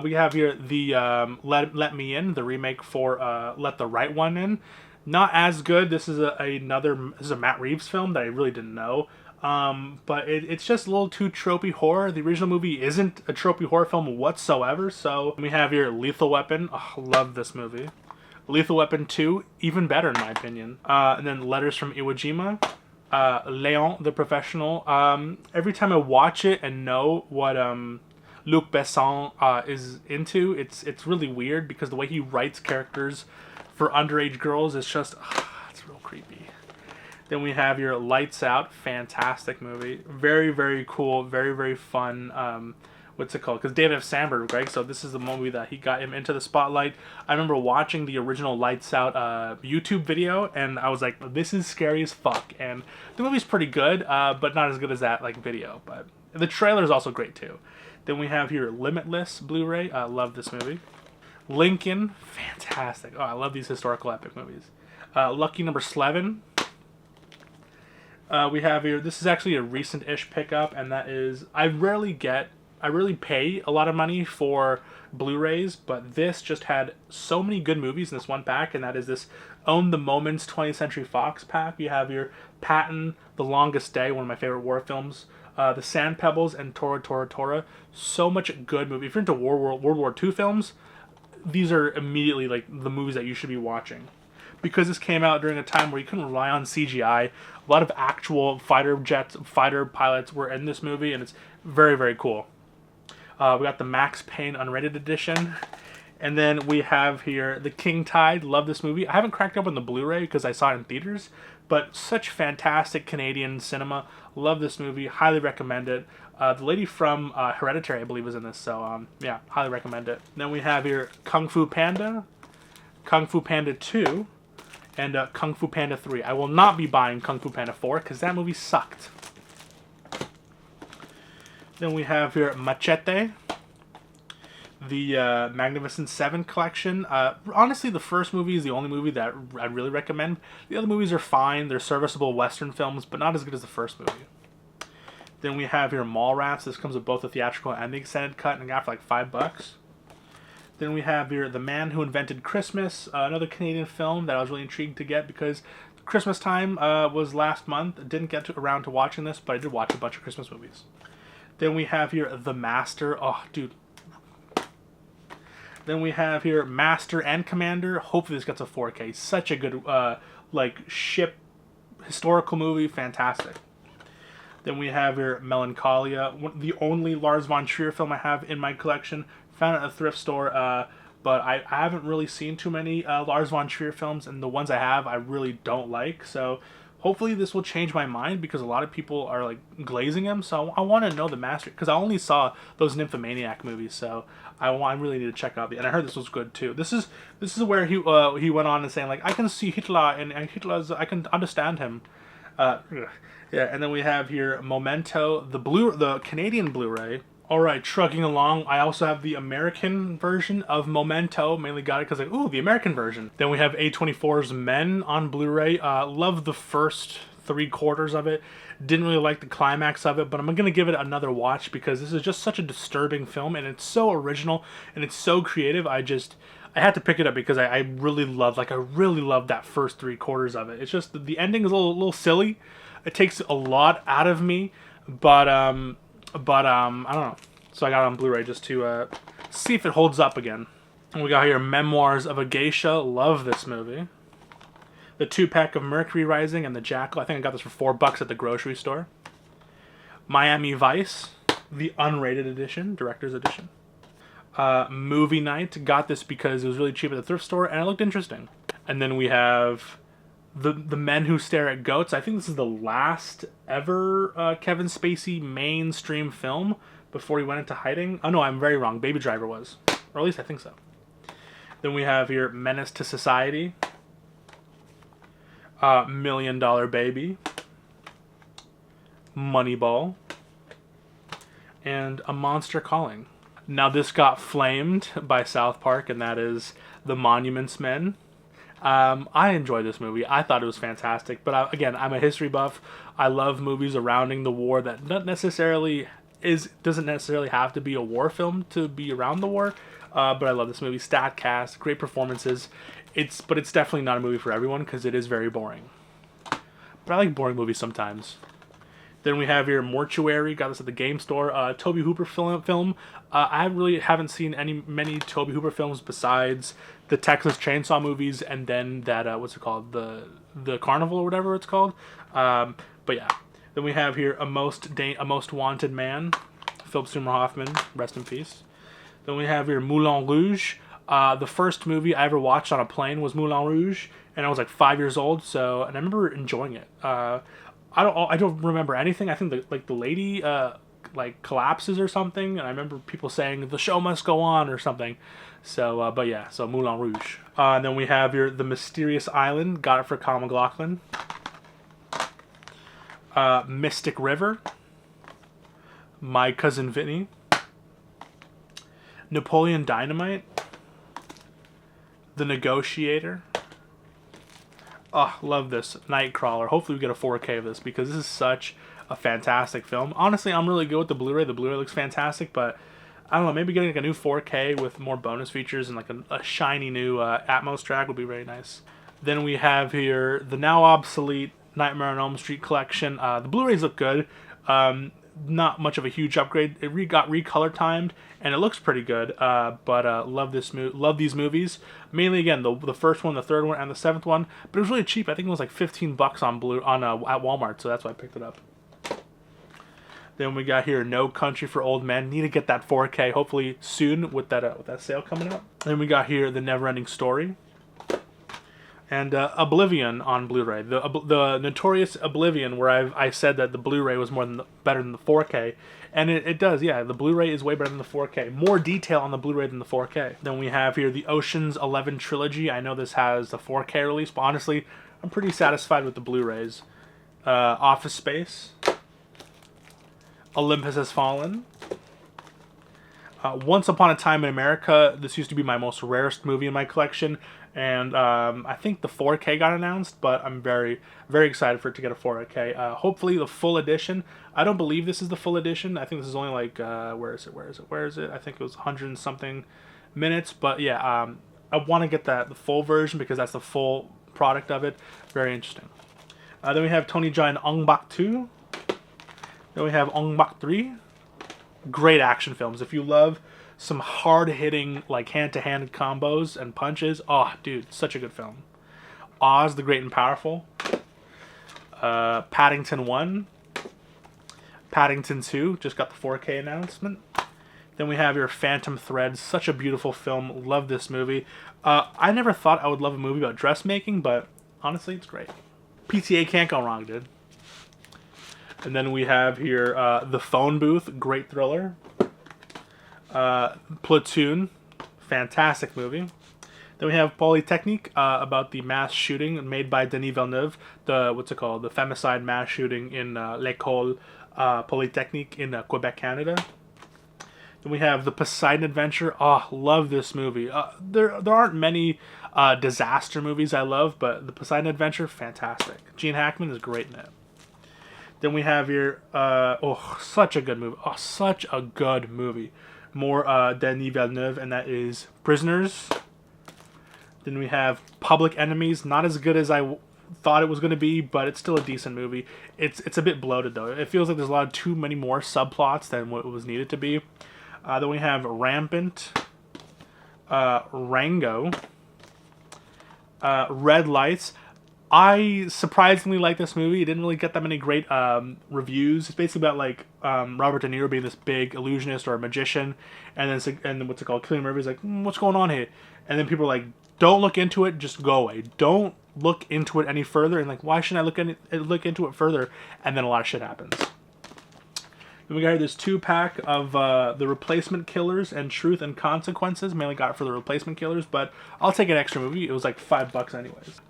We have here the Let Me In, the remake for Let the Right One In. Not as good. This is a Matt Reeves film that I really didn't know. But it's just a little too tropey horror. The original movie isn't a tropey horror film whatsoever. So we have here Lethal Weapon. Oh, love this movie. Lethal Weapon 2, even better in my opinion. And then Letters from Iwo Jima. Léon the Professional. Every time I watch it and know what Luc Besson is into, it's really weird because the way he writes characters for underage girls is just it's real creepy. Then we have your Lights Out, fantastic movie, very, very cool, very, very fun. What's it called? Because David F. Sandberg, right? So this is the movie that he got him into the spotlight. I remember watching the original Lights Out YouTube video, and I was like, this is scary as fuck. And the movie's pretty good, but not as good as that video. But the trailer is also great too. Then we have here Limitless Blu-ray. I love this movie. Lincoln, fantastic. Oh, I love these historical epic movies. Lucky Number 11. We have here, this is actually a recent-ish pickup, and that is, I rarely pay a lot of money for Blu-rays, but this just had so many good movies in this one pack, and that is this Own the Moments 20th Century Fox pack. You have your Patton, The Longest Day, one of my favorite war films, The Sand Pebbles, and Tora Tora Tora. So much good movie. If you're into World War II films, these are immediately like the movies that you should be watching. Because this came out during a time where you couldn't rely on CGI, a lot of actual fighter pilots were in this movie, and it's very, very cool. We got the Max Payne Unrated Edition. And then we have here The King Tide. Love this movie. I haven't cracked open the Blu-ray because I saw it in theaters, but such fantastic Canadian cinema. Love this movie. Highly recommend it. The lady from Hereditary, I believe, is in this, so yeah, highly recommend it. Then we have here Kung Fu Panda, Kung Fu Panda 2, and Kung Fu Panda 3. I will not be buying Kung Fu Panda 4 because that movie sucked. Then we have here Machete, the Magnificent Seven collection. Honestly, the first movie is the only movie that I really recommend. The other movies are fine. They're serviceable Western films, but not as good as the first movie. Then we have here Mallrats. This comes with both the theatrical and the extended cut, and I got for like $5. Then we have here The Man Who Invented Christmas, another Canadian film that I was really intrigued to get because Christmas time was last month. I didn't get around to watching this, but I did watch a bunch of Christmas movies. Then we have here The Master. Oh, dude. Then we have here Master and Commander. Hopefully this gets a 4K. Such a good, like, ship historical movie. Fantastic. Then we have here Melancholia, the only Lars von Trier film I have in my collection. Found it at a thrift store, but I haven't really seen too many Lars von Trier films, and the ones I have I really don't like. So hopefully this will change my mind because a lot of people are like glazing him. So I want to know the master because I only saw those Nymphomaniac movies. So I really need to check out and I heard this was good too. This is where he went on and saying like I can see Hitler and Hitler's I can understand him. Yeah, and then we have here Memento, the Canadian Blu-ray. Alright, trucking along, I also have the American version of Memento. Mainly got it because like, ooh, the American version. Then we have A24's Men on Blu-ray. Love the first 3/4 of it. Didn't really like the climax of it, but I'm going to give it another watch because this is just such a disturbing film and it's so original and it's so creative. I had to pick it up because I really loved that first 3/4 of it. It's just, the ending is a little silly. It takes a lot out of me, but I don't know. So I got it on Blu-ray just to see if it holds up again. And we got here Memoirs of a Geisha. Love this movie. The 2-pack of Mercury Rising and The Jackal. I think I got this for $4 at the grocery store. Miami Vice, the unrated edition, director's edition. Movie Night. Got this because it was really cheap at the thrift store and it looked interesting. And then we have The Men Who Stare at Goats. I think this is the last ever Kevin Spacey mainstream film before he went into hiding. Oh no, I'm very wrong. Baby Driver was. Or at least I think so. Then we have here Menace to Society. $1 Million Baby. Moneyball. And A Monster Calling. Now this got flamed by South Park, and that is The Monuments Men. I enjoyed this movie. I thought it was fantastic. But again, I'm a history buff. I love movies surrounding the war that doesn't necessarily have to be a war film to be around the war. But I love this movie. Stat cast, great performances. But it's definitely not a movie for everyone because it is very boring. But I like boring movies sometimes. Then we have here Mortuary. Got this at the game store. Tobe Hooper film. I really haven't seen many Tobe Hooper films besides the Texas Chainsaw movies and then that what's it called, the Carnival or whatever it's called. But yeah. Then we have here A Most Wanted Man. Philip Seymour Hoffman. Rest in peace. Then we have here Moulin Rouge. The first movie I ever watched on a plane was Moulin Rouge, and I was like 5 years old. And I remember enjoying it. I don't remember anything. I think the lady like collapses or something, and I remember people saying the show must go on or something. So but yeah, so Moulin Rouge. And then we have here The Mysterious Island. Got it for Kyle MacLachlan. Mystic River. My Cousin Vinny. Napoleon Dynamite. The Negotiator. Oh, love this. Nightcrawler. Hopefully we get a 4K of this because this is such a fantastic film. Honestly, I'm really good with the Blu-ray. The Blu-ray looks fantastic, but I don't know, maybe getting like a new 4K with more bonus features and like a shiny new Atmos track would be very nice. Then we have here the now obsolete Nightmare on Elm Street collection. The Blu-rays look good. Not much of a huge upgrade. It got recolor timed and it looks pretty good. But love these movies. Mainly again the first one, the third one, and the seventh one. But it was really cheap. I think it was like $15 at Walmart, so that's why I picked it up. Then we got here No Country for Old Men. Need to get that 4K hopefully soon with that sale coming up. Then we got here The Neverending Story. And Oblivion on Blu-ray. The notorious Oblivion, where I said that the Blu-ray was better than the 4K. And it does, yeah. The Blu-ray is way better than the 4K. More detail on the Blu-ray than the 4K. Then we have here the Ocean's 11 trilogy. I know this has the 4K release, but honestly, I'm pretty satisfied with the Blu-rays. Office Space. Olympus Has Fallen. Once Upon a Time in America. This used to be my most rarest movie in my collection. And I think the 4K got announced, but I'm very, very excited for it to get a 4K. Hopefully the full edition. I don't believe this is the full edition. I think this is only like, where is it? I think it was 100 and something minutes. But yeah, I want to get the full version because that's the full product of it. Very interesting. Then we have Tony Jaa and Ong Bak 2. Then we have Ong Bak 3. Great action films. If you love some hard-hitting, like, hand-to-hand combos and punches, oh, dude, such a good film. Oz the Great and Powerful. Paddington 1. Paddington 2. Just got the 4K announcement. Then we have your Phantom Thread. Such a beautiful film. Love this movie. I never thought I would love a movie about dressmaking, but honestly, it's great. PTA can't go wrong, dude. And then we have here The Phone Booth, great thriller. Platoon, fantastic movie. Then we have Polytechnique, about the mass shooting made by Denis Villeneuve. The femicide mass shooting in L'École Polytechnique in Quebec, Canada. Then we have The Poseidon Adventure. Oh, love this movie. There aren't many disaster movies I love, but The Poseidon Adventure, fantastic. Gene Hackman is great in it. Then we have here, such a good movie. Oh, such a good movie. More Denis Villeneuve, and that is Prisoners. Then we have Public Enemies. Not as good as I thought it was going to be, but it's still a decent movie. It's a bit bloated, though. It feels like there's a lot of too many more subplots than what was needed to be. Then we have Rampant, Rango, Red Lights. I surprisingly like this movie. It didn't really get that many great reviews. It's basically about like Robert De Niro being this big illusionist or a magician, and then what's it called? Cillian Murphy's like, what's going on here? And then people are like, don't look into it, just go away. Don't look into it any further. And like, why shouldn't I look into it further? And then a lot of shit happens. Then we got this 2-pack of The Replacement Killers and Truth and Consequences. Mainly got it for The Replacement Killers, but I'll take an extra movie. It was like $5 anyways.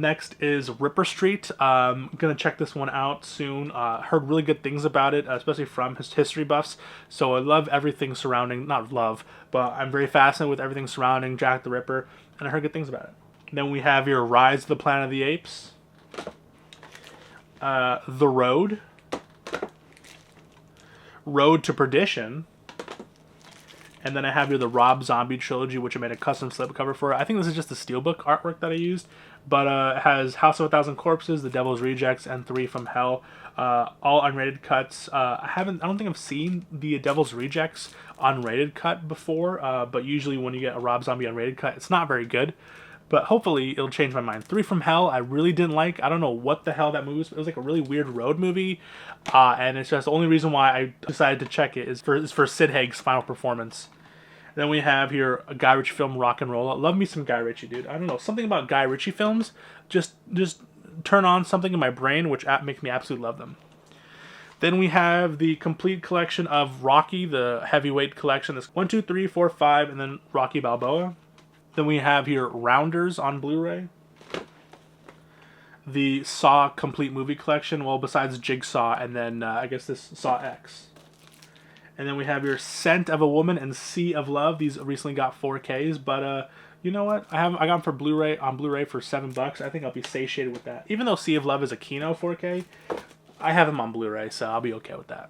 Next is Ripper Street. Gonna check this one out soon. Heard really good things about it, especially from his history buffs. So I love everything surrounding, not love, but I'm very fascinated with everything surrounding Jack the Ripper, and I heard good things about it. Then we have your Rise of the Planet of the Apes. The Road. Road to Perdition. And then I have here the Rob Zombie trilogy, which I made a custom slipcover for. I think this is just the steelbook artwork that I used. But it has House of a Thousand Corpses, The Devil's Rejects, and 3 from Hell. All unrated cuts. I don't think I've seen the Devil's Rejects unrated cut before. But usually when you get a Rob Zombie unrated cut, it's not very good. But hopefully it'll change my mind. 3 from Hell, I really didn't like. I don't know what the hell that movie was. It was like a really weird road movie. And it's just the only reason why I decided to check it is for Sid Haig's final performance. Then we have here a Guy Ritchie film, Rock and Roll. Love me some Guy Ritchie, dude. I don't know. Something about Guy Ritchie films just turn on something in my brain which makes me absolutely love them. Then we have the complete collection of Rocky, the heavyweight collection. This 1, 2, 3, 4, 5, and then Rocky Balboa. Then we have here Rounders on Blu-ray. The Saw complete movie collection, well, besides Jigsaw, and then I guess this Saw X. And then we have your Scent of a Woman and Sea of Love. These recently got 4Ks, but you know what? I got them for Blu-ray on Blu-ray for $7. I think I'll be satiated with that. Even though Sea of Love is a Kino 4K, I have them on Blu-ray, so I'll be okay with that.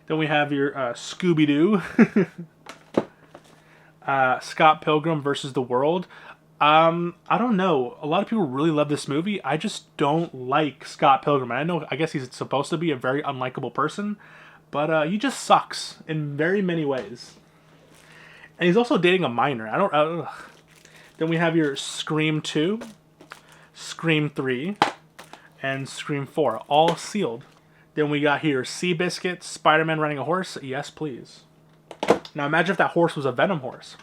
Then we have your Scooby-Doo. Scott Pilgrim versus the World. I don't know. A lot of people really love this movie. I just don't like Scott Pilgrim. I guess he's supposed to be a very unlikable person, but he just sucks in very many ways. And he's also dating a minor. Then we have your Scream 2, Scream 3, and Scream 4, all sealed. Then we got here Seabiscuit, Spider-Man riding a horse. Yes, please. Now imagine if that horse was a Venom horse.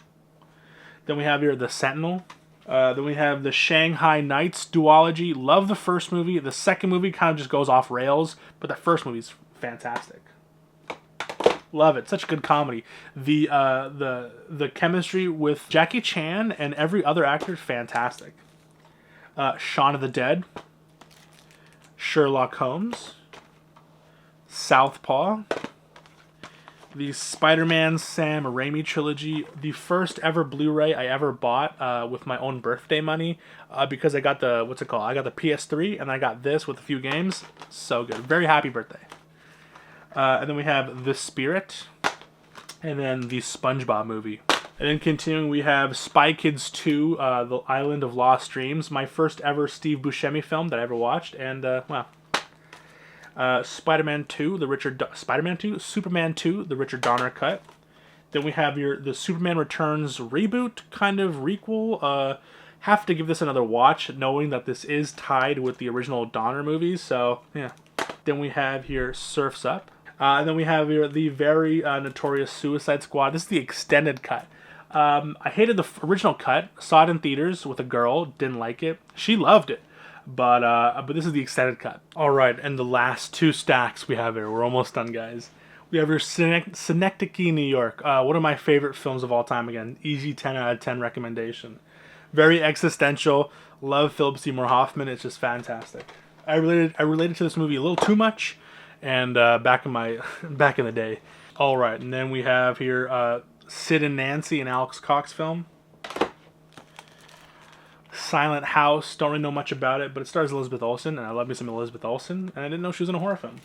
Then we have here The Sentinel. Then we have the Shanghai Nights duology. Love the first movie. The second movie kind of just goes off rails, but the first movie's fantastic. Love it. Such a good comedy. The chemistry with Jackie Chan and every other actor, fantastic. Shaun of the Dead. Sherlock Holmes. Southpaw. The Spider-Man Sam Raimi trilogy, the first ever Blu-ray I ever bought with my own birthday money, because I got the, what's it called? I got the PS3 and I got this with a few games. So good. Very happy birthday. And then we have The Spirit, and then the SpongeBob movie. And then continuing, we have Spy Kids 2, The Island of Lost Dreams, my first ever Steve Buscemi film that I ever watched, and wow. Spider-Man 2, Superman 2, the Richard Donner cut. Then we have the Superman Returns reboot, kind of requel. Have to give this another watch, knowing that this is tied with the original Donner movies, so yeah. Then we have here Surf's Up. And then we have here the very notorious Suicide Squad. This is the extended cut. I hated the original cut, saw it in theaters with a girl, didn't like it. She loved it. But this is the extended cut. Alright, and the last two stacks we have here. We're almost done, guys. We have your Synecdoche, New York. One of my favorite films of all time, again. Easy 10 out of 10 recommendation. Very existential. Love Philip Seymour Hoffman. It's just fantastic. I related to this movie a little too much, and back in the day. Alright, and then we have here Sid and Nancy, an Alex Cox film. Silent House, don't really know much about it, but it stars Elizabeth Olsen, and I love me some Elizabeth Olsen, and I didn't know she was in a horror film.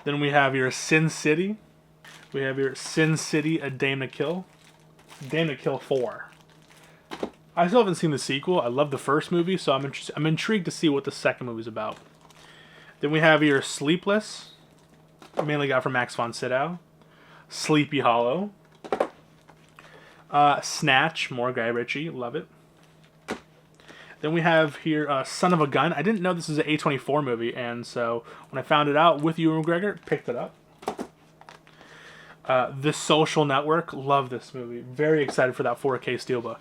Then we have your Sin City. We have your Sin City, A Dame to Kill. Dame to Kill 4. I still haven't seen the sequel. I love the first movie, so I'm intrigued to see what the second movie's about. Then we have your Sleepless. I mainly got from Max von Sydow. Sleepy Hollow. Snatch, more Guy Ritchie, love it. Then we have here Son of a Gun. I didn't know this was an A24 movie, and so when I found it out with Ewan McGregor, picked it up. The Social Network. Love this movie. Very excited for that 4K Steelbook.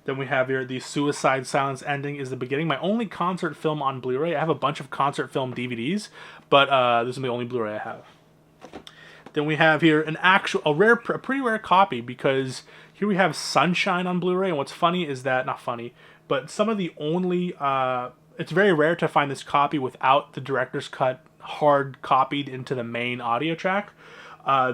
Then we have here The Suicide Silence Ending is the Beginning. My only concert film on Blu-ray. I have a bunch of concert film DVDs, but this is the only Blu-ray I have. Then we have here a pretty rare copy, because here we have Sunshine on Blu-ray, and what's funny is that, not funny, but some of the only, it's very rare to find this copy without the director's cut hard copied into the main audio track.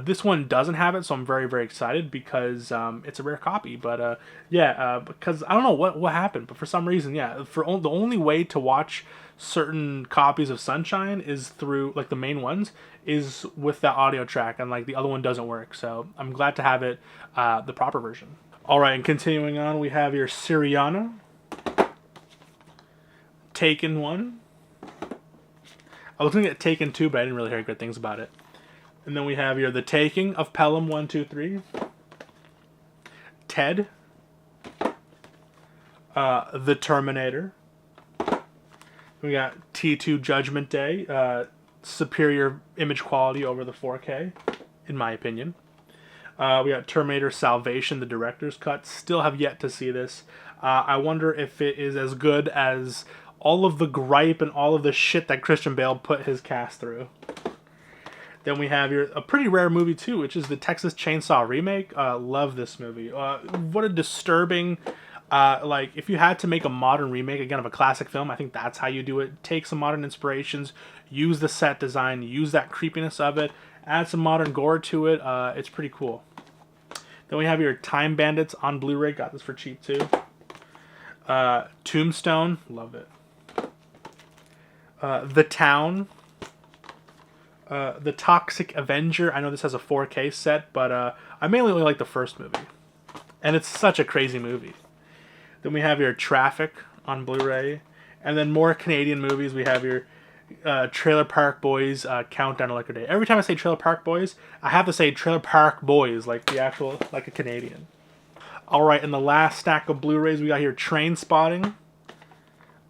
This one doesn't have it, so I'm very, very excited, because it's a rare copy. But yeah, because I don't know what happened, but for some reason, yeah, the only way to watch certain copies of Sunshine is through, like, the main ones, is with that audio track, and like the other one doesn't work. So I'm glad to have it, the proper version. Alright, and continuing on, we have your Syriana. Taken 1. I was looking at Taken 2, but I didn't really hear good things about it. And then we have here The Taking of Pelham 1, 2, 3. Ted. The Terminator. We got T2 Judgment Day. Superior image quality over the 4K, in my opinion. We got Terminator Salvation, the director's cut. Still have yet to see this. I wonder if it is as good as all of the gripe and all of the shit that Christian Bale put his cast through. Then we have here a pretty rare movie too, which is the Texas Chainsaw remake. Love this movie. What a disturbing, like, if you had to make a modern remake, again, of a classic film, I think that's how you do it. Take some modern inspirations, use the set design, use that creepiness of it, add some modern gore to it. It's pretty cool. Then we have your Time Bandits on Blu-ray. Got this for cheap too. Tombstone. Love it. The Town. The Toxic Avenger. I know this has a 4K set, but I mainly only like the first movie. And it's such a crazy movie. Then we have your Traffic on Blu-ray. And then more Canadian movies. We have your Trailer Park Boys, Countdown to Liquor Day. Every time I say Trailer Park Boys, I have to say Trailer Park Boys, like the actual, like a Canadian. Alright, and the last stack of Blu-rays, we got here Train Spotting.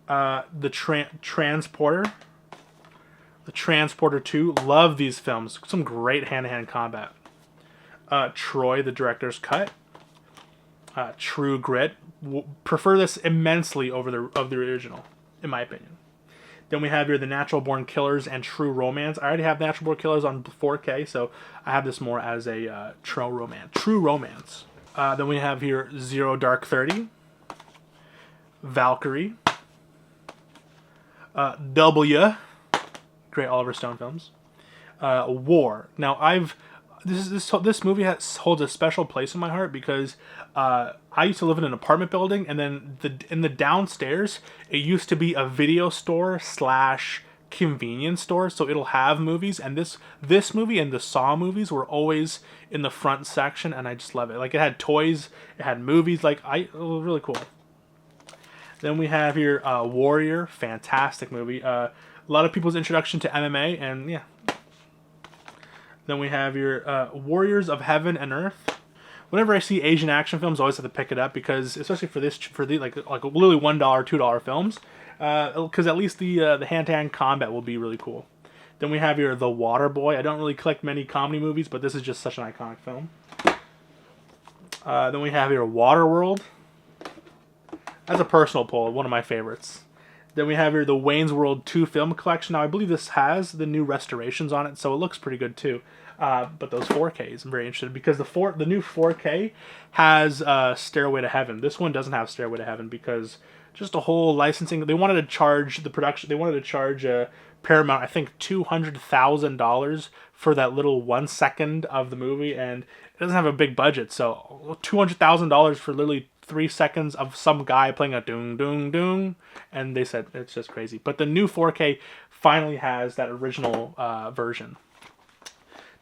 The Transporter. The Transporter 2. Love these films. Some great hand-to-hand combat. Troy, the director's cut. True Grit. Prefer this immensely over the original, in my opinion. Then we have here The Natural Born Killers and True Romance. I already have Natural Born Killers on 4K, so I have this more as a True Romance. Then we have here Zero Dark 30. Valkyrie. W. Great Oliver Stone films. War. Now, I've This movie holds a special place in my heart because I used to live in an apartment building, and then in the downstairs it used to be a video store slash convenience store, so it'll have movies, and this movie and the Saw movies were always in the front section, and I just love it. Like, it had toys, it had movies, like it was really cool. Then we have here Warrior, fantastic movie. A lot of people's introduction to MMA, and yeah. Then we have your Warriors of Heaven and Earth. Whenever I see Asian action films, I always have to pick it up because, especially for the like literally $1, $2 films, because at least the hand-to-hand combat will be really cool. Then we have here The Water Boy. I don't really collect many comedy movies, but this is just such an iconic film. Then we have here Waterworld. That's a personal pull, one of my favorites. Then we have here the Wayne's World 2 film collection. Now, I believe this has the new restorations on it, so it looks pretty good too. But those 4Ks, I'm very interested because the new 4K has Stairway to Heaven. This one doesn't have Stairway to Heaven because just a whole licensing. They wanted to charge the production. They wanted to charge Paramount, I think, $200,000 for that little 1 second of the movie, and it doesn't have a big budget. So $200,000 for literally 3 seconds of some guy playing a doong doong doong, and they said it's just crazy. But the new 4K finally has that original version.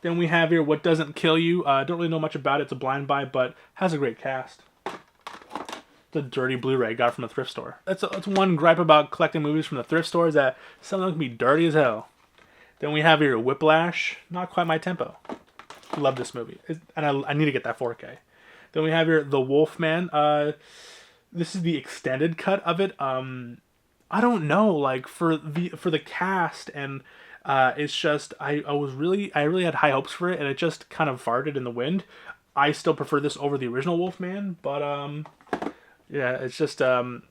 Then we have here What Doesn't Kill You. Don't really know much about it. It's a blind buy, but has a great cast. It's a dirty Blu-ray, got it from a thrift store. That's one gripe about collecting movies from the thrift store, is that some of them can be dirty as hell. Then we have here Whiplash. Not quite my tempo. Love this movie, and I need to get that 4K. Then we have here The Wolfman. This is the extended cut of it. I don't know, like for the cast, and it's just I really had high hopes for it, and it just kind of farted in the wind. I still prefer this over the original Wolfman, but yeah, it just kind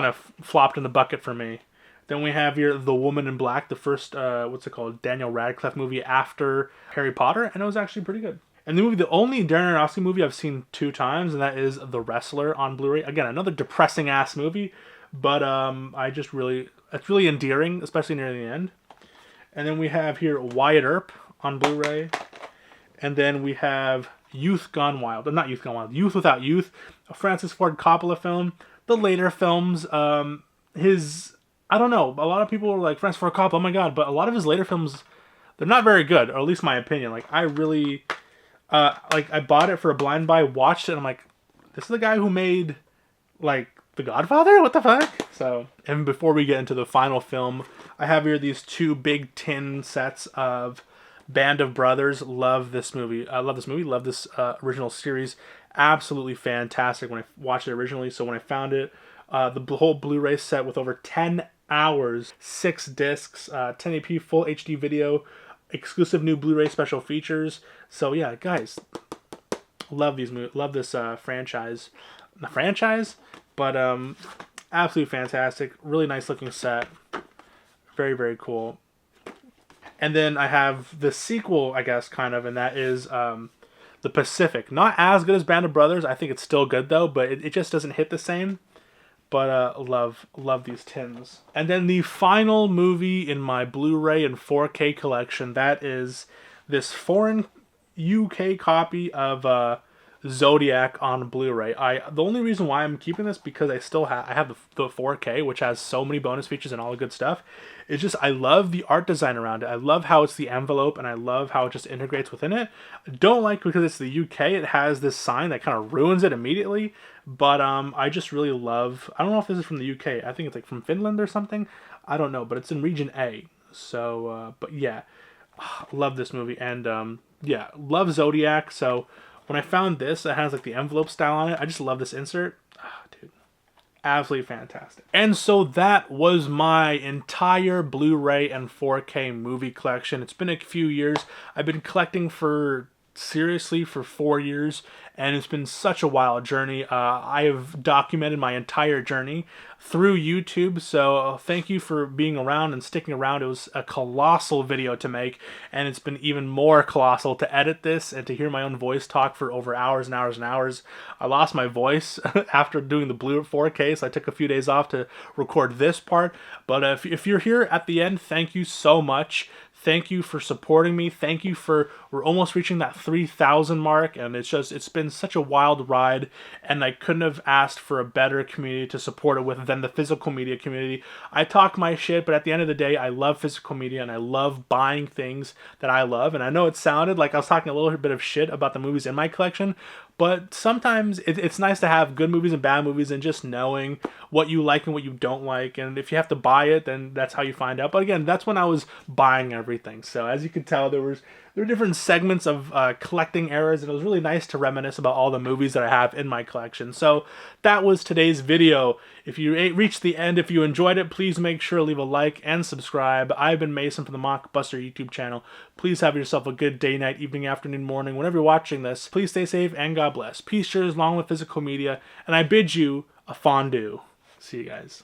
of flopped in the bucket for me. Then we have here The Woman in Black, the first Daniel Radcliffe movie after Harry Potter, and it was actually pretty good. And the only Darren Aronofsky movie I've seen 2 times, and that is The Wrestler on Blu-ray. Again, another depressing ass movie, but it's really endearing, especially near the end. And then we have here Wyatt Earp on Blu-ray, and then we have Youth Gone Wild. Not Youth Gone Wild, Youth Without Youth, a Francis Ford Coppola film. The later films, I don't know, a lot of people are like, Francis Ford Coppola, oh my god, but a lot of his later films, they're not very good, or at least my opinion. Like, I really, I bought it for a blind buy, watched it, and I'm like, this is the guy who made, like, The Godfather? What the fuck? So, and before we get into the final film, I have here these 2 big tin sets of Band of Brothers. Love this movie. I love this movie. Love this original series. Absolutely fantastic when I watched it originally. So when I found it, the whole Blu-ray set with over 10 hours, 6 discs, 1080p full HD video, exclusive new Blu-ray special features. So yeah, guys, love these movies. Love this franchise. The franchise, but absolutely fantastic. Really nice looking set. Very, very cool. And then I have the sequel, I guess, kind of, and that is The Pacific. Not as good as Band of Brothers. I think it's still good, though, but it just doesn't hit the same. But love these tins. And then the final movie in my Blu-ray and 4K collection, that is this foreign UK copy of Zodiac on Blu-ray. The only reason why I'm keeping this, because I have the 4K, which has so many bonus features and all the good stuff. It's just, I love the art design around it. I love how it's the envelope, and I love how it just integrates within it. I don't like, because it's the UK, it has this sign that kind of ruins it immediately. But I just really love, I don't know if this is from the UK. I think it's like from Finland or something. I don't know, but it's in region A. So, but yeah, love this movie. And yeah, love Zodiac. So when I found this, it has like the envelope style on it. I just love this insert. Dude, absolutely fantastic. And so that was my entire Blu-ray and 4K movie collection. It's been a few years. I've been collecting seriously for 4 years, and it's been such a wild journey. I have documented my entire journey through YouTube, so thank you for being around and sticking around. It was a colossal video to make, and it's been even more colossal to edit this and to hear my own voice talk for over hours and hours and hours. I lost my voice after doing the Blu 4K, so I took a few days off to record this part. But if you're here at the end, thank you so much. Thank you for supporting me. Thank you for, we're almost reaching that 3,000 mark, and it's been such a wild ride, and I couldn't have asked for a better community to support it with than the physical media community. I talk my shit, but at the end of the day, I love physical media, and I love buying things that I love. And I know it sounded like I was talking a little bit of shit about the movies in my collection, but sometimes it's nice to have good movies and bad movies and just knowing what you like and what you don't like. And if you have to buy it, then that's how you find out. But again, that's when I was buying everything. So as you can tell, there were different segments of collecting eras, and it was really nice to reminisce about all the movies that I have in my collection. So that was today's video. If you reached the end, if you enjoyed it, please make sure to leave a like and subscribe. I've been Mason from the Mockbuster YouTube channel. Please have yourself a good day, night, evening, afternoon, morning, whenever you're watching this. Please stay safe and God bless. Peace, cheers, long with physical media, and I bid you a fondue. See you guys.